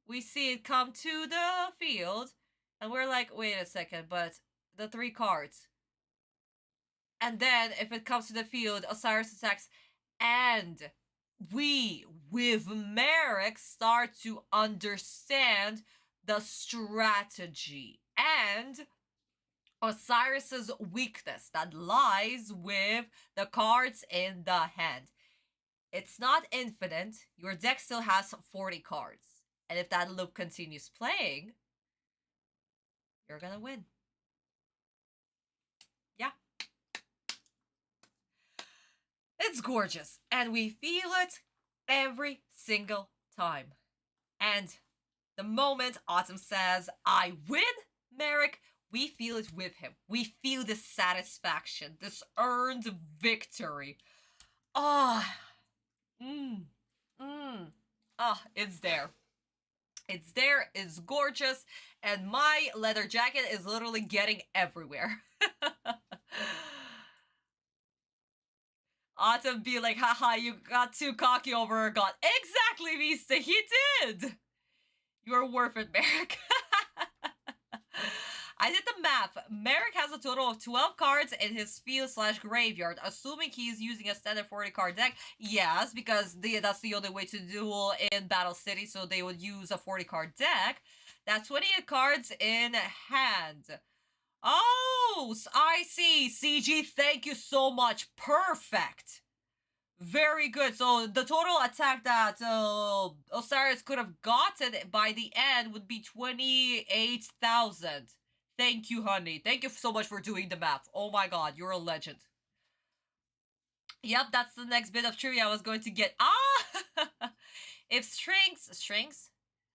we see it come to the field, and we're like, wait a second, but the 3 cards. And then, if it comes to the field, Osiris attacks, and we, with Merrick, start to understand the strategy and Osiris's weakness that lies with the cards in the hand. It's not infinite. Your deck still has 40 cards. And if that loop continues playing, you're gonna win. Yeah. It's gorgeous. And we feel it every single time. And the moment Autumn says, I win, Merrick, we feel it with him. We feel the satisfaction, this earned victory. Ah. It's there. It's there, it's gorgeous, and my leather jacket is literally getting everywhere. Autumn be like, haha, you got too cocky over her god. Exactly, Vista, he did! You're worth it, Merrick. I did the math. Merrick has a total of 12 cards in his field/graveyard, assuming he's using a standard 40 card deck. Yes, because that's the only way to duel in Battle City, so they would use a 40 card deck. That's 28 cards in hand. Oh, I see. CG, thank you so much. Perfect. Very good. So the total attack that Osiris could have gotten by the end would be 28,000. Thank you, honey. Thank you so much for doing the math. Oh my god, you're a legend. Yep, that's the next bit of trivia I was going to get. Ah! If strings?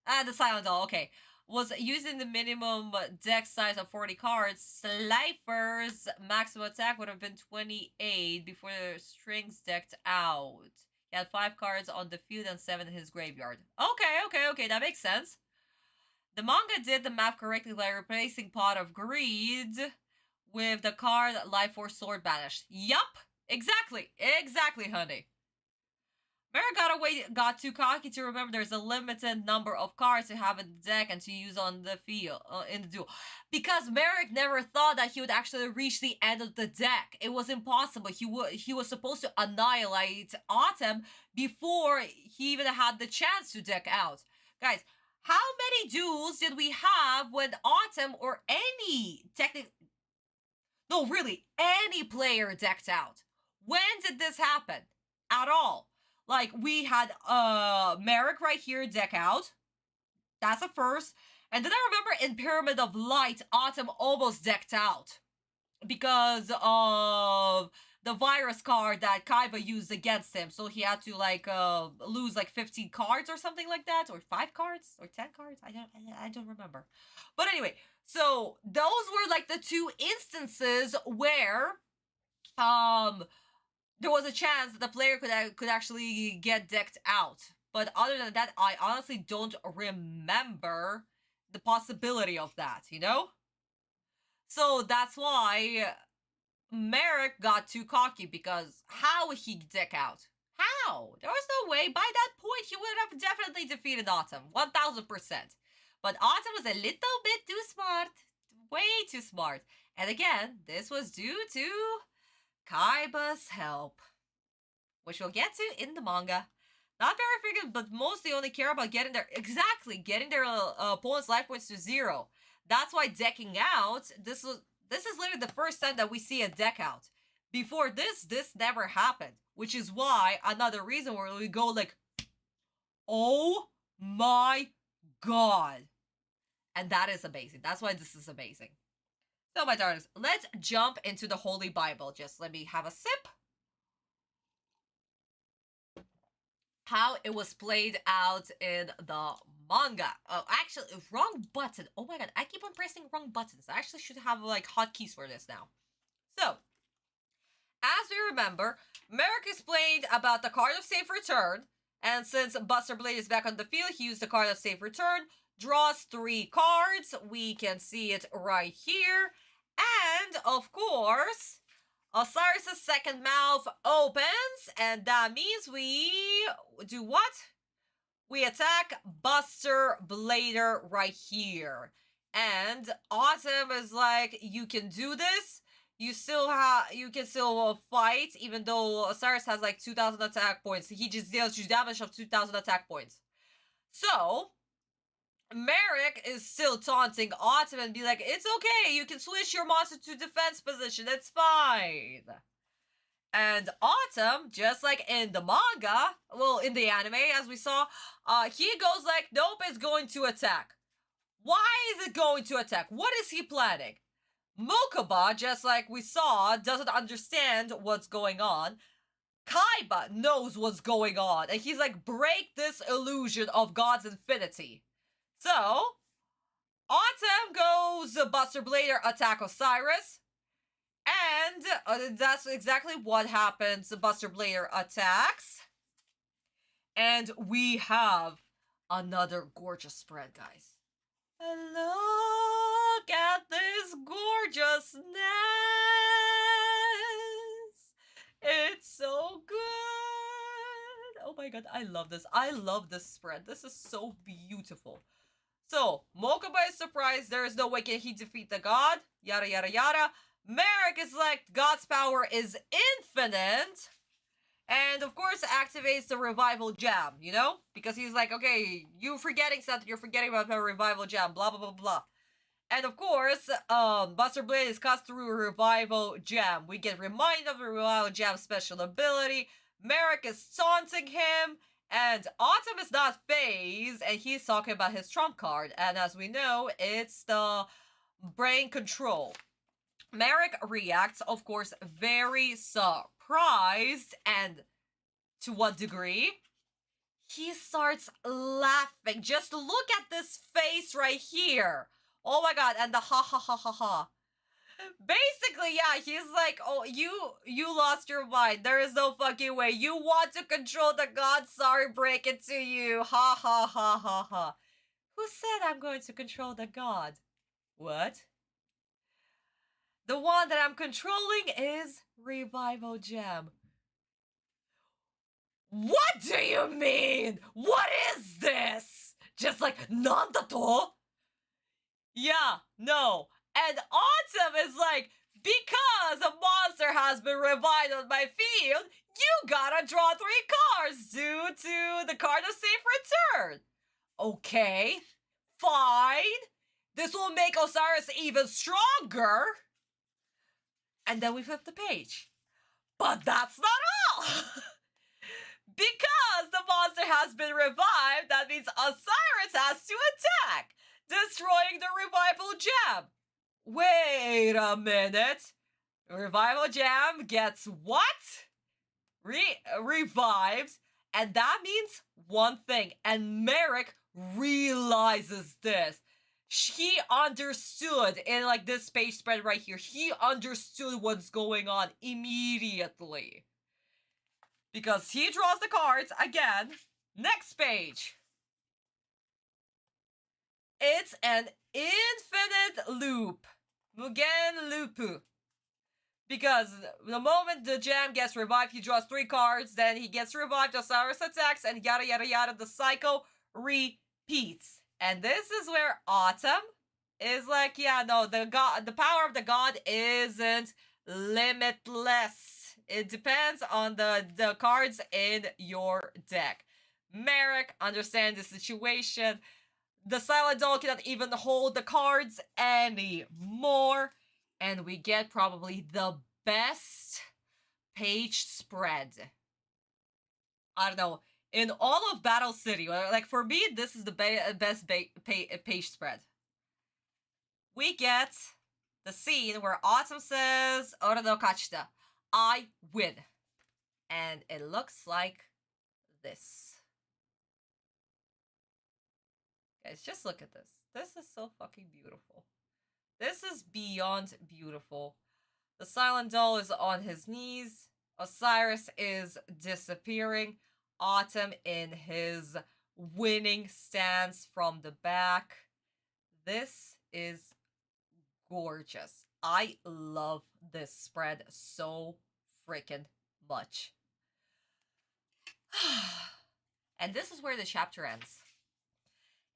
The silent doll, okay. Was using the minimum deck size of 40 cards, Slifer's maximum attack would have been 28 before the strings decked out. He had 5 cards on the field and 7 in his graveyard. Okay, that makes sense. The manga did the math correctly by replacing Pot of Greed with the card Life Force Sword Banished. Yup! Exactly, honey. Merrick got too cocky to remember there's a limited number of cards to have in the deck and to use on the field, in the duel. Because Merrick never thought that he would actually reach the end of the deck. It was impossible. He was supposed to annihilate Autumn before he even had the chance to deck out. Guys, how many duels did we have when Autumn or any any player decked out? When did this happen? At all. Like, we had Merrick right here deck out. That's a first. And then I remember in Pyramid of Light, Autumn almost decked out because of the virus card that Kaiba used against him. So he had to, like, lose, like, 15 cards or something like that. Or 5 cards? Or 10 cards? I don't remember. But anyway, so those were, like, the 2 instances where, there was a chance that the player could actually get decked out. But other than that, I honestly don't remember the possibility of that, you know? So that's why Merrick got too cocky, because how would he deck out? How? There was no way. By that point, he would have definitely defeated Autumn. 1000%. But Autumn was a little bit too smart. Way too smart. And again, this was due to Kaiba's help, which we'll get to in the manga. Not very freaking, but mostly only care about getting their opponent's life points to 0. That's why decking out, this is literally the first time that we see a deck out. Before this never happened, which is why another reason where we go like, oh my god. And that is amazing. That's why this is amazing. So, my darlings, let's jump into the Holy Bible. Just let me have a sip. How it was played out in the manga. Oh, actually, wrong button. Oh my god, I keep on pressing wrong buttons. I actually should have, like, hotkeys for this now. So, as we remember, Merrick explained about the card of safe return. And since Buster Blade is back on the field, he used the card of safe return. Draws 3 cards. We can see it right here. And, of course, Osiris' second mouth opens, and that means we do what? We attack Buster Blader right here. And Autumn is like, you can do this. you can still fight, even though Osiris has like 2,000 attack points. He just deals you damage of 2,000 attack points. So, Merrick is still taunting Autumn and be like, it's okay, you can switch your monster to defense position, it's fine. And Autumn, just like in the manga, well, in the anime, as we saw, he goes like, nope, it's going to attack. Why is it going to attack? What is he planning? Mokuba, just like we saw, doesn't understand what's going on. Kaiba knows what's going on, and he's like, break this illusion of God's infinity. So, Autumn goes Buster Blader attack Osiris, and that's exactly what happens. Buster Blader attacks, and we have another gorgeous spread, guys. And look at this gorgeousness! It's so good! Oh my god, I love this. I love this spread. This is so beautiful. So, Mokuba is surprised there is no way can he defeat the god. Yada yada yada. Merrick is like, God's power is infinite. And of course activates the revival jam, you know? Because he's like, okay, you forgetting something, you're forgetting about the revival jam, blah blah blah blah. And of course, Buster Blade is cast through a revival jam. We get reminded of the revival jam special ability. Merrick is taunting him, and Autumn is not phased, and he's talking about his trump card. And as we know, it's the brain control. Merrick reacts, of course, very surprised, and to what degree? He starts laughing. Just look at this face right here. Oh my god, and the ha ha ha ha ha. Basically, yeah, he's like, oh, you lost your mind. There is no fucking way. You want to control the god? Sorry, break it to you. Ha ha ha ha ha. Who said I'm going to control the god? What? The one that I'm controlling is Revival Gem. What do you mean? What is this? Just like, Nandato? Yeah, no. And Autumn is like, because a monster has been revived on my field, you gotta draw 3 cards due to the card of safe return. Okay, fine. This will make Osiris even stronger. And then we flip the page. But that's not all! Because the monster has been revived, that means Osiris has to attack, destroying the Revival Gem. Wait a minute. Revival Gem gets what? Revived. And that means one thing. And Merrick realizes this. He understood in like this page spread right here. He understood what's going on immediately. Because he draws the cards again. Next page. It's an infinite loop. Mugen Loopu. Because the moment the gem gets revived, he draws 3 cards, then he gets revived, Osiris attacks, and yada yada yada, the cycle repeats. And this is where Autumn is like, yeah, no, the power of the god isn't limitless. It depends on the cards in your deck. Merrick understands the situation. The Silent Doll cannot even hold the cards anymore. And we get probably the best page spread. I don't know. In all of Battle City, like for me, this is the best page spread. We get the scene where Autumn says, "Ora no kachita," I win. And it looks like this. Guys, just look at this. This is so fucking beautiful. This is beyond beautiful. The Silent Doll is on his knees. Osiris is disappearing. Autumn in his winning stance from the back. This is gorgeous. I love this spread so freaking much. And this is where the chapter ends.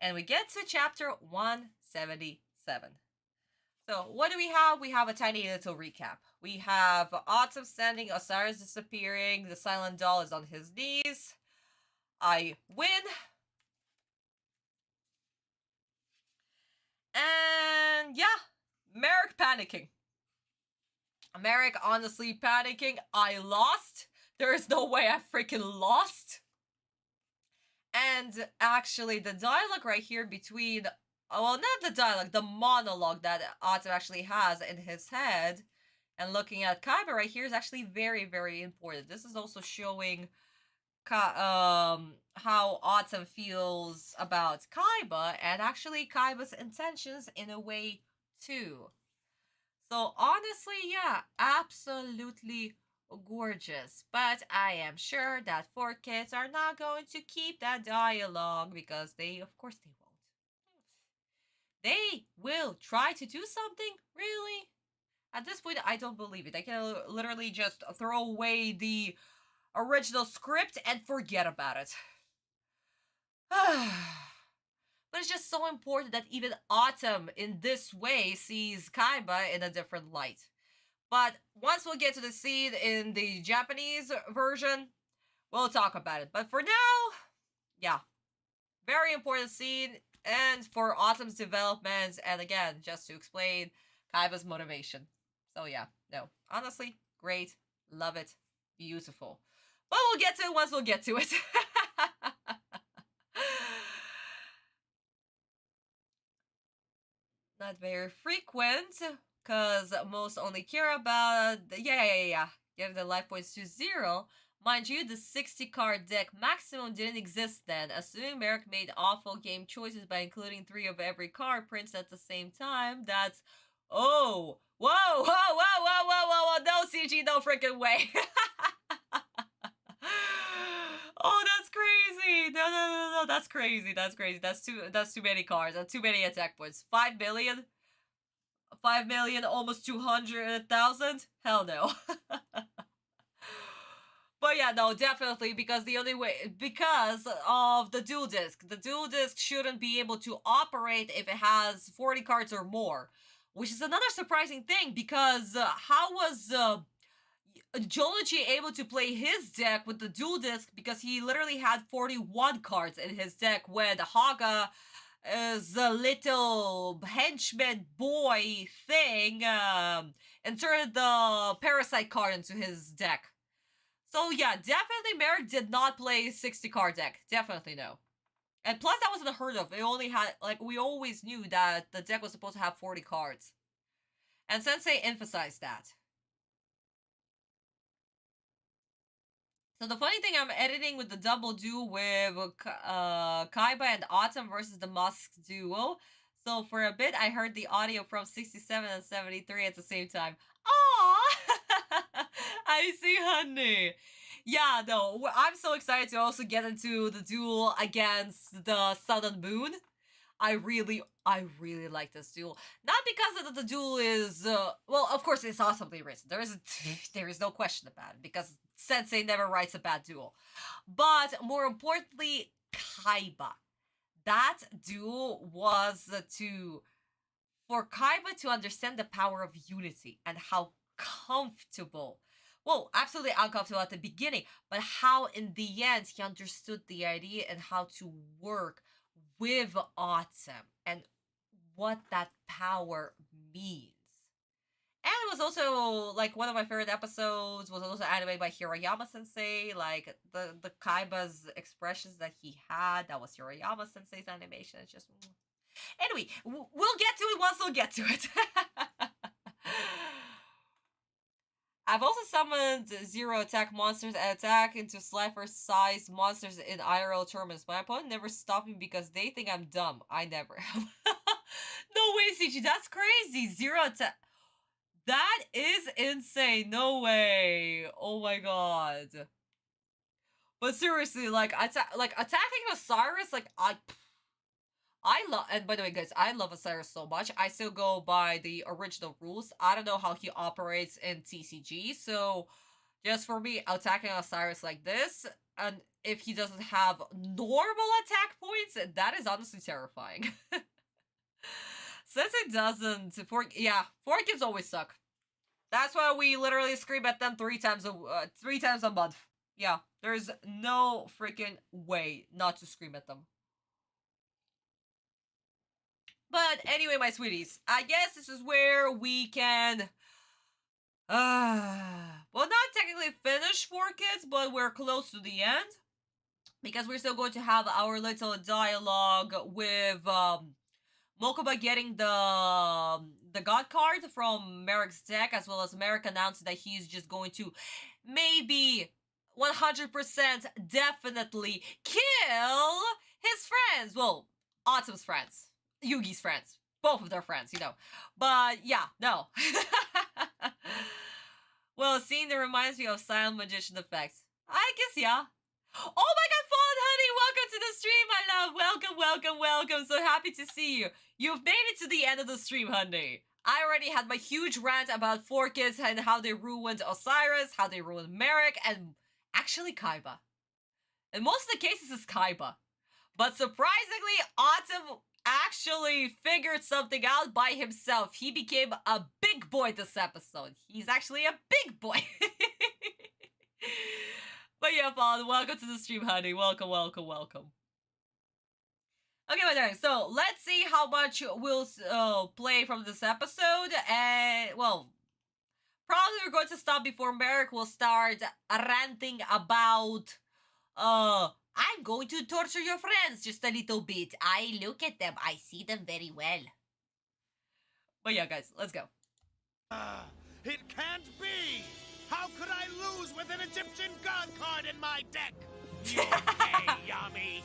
And we get to chapter 177. So, what do we have? We have a tiny little recap. We have Autumn standing, Osiris disappearing, the silent doll is on his knees. I win. And yeah, Merrick panicking. Merrick honestly panicking. I lost. There is no way I freaking lost. And actually, the dialogue right here between, well, not the dialogue, the monologue that Autumn actually has in his head, and looking at Kaiba right here is actually very, very important. This is also showing how Autumn feels about Kaiba, and actually Kaiba's intentions in a way too. So honestly, yeah, absolutely gorgeous. But I am sure that 4Kids are not going to keep that dialogue because they, of course, they won't. They will try to do something, really? At this point, I don't believe it. I can literally just throw away the original script and forget about it. But it's just so important that even Autumn in this way sees Kaiba in a different light. But once we'll get to the scene in the Japanese version, we'll talk about it. But for now, yeah, very important scene, and for Autumn's development, and again, just to explain Kaiba's motivation. So yeah, no, honestly, great, love it, beautiful. But we'll get to it once we'll get to it. Not very frequent, because most only care about, yeah. Give the life points to 0. Mind you, the 60 card deck maximum didn't exist then. Assuming Merrick made awful game choices by including 3 of every card prints at the same time, that's... Oh! Whoa! No, CG, no freaking way! Oh, that's crazy! No, that's crazy. That's too many cards. That's too many attack points. 5 million? 5 million, almost 200,000? Hell no. But yeah, no, definitely, because the only way, because of the dual disc. The dual disc shouldn't be able to operate if it has 40 cards or more. Which is another surprising thing, because how was Jollity able to play his deck with the dual disc, because he literally had 41 cards in his deck when Haga is a little henchman boy thing inserted the parasite card into his deck. So yeah, definitely Merrick did not play 60 card deck. Definitely no. And plus that wasn't heard of. It only had, like, we always knew that the deck was supposed to have 40 cards. And Sensei emphasized that. So the funny thing, I'm editing with the double duo with Kaiba and Autumn versus the Musk duo. So for a bit, I heard the audio from 67 and 73 at the same time. Aww! I see, honey. Yeah, no, I'm so excited to also get into the duel against the Sun and Moon. I really like this duel. Not because the duel is, well, of course it's awesomely written. There is no question about it, because Sensei never writes a bad duel. But more importantly, Kaiba. That duel was for Kaiba to understand the power of unity and how comfortable, well, absolutely uncomfortable at the beginning, but how in the end he understood the idea and how to work with Autumn and what that power means. And it was also, like, one of my favorite episodes was also animated by Hirayama Sensei. Like, the Kaiba's expressions that he had, that was Hirayama Sensei's animation. It's just... Anyway, we'll get to it once we'll get to it. I've also summoned 0 attack monsters and attack into Slifer-sized monsters in IRL tournaments. My opponent never stopped me because they think I'm dumb. I never have. No way, CG. That's crazy. 0 attack. That is insane. No way. Oh my god. But seriously, like attacking Osiris, like I love, and by the way, guys, I love Osiris so much. I still go by the original rules. I don't know how he operates in TCG, so just for me, attacking Osiris like this, and if he doesn't have normal attack points, that is honestly terrifying. since it doesn't, yeah, 4Kids always suck. That's why we literally scream at them 3 times a month. Yeah, there's no freaking way not to scream at them. But anyway, my sweeties, I guess this is where we can, well, not technically finish 4Kids, but we're close to the end. Because we're still going to have our little dialogue with, Mokuba getting the God card from Merrick's deck, as well as Merrick announced that he's just going to maybe 100% definitely kill his friends. Well, Autumn's friends. Yugi's friends. Both of their friends, you know. But yeah, no. Well, a scene that reminds me of Silent Magician effects. I guess, yeah. Oh my god, Fallen Honey, welcome to the stream, my love. Welcome, welcome, welcome. So happy to see you. You've made it to the end of the stream, honey. I already had my huge rant about 4Kids and how they ruined Osiris, how they ruined Merrick, and actually Kaiba. In most of the cases, it's Kaiba. But surprisingly, Autumn actually figured something out by himself. He became a big boy this episode. He's actually a big boy. But yeah, Fallen, welcome to the stream, honey. Welcome, welcome, welcome. Okay, my darling, so let's see how much we'll play from this episode. And, well, probably we're going to stop before Merrick will start ranting about, I'm going to torture your friends just a little bit. I look at them. I see them very well. But yeah, guys, let's go.
It can't be! How could I lose with an Egyptian god card in my deck? You okay, Yami?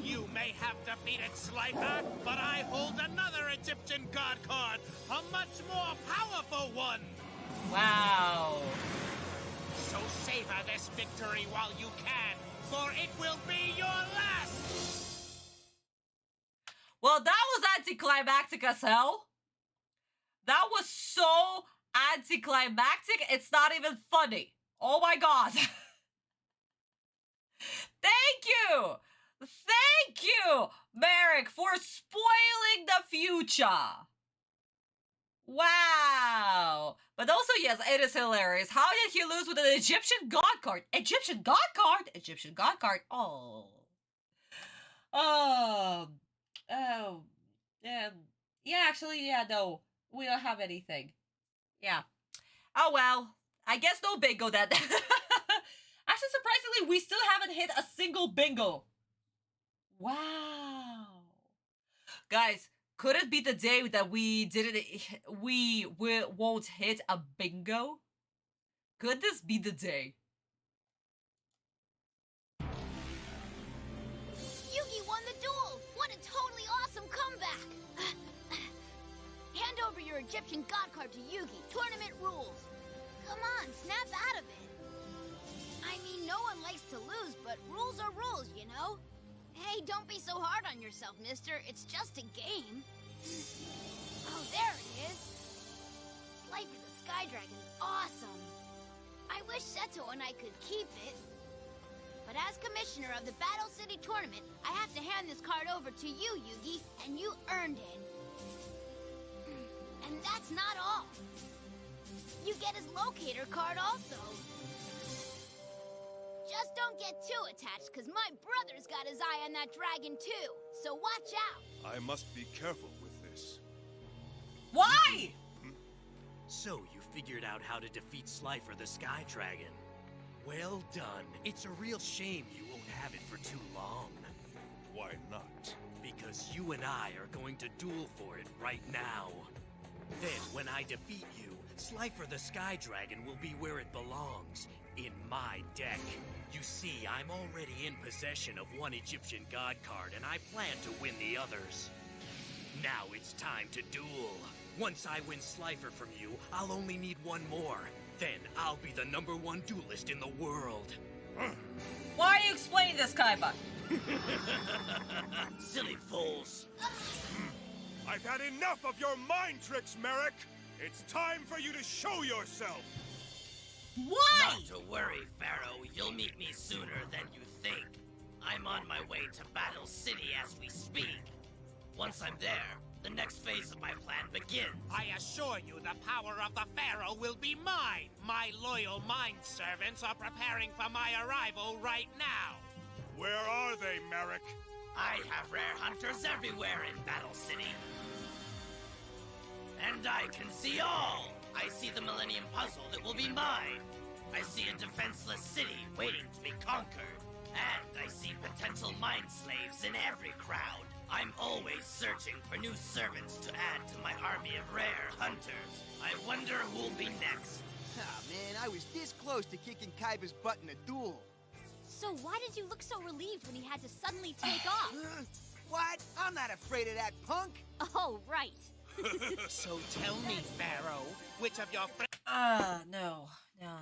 You may have defeated Slifer, but I hold another Egyptian god card, a much more powerful one!
Wow.
So savor this victory while you can, for it will be your last!
Well, that was anticlimactic as hell. That was so anticlimactic, it's not even funny. Oh my god. Thank you! Thank you, Merrick, for spoiling the future. Wow. But also, yes, it is hilarious. How did he lose with an Egyptian god card? Egyptian god card? Egyptian god card? Oh. Yeah, actually, yeah, no. We don't have anything. Yeah. Oh, well. I guess no bingo then. Actually, surprisingly, we still haven't hit a single bingo. Wow. Guys, could it be the day that we won't hit a bingo? Could this be the day?
Yugi won the duel! What a totally awesome comeback! Hand over your Egyptian god card to Yugi. Tournament rules. Come on, snap out of it. I mean, no one likes to lose, but rules are rules, you know? Hey, don't be so hard on yourself, mister. It's just a game. Oh, there it is. Slifer the Sky Dragon's awesome. I wish Seto and I could keep it. But as commissioner of the Battle City Tournament, I have to hand this card over to you, Yugi, and you earned it. And that's not all. You get his locator card also. Just don't get too attached, because my brother's got his eye on that dragon too. So watch out.
I must be careful with this.
Why?
So you figured out how to defeat Slifer the Sky Dragon. Well done. It's a real shame you won't have it for too long.
Why not?
Because you and I are going to duel for it right now. Then, when I defeat you, Slifer the Sky Dragon will be where it belongs, in my deck. You see, I'm already in possession of one Egyptian god card, and I plan to win the others. Now it's time to duel. Once I win Slifer from you, I'll only need one more. Then I'll be the #1 duelist in the world.
Why are you explaining this, Kaiba?
Silly fools.
I've had enough of your mind tricks, Merrick! It's time for you to show yourself!
Why?
Not to worry, Pharaoh. You'll meet me sooner than you think. I'm on my way to Battle City as we speak. Once I'm there, the next phase of my plan begin.
I assure you the power of the Pharaoh will be mine. My loyal mind servants are preparing for my arrival right now.
Where are they, Merrick?
I have rare hunters everywhere in Battle City. And I can see all. I see the Millennium Puzzle that will be mine. I see a defenseless city waiting to be conquered. And I see potential mind slaves in every crowd. I'm always searching for new servants to add to my army of rare hunters. I wonder who'll be next.
Ah, man, I was this close to kicking Kaiba's butt in a duel.
So why did you look so relieved when he had to suddenly take off?
What? I'm not afraid of that punk.
Oh, right.
So tell me, Pharaoh, which of your friends...
No. No.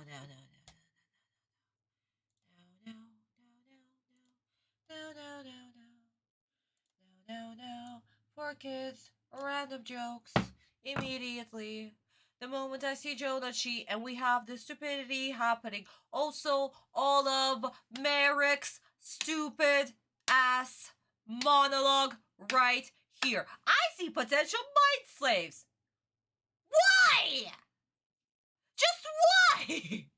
For kids, random jokes, immediately. The moment I see Jonachi and we have this stupidity happening. Also, all of Merrick's stupid ass monologue right here. I see potential mind slaves. Why? Just why?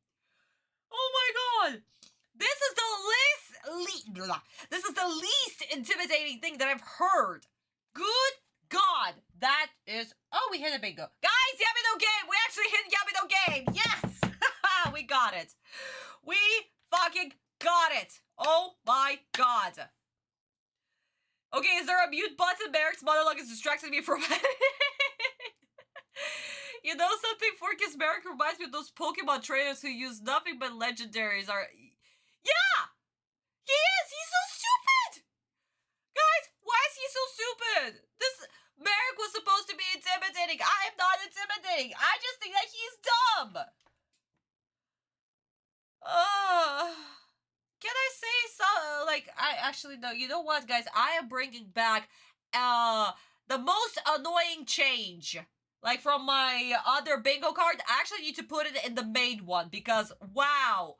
Oh my god. This is the least intimidating thing that I've heard. Good God, that is... Oh, we hit a bingo. Guys, Yamino game! We actually hit Yamino game! Yes! We got it. We fucking got it. Oh my god. Okay, is there a mute button? Merrick's monologue is distracting me from... You know something? Forkis Merrick reminds me of those Pokemon trainers who use nothing but legendaries are... Yeah! He is! He's so stupid! Guys, why is he so stupid? This Merrick was supposed to be intimidating. I am not intimidating. I just think that he's dumb. Can I say so? Like, I actually no. You know what, guys? I am bringing back the most annoying change. Like from my other bingo card. I actually need to put it in the main one because wow.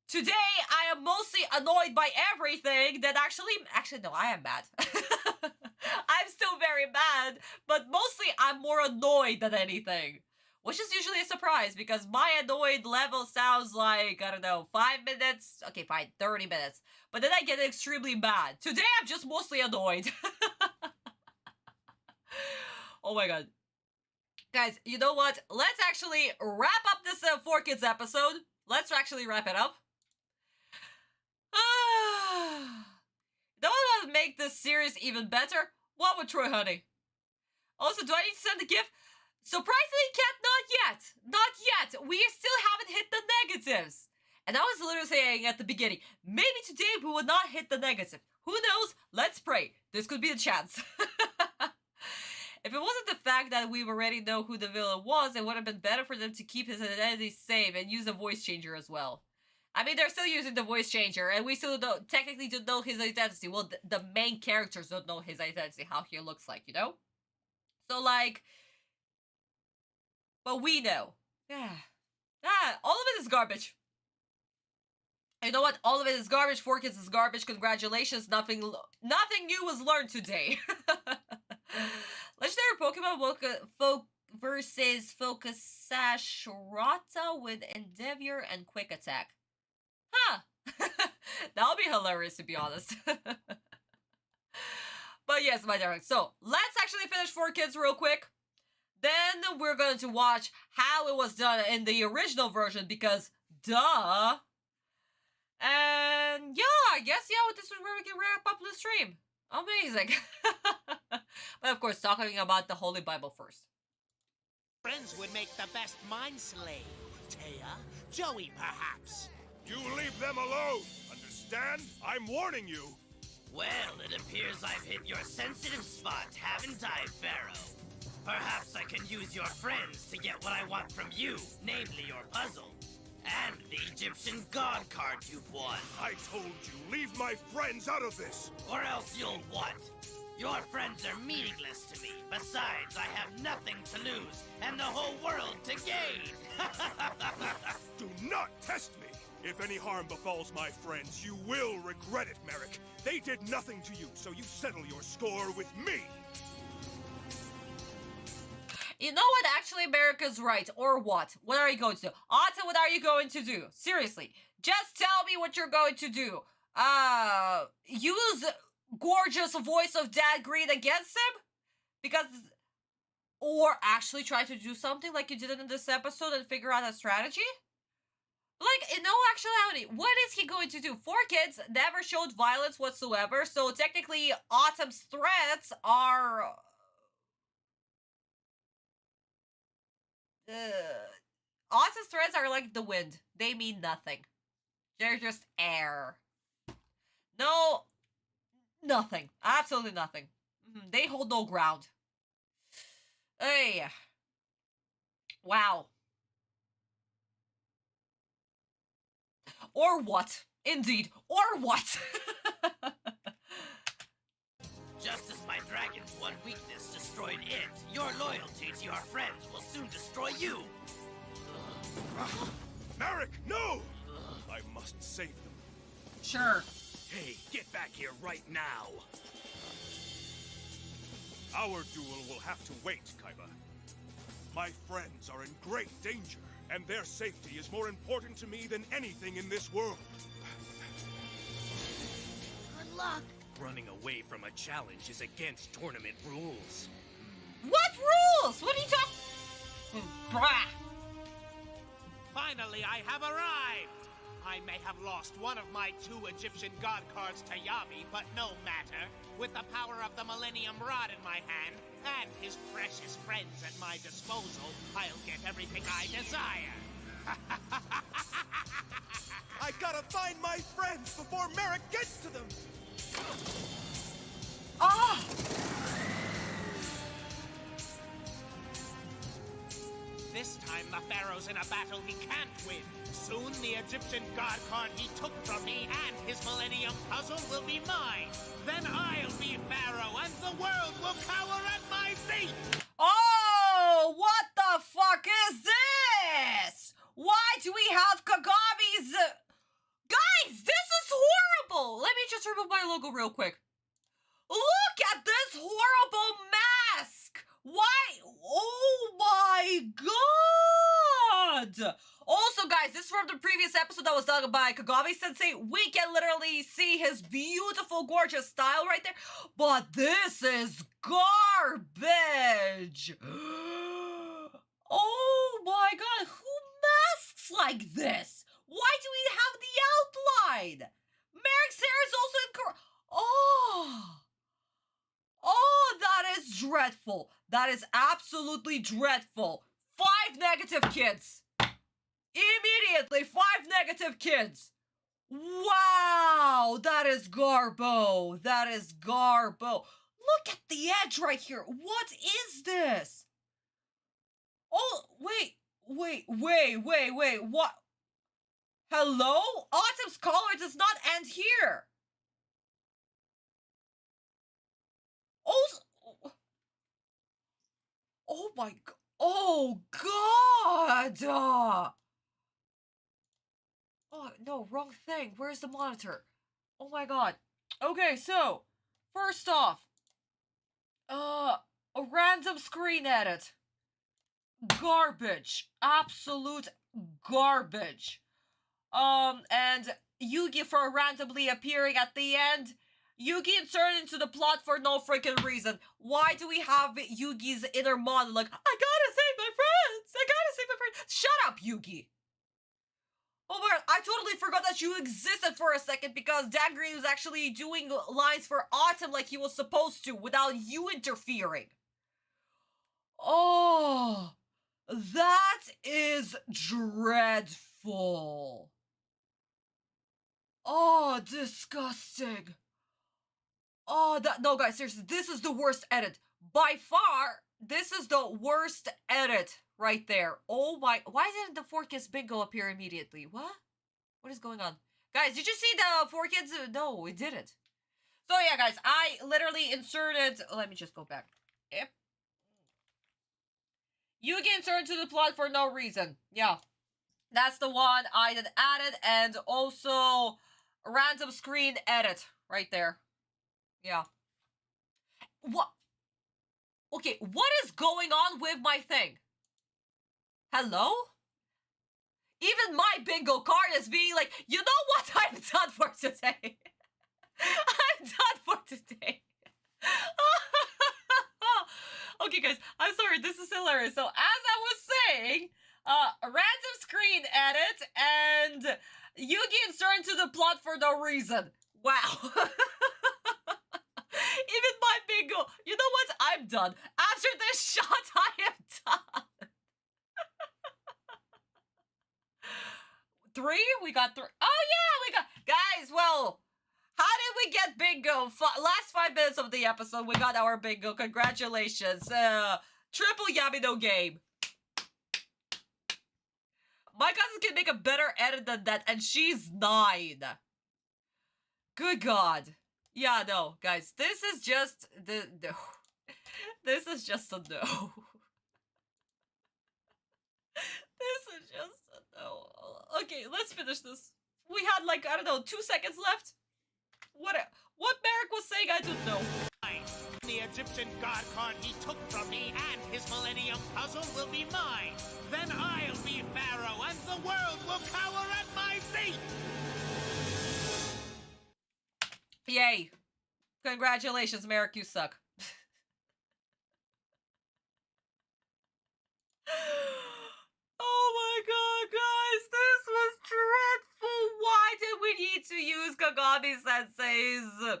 Today, I am mostly annoyed by everything that actually no, I am mad. I'm still very mad, but mostly I'm more annoyed than anything. Which is usually a surprise, because my annoyed level sounds like, I don't know, 5 minutes? Okay, fine, 30 minutes. But then I get extremely mad. Today, I'm just mostly annoyed. Oh my god. Guys, you know what? Let's actually wrap up this 4Kids episode. Let's actually wrap it up. That would make this series even better. What would Troy Honey? Also, do I need to send a gift? Surprisingly, Cat, not yet. Not yet. We still haven't hit the negatives. And I was literally saying at the beginning, maybe today we will not hit the negative. Who knows? Let's pray. This could be the chance. If it wasn't the fact that we already know who the villain was, it would have been better for them to keep his identity safe and use a voice changer as well. I mean, they're still using the voice changer, and we still don't technically don't know his identity. Well, the main characters don't know his identity, how he looks like, you know? So, like... But we know. Yeah. All of it is garbage. You know what? All of it is garbage. 4Kids is garbage. Congratulations. Nothing new was learned today. Legendary Pokemon versus Focusashrata with Endeavor and Quick Attack. Huh. That'll be hilarious, to be honest. But yes, my darling. So, let's actually finish 4Kids real quick. Then we're going to watch how it was done in the original version, because duh. And yeah, I guess, yeah, this is where we can wrap up the stream. Amazing. But of course, talking about the Holy Bible first.
Friends would make the best mind slave. Taya? Joey, perhaps?
You leave them alone! Understand? I'm warning you!
Well, it appears I've hit your sensitive spot, haven't I, Pharaoh? Perhaps I can use your friends to get what I want from you, namely your puzzle. And the Egyptian God card you've won.
I told you, leave my friends out of this!
Or else you'll what? Your friends are meaningless to me. Besides, I have nothing to lose, and the whole world to gain!
Do not test me! If any harm befalls my friends, you will regret it, Merrick. They did nothing to you, so you settle your score with me!
You know what? Actually, America's right. Or what? What are you going to do? Autumn, what are you going to do? Seriously. Just tell me what you're going to do. Use gorgeous voice of Dad Green against him? Because... Or actually try to do something like you did in this episode and figure out a strategy? Like, in all actuality, what is he going to do? 4Kids never showed violence whatsoever, so technically Autumn's threats are... Autumn's threats are like the wind. They mean nothing. They're just air. No, nothing. Absolutely nothing. They hold no ground. Hey. Wow. Or what? Indeed. Or what?
Just as my dragon's one weakness destroyed it, your loyalty to your friends will soon destroy you.
Merrick, no! I must save them.
Sure.
Hey, get back here right now!
Our duel will have to wait, Kaiba. My friends are in great danger, and their safety is more important to me than anything in this world.
Good luck.
Running away from a challenge is against tournament rules.
What rules? What are you talking? Brah.
Finally, I have arrived! I may have lost one of my 2 Egyptian god cards to Yavi, but no matter. With the power of the Millennium Rod in my hand, and his precious friends at my disposal, I'll get everything I desire.
I gotta find my friends before Merrick gets to them!
Ah!
This time the Pharaoh's in a battle he can't win. Soon the Egyptian god card he took from me and his Millennium Puzzle will be mine. Then I'll be Pharaoh and the world will cower at my feet!
Oh, what the fuck is this? Why do we have Kagami's... Guys, this is horrible! Let me just remove my logo real quick. Look at this horrible mask! Why? Oh my god! Also, guys, this is from the previous episode that was done by Kagami-sensei. We can literally see his beautiful, gorgeous style right there. But this is garbage! Oh my god, who masks like this? Why do we have the outline? Merrick's hair is also incorrect. Oh, that is dreadful. That is absolutely dreadful. 5 negative kids. Immediately, 5 negative kids. Wow, that is garbo. That is garbo. Look at the edge right here. What is this? Oh, wait. What? Hello? Autumn's collar does not end here. Oh my god. Oh god. Oh no, wrong thing. Where's the monitor? Oh my god. Okay, so first off, a random screen edit. Garbage. Absolute garbage. And Yugi for randomly appearing at the end. Yugi inserted into the plot for no freaking reason. Why do we have Yugi's inner monologue? I gotta save my friends! I gotta save my friends! Shut up, Yugi! Oh my god, I totally forgot that you existed for a second because Dan Green was actually doing lines for Autumn like he was supposed to without you interfering. Oh, that is dreadful. Oh, disgusting. Oh, no, guys, seriously, this is the worst edit. By far, this is the worst edit right there. Oh my, why didn't the 4Kids bingo appear immediately? What? What is going on? Guys, did you see the 4Kids? No, it didn't. So yeah, guys, I literally inserted, let me just go back. Yep. Yugi inserted to the plot for no reason. Yeah. That's the one I did added, and also random screen edit right there. Yeah. What? Okay, what is going on with my thing? Hello? Even my bingo card is being like, you know what? I'm done for today. I'm done for today. Okay, guys, I'm sorry. This is hilarious. So, as I was saying, a random screen edit, and Yugi inserted into the plot for no reason. Wow. Even my bingo. You know what? I'm done. After this shot, I am done. 3? We got 3. Oh, yeah, we got... Guys, well, how did we get bingo? Last 5 minutes of the episode, we got our bingo. Congratulations. Triple Yamino game. My cousin can make a better edit than that, and she's 9. Good God. Yeah, no, guys, this is just no. This is just a no. This is just a no. Okay, let's finish this. We had like, I don't know, 2 seconds left. What Merrick was saying, I don't know.
The Egyptian god card he took from me and his Millennium Puzzle will be mine. Then I'll be Pharaoh and the world will cower at my feet.
Yay. Congratulations, Merrick, you suck. Oh my god, guys, this was dreadful. Why did we need to use Kagami Sensei's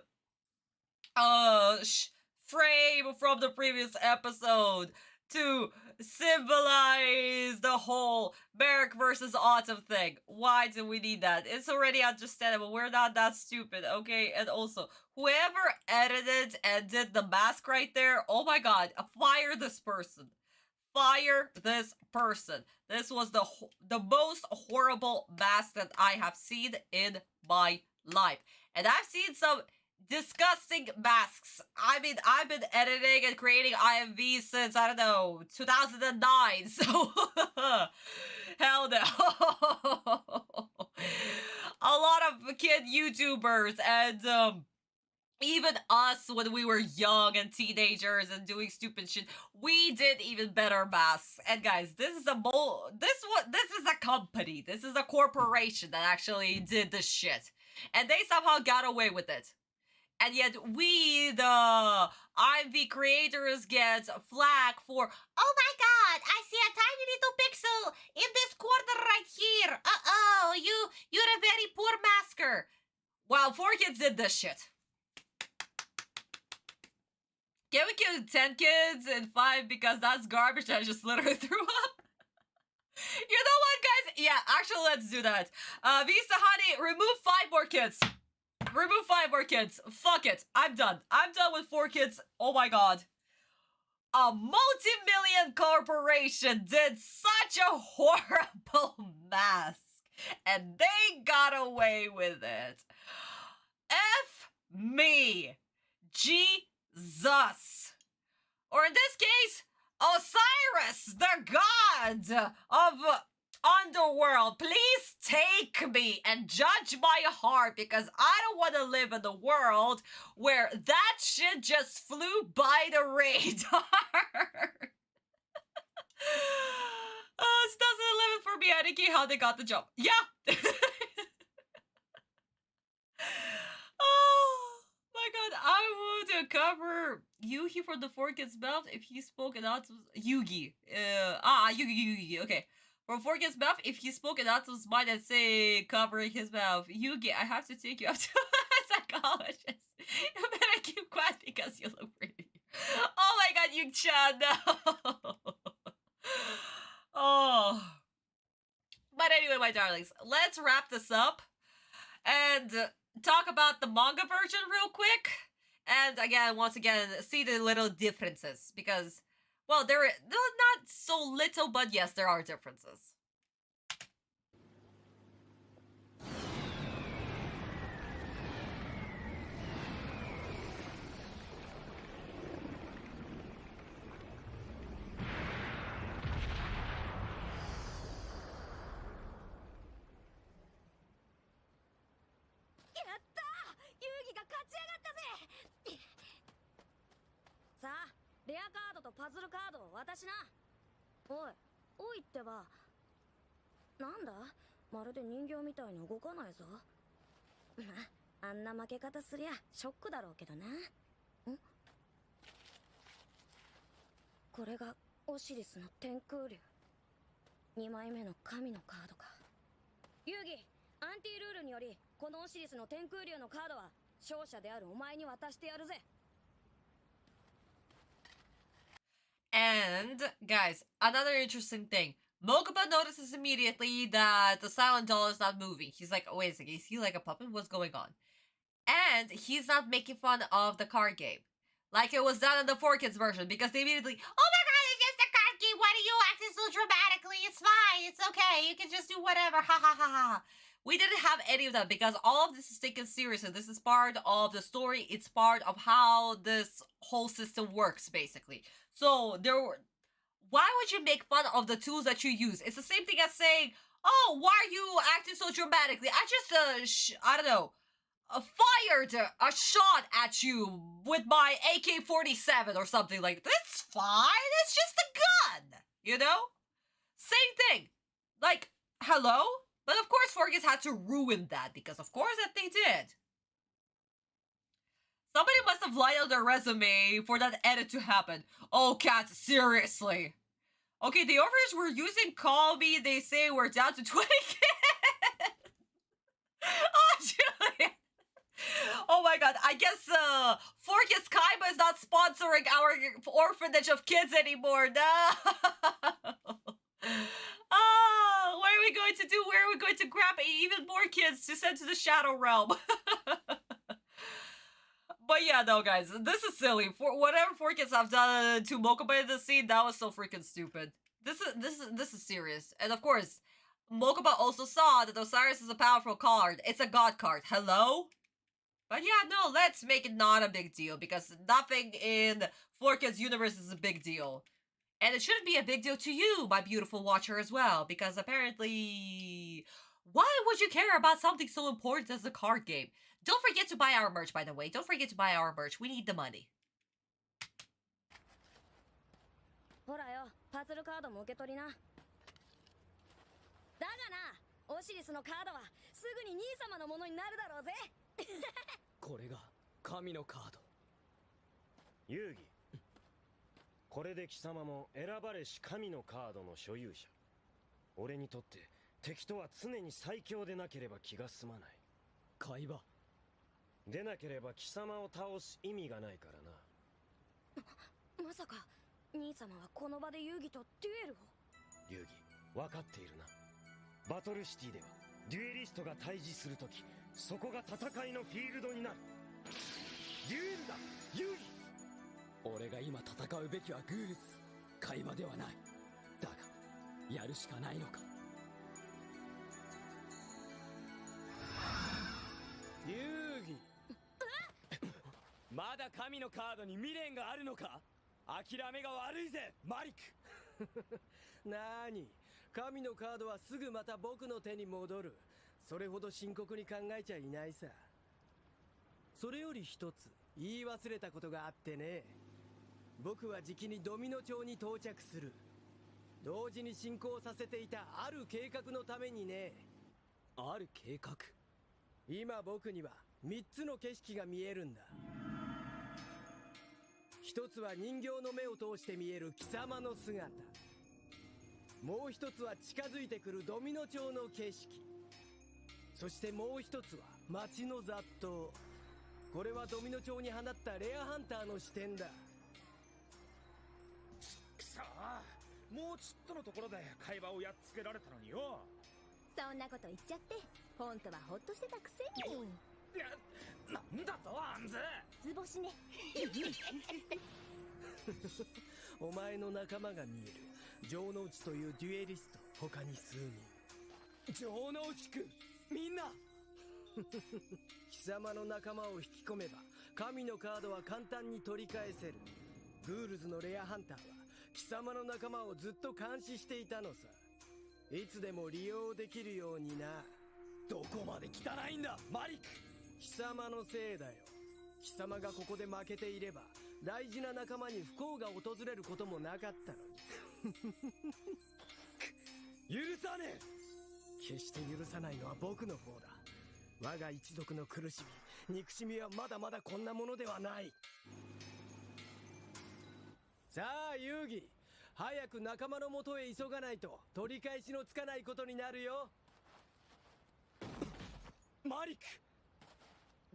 frame from the previous episode to symbolize the whole Merrick versus Autumn thing? Why do we need that? It's already understandable. We're not that stupid, okay? And also, whoever edited and did the mask right there, oh my god, fire this person. Fire this person. This was the most horrible mask that I have seen in my life. And I've seen some disgusting masks. I mean, I've been editing and creating IMVs since, I don't know, 2009, so hell no. A lot of kid YouTubers and even us when we were young and teenagers and doing stupid shit, we did even better masks. And guys, this is a company, this is a corporation that actually did this shit, and they somehow got away with it. And yet we, the IMV creators, get flack for, oh my god, I see a tiny little pixel in this corner right here. Uh-oh, you're a very poor masker. Wow, 4Kids did this shit. Can we kill 10 kids and 5 because that's garbage I just literally threw up? You know what, guys? Yeah, actually, let's do that. Vista Honey, remove 5 more kids. Remove 5 more kids. Fuck it. I'm done. I'm done with 4 kids. Oh my god. A multi-million corporation did such a horrible mask, and they got away with it. F me. Jesus. Or in this case, Osiris, the god of underworld, please take me and judge my heart, because I don't want to live in a world where that shit just flew by the radar. It's 2011 for me, Aniki, how they got the job. Yeah. Oh my god, I would cover Yugi for the 4Kids mouth if he spoke in Atsu's Yugi. Yugi, okay. For 4Kids mouth, if he spoke in Atsu's mind and say covering his mouth, Yugi, I have to take you up to a psychologist. You better keep quiet because you look pretty. Oh my god, Yugi-chan, no. Oh. But anyway, my darlings, let's wrap this up and talk about the manga version real quick. And again, once again, see the little differences, because, well, they're not so little, but yes, there are differences.
のパズルカードを渡しな。おい、おいってば。なんだ、まるで人形みたいに動かないぞ。ま、あんな負け方すりゃショックだろうけどな。これがオシリスの天空竜。2枚目の神のカードか。遊戯、アンティルールによりこのオシリスの天空竜のカードは勝者であるお前に渡してやるぜ。
And guys, another interesting thing. Mokuba notices immediately that the silent doll is not moving. He's like, wait a second, is he like a puppet? What's going on? And he's not making fun of the card game, like it was done in the 4Kids version, because they immediately, oh my god, it's just a card game, why do you act so dramatically? It's fine, it's okay, you can just do whatever, ha ha ha ha. We didn't have any of that, because all of this is taken seriously. This is part of the story, it's part of how this whole system works, basically. So, why would you make fun of the tools that you use? It's the same thing as saying, oh, why are you acting so dramatically? I just, I don't know, fired a shot at you with my AK-47 or something like that. It's fine, it's just a gun, you know? Same thing. Like, hello? But of course 4Kids had to ruin that, because of course that they did. Somebody must have lied on their resume for that edit to happen. Oh, Cat, seriously. Okay, the overage were using Call Me, they say we're down to 20 kids. Oh, Julian. Oh my god, I guess 4Kids Kaiba is not sponsoring our orphanage of kids anymore. No. Oh, what are we going to do? Where are we going to grab even more kids to send to the Shadow Realm? But yeah, no, guys, this is silly. For whatever 4Kids have done to Mokuba in this scene, that was so freaking stupid. This is serious. And of course, Mokuba also saw that Osiris is a powerful card. It's a god card. Hello? But yeah, no, let's make it not a big deal, because nothing in 4Kids universe is a big deal. And it shouldn't be a big deal to you, my beautiful watcher, as well, because apparently, why would you care about something so important as a card game? Don't forget to buy our merch, by the way. Don't forget to buy our merch. We need the money.
ほらよ、パズルカードも受け取りな。だがな、オシリスのカードはすぐに兄様のものになるだろうぜ。
これが神のカード。
遊戯、これで貴様も選ばれし神のカードの所有者。俺にとって敵とは常に最強でなければ気が済まない。
海馬
でなければ貴様を倒す意味がないからな。
まさか兄様はこの場で遊戯とデュエルを。
遊戯、分かっているな。バトルシティではデュエリストが対峙するとき、そこが戦いのフィールドになる。デュエルだ、遊戯。
俺が今戦うべきはグールズ、海馬ではない。だがやるしかないのか。遊戯まだ神のカードに未練があるのか。諦めが悪いぜマリック。
なーに、神のカードはすぐまた僕の手に戻る。それほど深刻に考えちゃいないさ。それより一つ言い忘れたことがあってね。僕はじきにドミノ町に到着する。同時に進行させていたある計画のためにね。
ある計画。
今僕には3つの景色が見えるんだ。一つは人形の目を通して見える貴様の姿。もう一つは近づいてくるドミノ町の景色。そしてもう一つは街の雑踏。これはドミノ町に放ったレアハンターの視点だ。
くそー、もうちょっとのところで会話をやっつけられたのによ。
そんなこと言っちゃって本当はホッとしてたくせに。
なんだとアンズ。
図星ね。
お前の仲間が見える城之内というデュエリスト、他に数人。
城之内くん、みんな。
貴様の仲間を引き込めば神のカードは簡単に取り返せる。グールズのレアハンターは貴様の仲間をずっと監視していたのさ。いつでも利用できるようにな。
どこまで汚いんだマリック。
貴様のせいだよ。貴様がここで負けていれば大事な仲間に不幸が訪れることもなかったのに許さねえ。決して許さないのは僕の方だ。我が一族の苦しみ憎しみはまだまだこんなものではない。さあ遊戯、早く仲間のもとへ急がないと取り返しのつかないことになるよ。マリック、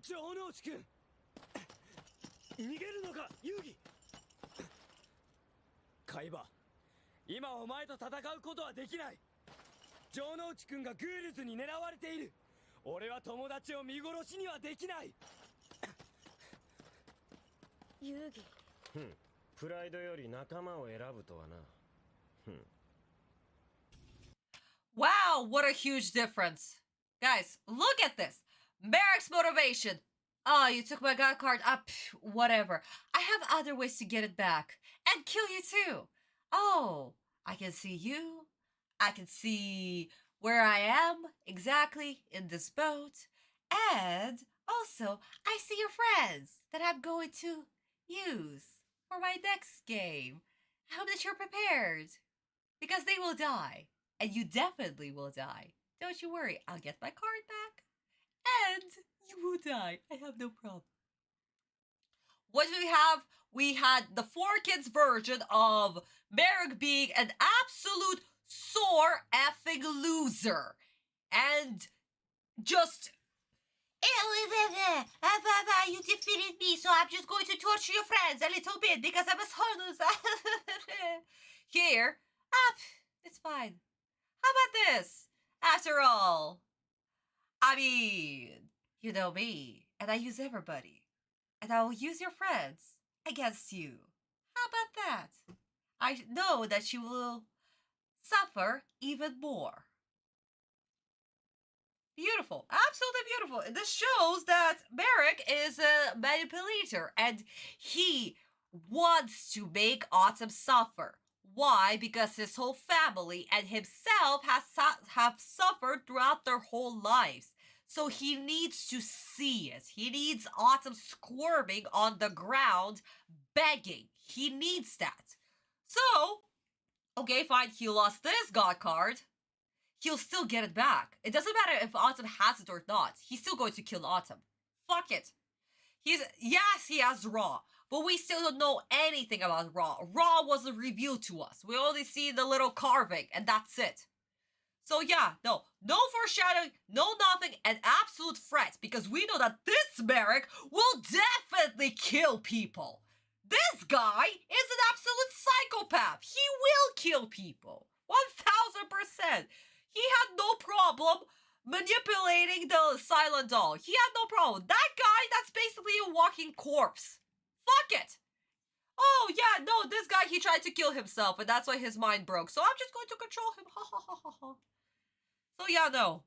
城之内くん、逃げるのか遊戯。
海馬、今お前と戦うことはできない。城之内くんがグールズに狙われている。俺は友達を見殺しにはできない。
遊戯、
プライドより仲間を選ぶとはな。
Wow, what a huge difference. Guys, look at this. Merrick's motivation. Oh, you took my god card. Whatever. I have other ways to get it back. And kill you too. Oh, I can see you. I can see where I am exactly in this boat. And also, I see your friends that I'm going to use for my next game. I hope that you're prepared. Because they will die. And you definitely will die. Don't you worry, I'll get my card back. And you will die. I have no problem. What do we have? We had the 4Kids version of Merrick being an absolute sore effing loser. And just... You defeated me, so I'm just going to torture your friends a little bit because I'm a sore loser. Here. It's fine. How about this? After all, I mean, you know me, and I use everybody. And I will use your friends against you. How about that? I know that you will suffer even more. Beautiful. Absolutely beautiful. This shows that Merrick is a manipulator, and he wants to make Autumn suffer. Why? Because his whole family and himself have suffered throughout their whole lives. So he needs to see it. He needs Autumn squirming on the ground, begging. He needs that. So, okay, fine, he lost this god card. He'll still get it back. It doesn't matter if Autumn has it or not. He's still going to kill Autumn. Fuck it. Yes, he has Raw. But we still don't know anything about Raw. Raw wasn't revealed to us. We only see the little carving, and that's it. So yeah, no foreshadowing, no nothing, and absolute threats, because we know that this Merrick will definitely kill people. This guy is an absolute psychopath. He will kill people. 1000%. He had no problem manipulating the silent doll. He had no problem. That guy, that's basically a walking corpse. Fuck it. Oh, yeah, no, this guy, he tried to kill himself, and that's why his mind broke. So I'm just going to control him. Ha ha ha ha ha. So yeah, no.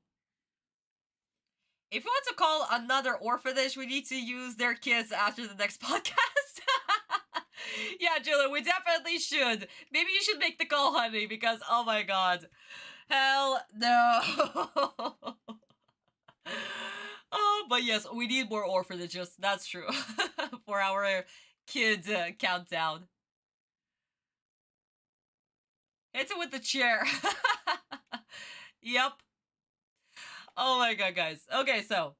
If you want to call another orphanage, we need to use their kids after the next podcast. Yeah, Julia, we definitely should. Maybe you should make the call, honey, because, oh my god. Hell no. Oh, but yes, we need more orphanages. That's true. For our kids countdown. Hit it with the chair. Yep. Oh my god, guys. Okay, so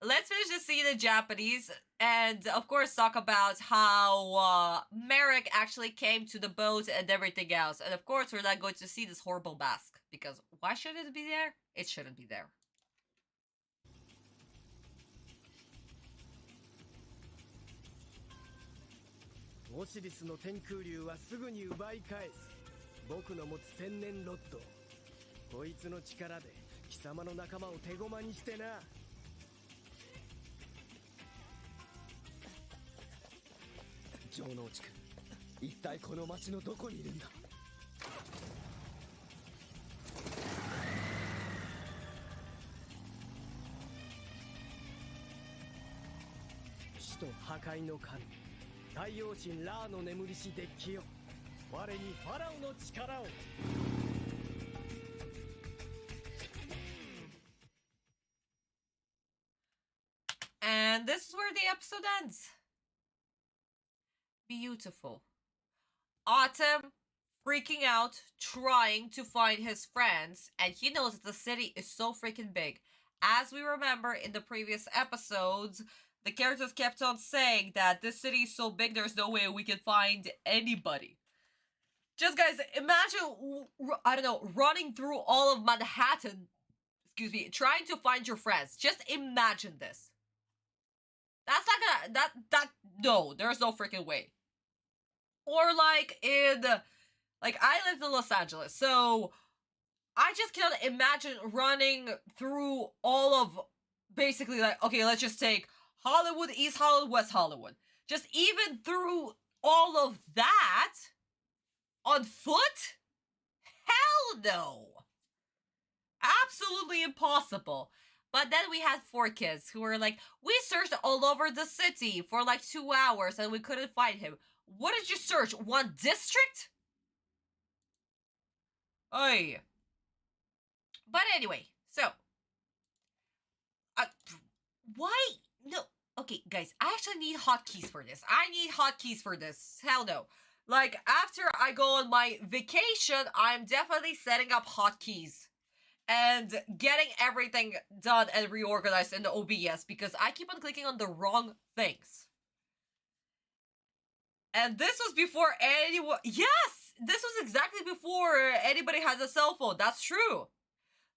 let's finish the scene in Japanese and, of course, talk about how Merrick actually came to the boat and everything else. And, of course, we're not going to see this horrible mask, because why should it be there? It shouldn't be there.
オシリスの天空竜はすぐに奪い返す。僕の持つ千年ロッド。こいつの力で貴様の仲間を手駒にしてな。城之内くん、一体この町のどこにいるんだ。死と破壊の神。太陽神ラーの眠りしデッキよ、我にファラオの力を。
And this is where the episode ends. beautiful. Autumn freaking out, trying to find his friends, and he knows that the city is so freaking big. As we remember in the previous episodes, the characters kept on saying that this city is so big there's no way we can find anybody. Just guys, imagine, I don't know, running through all of Manhattan, excuse me, trying to find your friends. Just imagine this. That's not gonna, no, there's no freaking way. Or like I lived in Los Angeles, so I just cannot imagine running through all of, basically like, okay, let's just take Hollywood, East Hollywood, West Hollywood. Just even through all of that on foot? Hell no! Absolutely impossible. But then we had 4 kids who were like, we searched all over the city for like 2 hours and we couldn't find him. What did you search? One district? Oy. But anyway, so. Why? No. Okay, guys, I actually need hotkeys for this. I need hotkeys for this. Hell no. Like, after I go on my vacation, I'm definitely setting up hotkeys and getting everything done and reorganized in the OBS because I keep on clicking on the wrong things. And this was before anyone... Yes! This was exactly before anybody has a cell phone. That's true.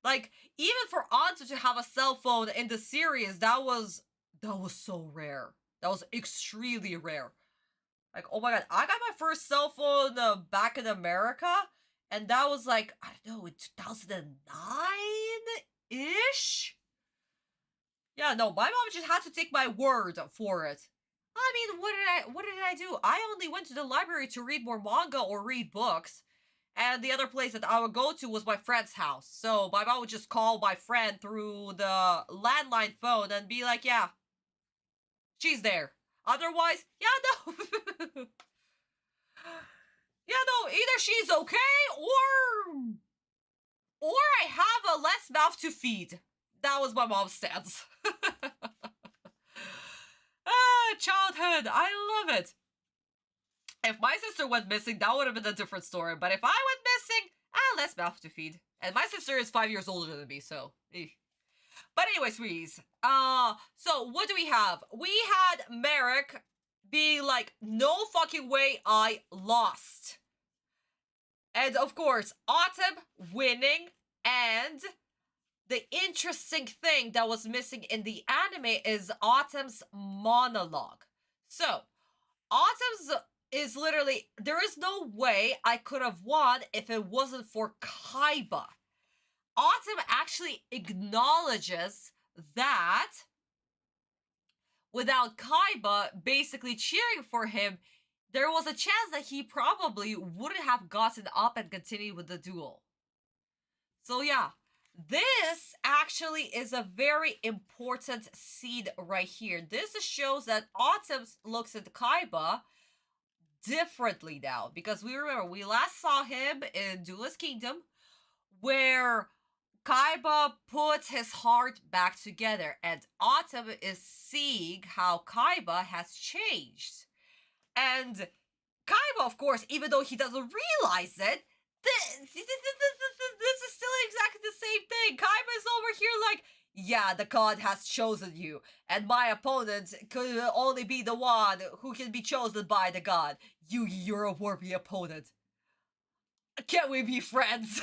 Like, even for Anto to have a cell phone in the series, that was so rare. That was extremely rare. Like, oh my god, I got my first cell phone back in America, and that was like, I don't know, in 2009-ish? Yeah, no, my mom just had to take my word for it. I mean, what did I do? I only went to the library to read more manga or read books. And the other place that I would go to was my friend's house. So my mom would just call my friend through the landline phone and be like, yeah, she's there. Otherwise, yeah, no. Yeah, no, either she's okay or I have a less mouth to feed. That was my mom's stance. Childhood, I love it. If my sister went missing, that would have been a different story. But if I went missing, less mouth to feed. And my sister is 5 years older than me, so... But anyway, sweeties. So what do we have? We had Merrick be like, no fucking way, I lost. And of course, Autumn winning, and the interesting thing that was missing in the anime is Autumn's monologue. So, Autumn's is literally, there is no way I could have won if it wasn't for Kaiba. Autumn actually acknowledges that without Kaiba basically cheering for him, there was a chance that he probably wouldn't have gotten up and continued with the duel. So yeah, this actually is a very important seed right here. This shows that Autumn looks at Kaiba differently now, because we remember we last saw him in Duelist Kingdom where Kaiba puts his heart back together, and Autumn is seeing how Kaiba has changed. And Kaiba, of course, even though he doesn't realize it, this is still exactly the same thing. Kaiba is over here like, yeah, the god has chosen you, and my opponent could only be the one who can be chosen by the god. You're a worthy opponent. Can we be friends?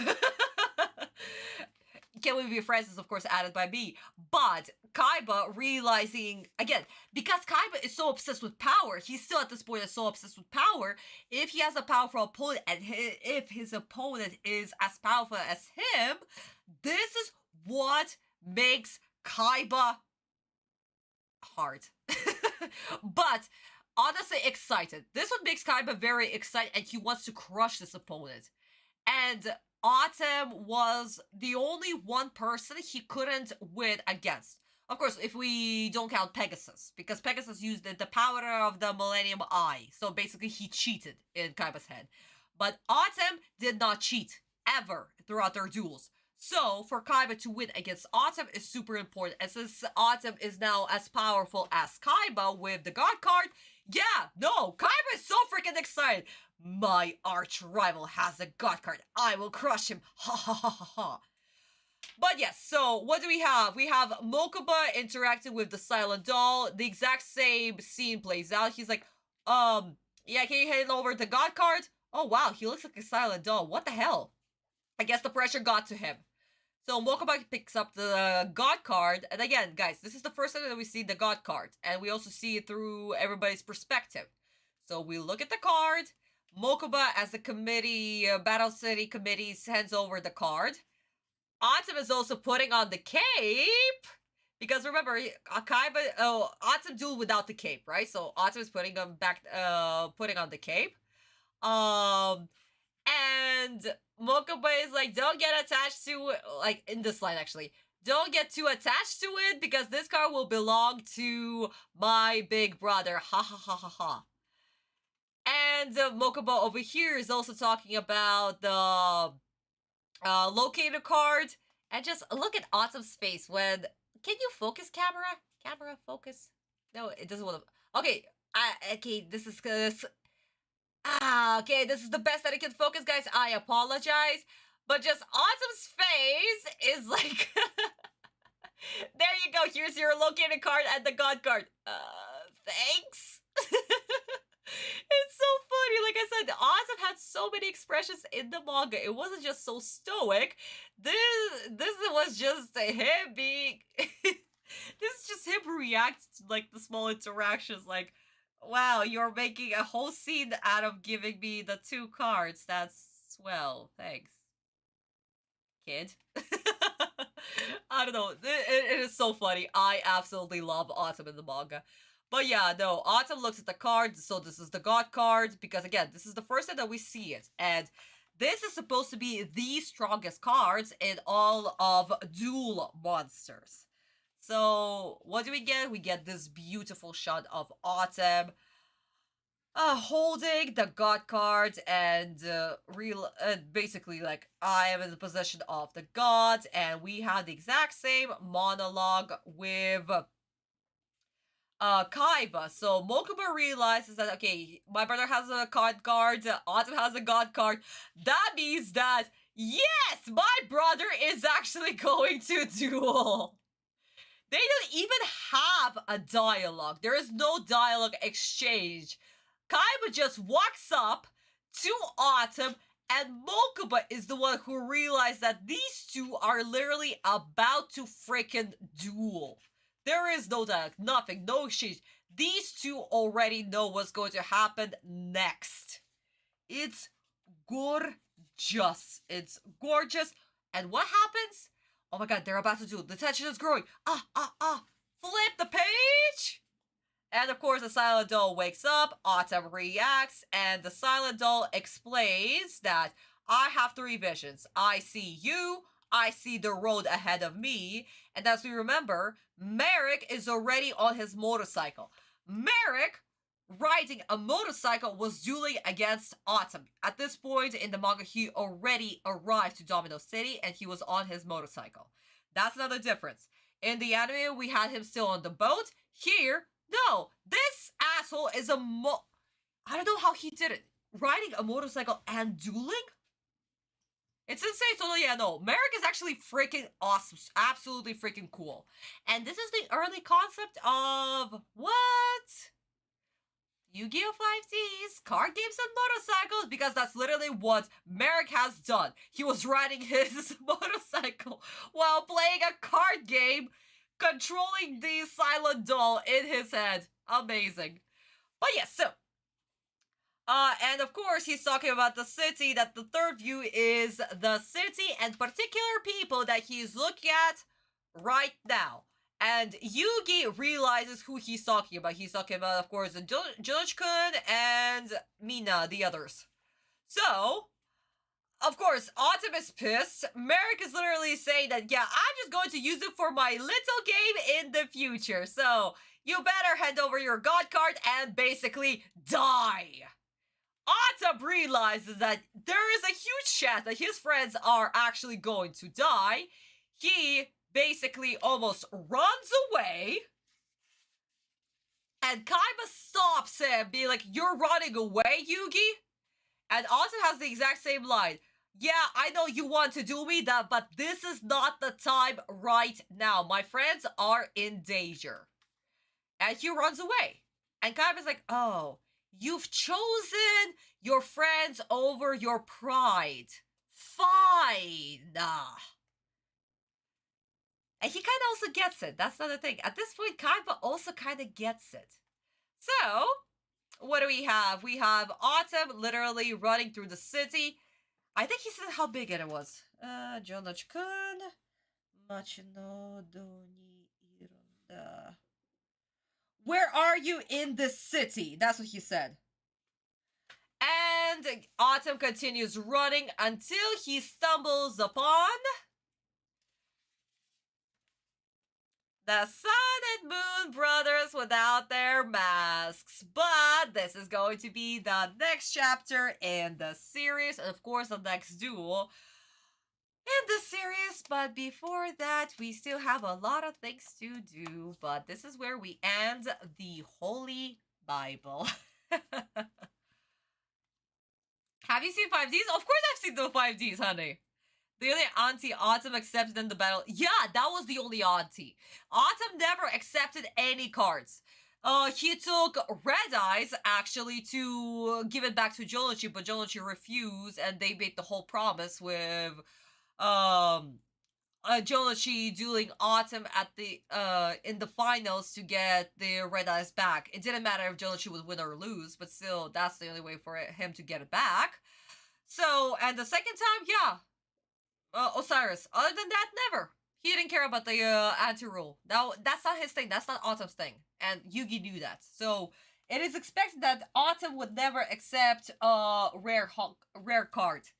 Can we be friends is of course added by me. But Kaiba realizing, again, because Kaiba is so obsessed with power, he's still at this point is so obsessed with power, if he has a powerful opponent and if his opponent is as powerful as him, this is what makes Kaiba hard. But honestly excited. This one makes Kaiba very excited and he wants to crush this opponent. And Autumn was the only one person he couldn't win against. Of course, if we don't count Pegasus, because Pegasus used the power of the Millennium Eye, so basically he cheated in Kaiba's head. But Autumn did not cheat, ever, throughout their duels. So, for Kaiba to win against Autumn is super important, and since Autumn is now as powerful as Kaiba with the God card, Yeah, no, Kaiba is so freaking excited. My arch rival has a god card. I will crush him. Ha ha ha ha ha. But yes, so what do we have? We have Mokuba interacting with the silent doll. The exact same scene plays out. He's like, yeah, can you hand over the god card? Oh wow, he looks like a silent doll. What the hell? I guess the pressure got to him. So Mokuba picks up the god card. And again, guys, this is the first time that we see the god card. And we also see it through everybody's perspective. So we look at the card. Mokuba, as the committee, Battle City committee, hands over the card. Autumn is also putting on the cape. Because remember, Autumn dueled without the cape, right? So Autumn is putting on the cape. And Mokuba is like, don't get attached to, like, in this line actually, don't get too attached to it because this card will belong to my big brother. Ha ha ha ha ha. And Mokuba over here is also talking about the locator card. And just look at Autumn's face when... Can you focus, camera? Camera, focus? No, it doesn't want to... Okay, okay, this is... okay, this is the best that I can focus, guys. I apologize. But just Autumn's face is like... There you go. Here's your locator card and the god card. Thanks. It's so funny. Like I said, Autumn had so many expressions in the manga. It wasn't just so stoic. This was just him being... This is just him react to, like, the small interactions. Like, wow, you're making a whole scene out of giving me the 2 cards. That's swell. Thanks, kid. I don't know. It is so funny. I absolutely love Autumn in the manga. But yeah, no, Autumn looks at the card, so this is the god card, because again, this is the first time that we see it, and this is supposed to be the strongest cards in all of Duel Monsters. So, what do we get? We get this beautiful shot of Autumn holding the god card and basically like, I am in the possession of the gods, and we have the exact same monologue with Kaiba. So Mokuba realizes that, okay, my brother has a god card, Autumn has a god card. That means that, yes, my brother is actually going to duel. They don't even have a dialogue. There is no dialogue exchange. Kaiba just walks up to Autumn, and Mokuba is the one who realized that these two are literally about to freaking duel. There is no dialogue, nothing, no exchange. These two already know what's going to happen next. It's gorgeous. It's gorgeous. And what happens? Oh my god, they're about to duel. The tension is growing. Flip the page! And of course, the silent doll wakes up, Autumn reacts, and the silent doll explains that I have 3 visions. I see you, I see the road ahead of me, and as we remember, Merrick is already on his motorcycle. Merrick, riding a motorcycle, was dueling against Autumn. At this point in the manga, he already arrived to Domino City, and he was on his motorcycle. That's another difference. In the anime, we had him still on the boat. Here, no, this asshole is I don't know how he did it. Riding a motorcycle and dueling? It's insane. So yeah, no, Merrick is actually freaking awesome. Absolutely freaking cool. And this is the early concept of what? Yu-Gi-Oh! 5D's, card games and motorcycles, because that's literally what Merrick has done. He was riding his motorcycle while playing a card game, controlling the silent doll in his head. Amazing. But yes, so and of course, he's talking about the city, that the third view is the city and particular people that he's looking at right now. And Yugi realizes who he's talking about. He's talking about, of course, Judge-kun and Mina, the others. So, of course, Autumn is pissed. Merrick is literally saying that, yeah, I'm just going to use it for my little game in the future. So, you better hand over your god card and basically die. Autumn realizes that there is a huge chance that his friends are actually going to die. He basically almost runs away. And Kaiba stops him, being like, "You're running away, Yugi?" And Autumn has the exact same line. "Yeah, I know you want to do me that, but this is not the time right now. My friends are in danger." And he runs away. And Kaiba's like, "Oh, you've chosen your friends over your pride. Fine." And he kind of also gets it. That's another thing. At this point, Kaiba also kind of gets it. So, what do we have? We have Autumn literally running through the city. I think he said how big it was. Jonochi-kun. Machi no do ni ironda. Where are you in this city? That's what he said. And Autumn continues running until he stumbles upon the Sun and Moon brothers without their masks. But this is going to be the next chapter in the series, and of course the next duel in the series. But before that, we still have a lot of things to do. But this is where we end the Holy Bible. Have you seen 5Ds? Of course I've seen the 5Ds, honey. The only auntie Autumn accepted in the battle. Yeah, that was the only auntie. Autumn never accepted any cards. He took Red Eyes, actually, to give it back to Jonochi, but Jonochi refused, and they made the whole promise with, Jonochi dueling Autumn at the, in the finals to get the Red Eyes back. It didn't matter if Jonochi would win or lose, but still, that's the only way for him to get it back. So, and the second time, yeah. Osiris. Other than that, never. He didn't care about the anti-rule. Now, that's not his thing. That's not Autumn's thing. And Yugi knew that. So, it is expected that Autumn would never accept a rare card.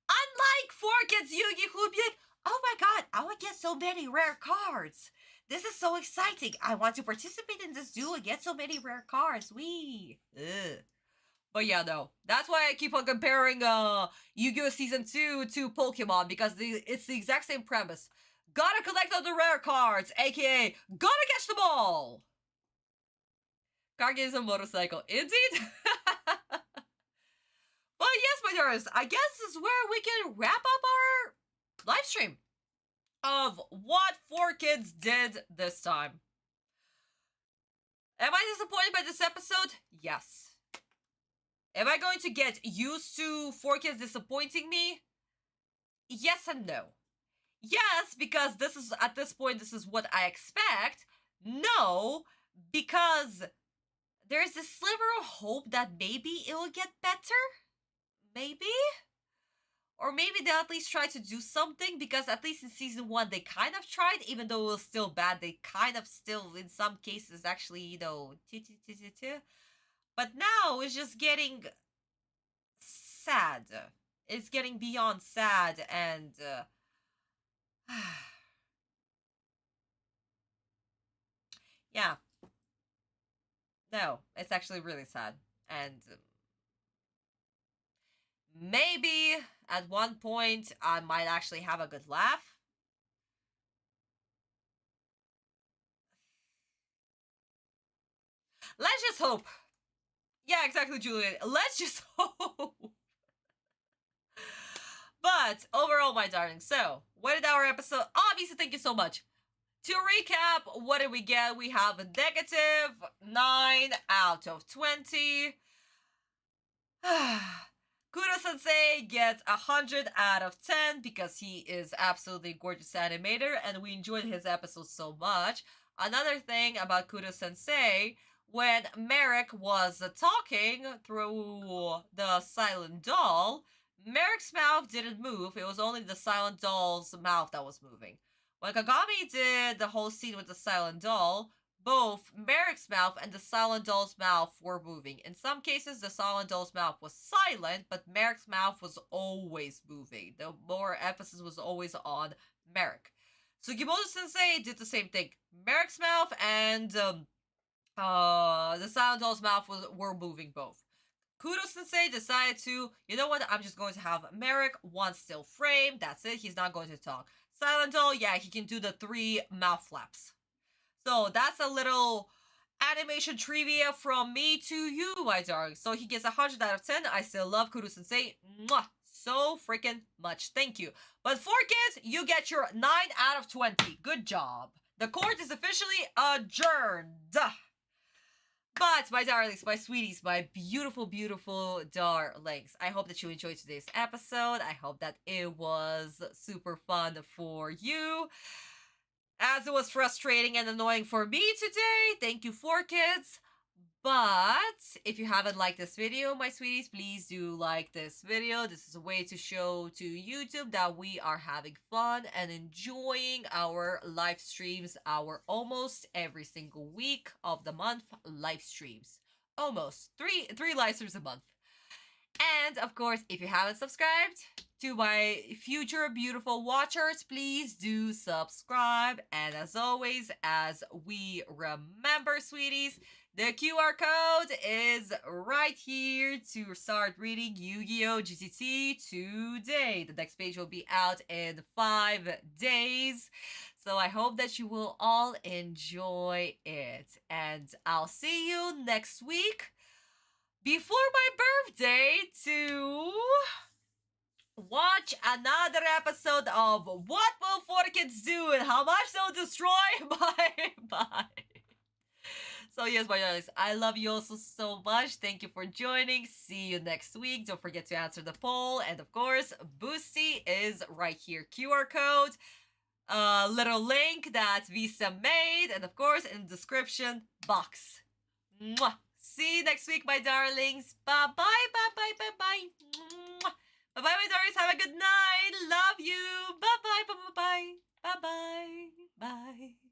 Unlike 4Kids Yugi, who'd be like, "Oh my god, I would get so many rare cards. This is so exciting. I want to participate in this duel and get so many rare cards. Wee." Ugh. But yeah, no. That's why I keep on comparing Yu-Gi-Oh! Season 2 to Pokemon, because it's the exact same premise. Gotta collect all the rare cards, aka gotta catch them all! Card games and motorcycle. Indeed! Well, yes, my dears, I guess this is where we can wrap up our live stream of what 4Kids did this time. Am I disappointed by this episode? Yes. Am I going to get used to 4Kids disappointing me? Yes and no. Yes, because this is, at this point, this is what I expect. No, because there's this sliver of hope that maybe it will get better. Maybe? Or maybe they'll at least try to do something, because at least in season 1 they kind of tried, even though it was still bad, they kind of still, in some cases, actually, you know, but now it's just getting sad. It's getting beyond sad, and yeah. No, it's actually really sad. And maybe at one point I might actually have a good laugh. Let's just hope. Yeah, exactly, Julian. Let's just hope. But overall, my darling, so what did our episode? Obviously, thank you so much. To recap, what did we get? We have a negative 9 out of 20. Kudo-sensei gets 100 out of 10 because he is absolutely a gorgeous animator and we enjoyed his episode so much. Another thing about Kudo-sensei, when Merrick was talking through the silent doll, Merrick's mouth didn't move. It was only the silent doll's mouth that was moving. When Kagami did the whole scene with the silent doll, both Merrick's mouth and the silent doll's mouth were moving. In some cases, the silent doll's mouth was silent, but Merrick's mouth was always moving. The more emphasis was always on Merrick. Sugimoto-sensei did the same thing. Merrick's mouth and the silent doll's mouth were moving both. Kudo-sensei decided to, you know what, I'm just going to have Merrick, one still frame, that's it, he's not going to talk. Silent doll, yeah, he can do the 3 mouth flaps. So that's a little animation trivia from me to you, my darling. So he gets 100 out of 10. I still love Kuru Sensei. Mwah! So freaking much. Thank you. But for kids, you get your 9 out of 20. Good job. The court is officially adjourned. But, my darlings, my sweeties, my beautiful, beautiful darlings, I hope that you enjoyed today's episode. I hope that it was super fun for you, as it was frustrating and annoying for me today. Thank you, 4Kids. But if you haven't liked this video, my sweeties, please do like this video. This is a way to show to YouTube that we are having fun and enjoying our live streams, our almost every single week of the month live streams. Almost three live streams a month. And of course, if you haven't subscribed to my future beautiful watchers, please do subscribe. And as always, as we remember, sweeties, the QR code is right here to start reading Yu-Gi-Oh! GTT today. The next page will be out in 5 days. So I hope that you will all enjoy it. And I'll see you next week before my birthday to watch another episode of What Will 4Kids Do and How Much They'll Destroy. Bye. So yes, my darlings, I love you all so much. Thank you for joining. See you next week. Don't forget to answer the poll. And of course, Boosty is right here. QR code, little link that Visa made, and of course, in the description box. Mwah. See you next week, my darlings. Bye-bye, bye-bye, bye-bye. Bye-bye, my darlings. Have a good night. Love you. Bye-bye, bye-bye, bye-bye. Bye-bye. Bye.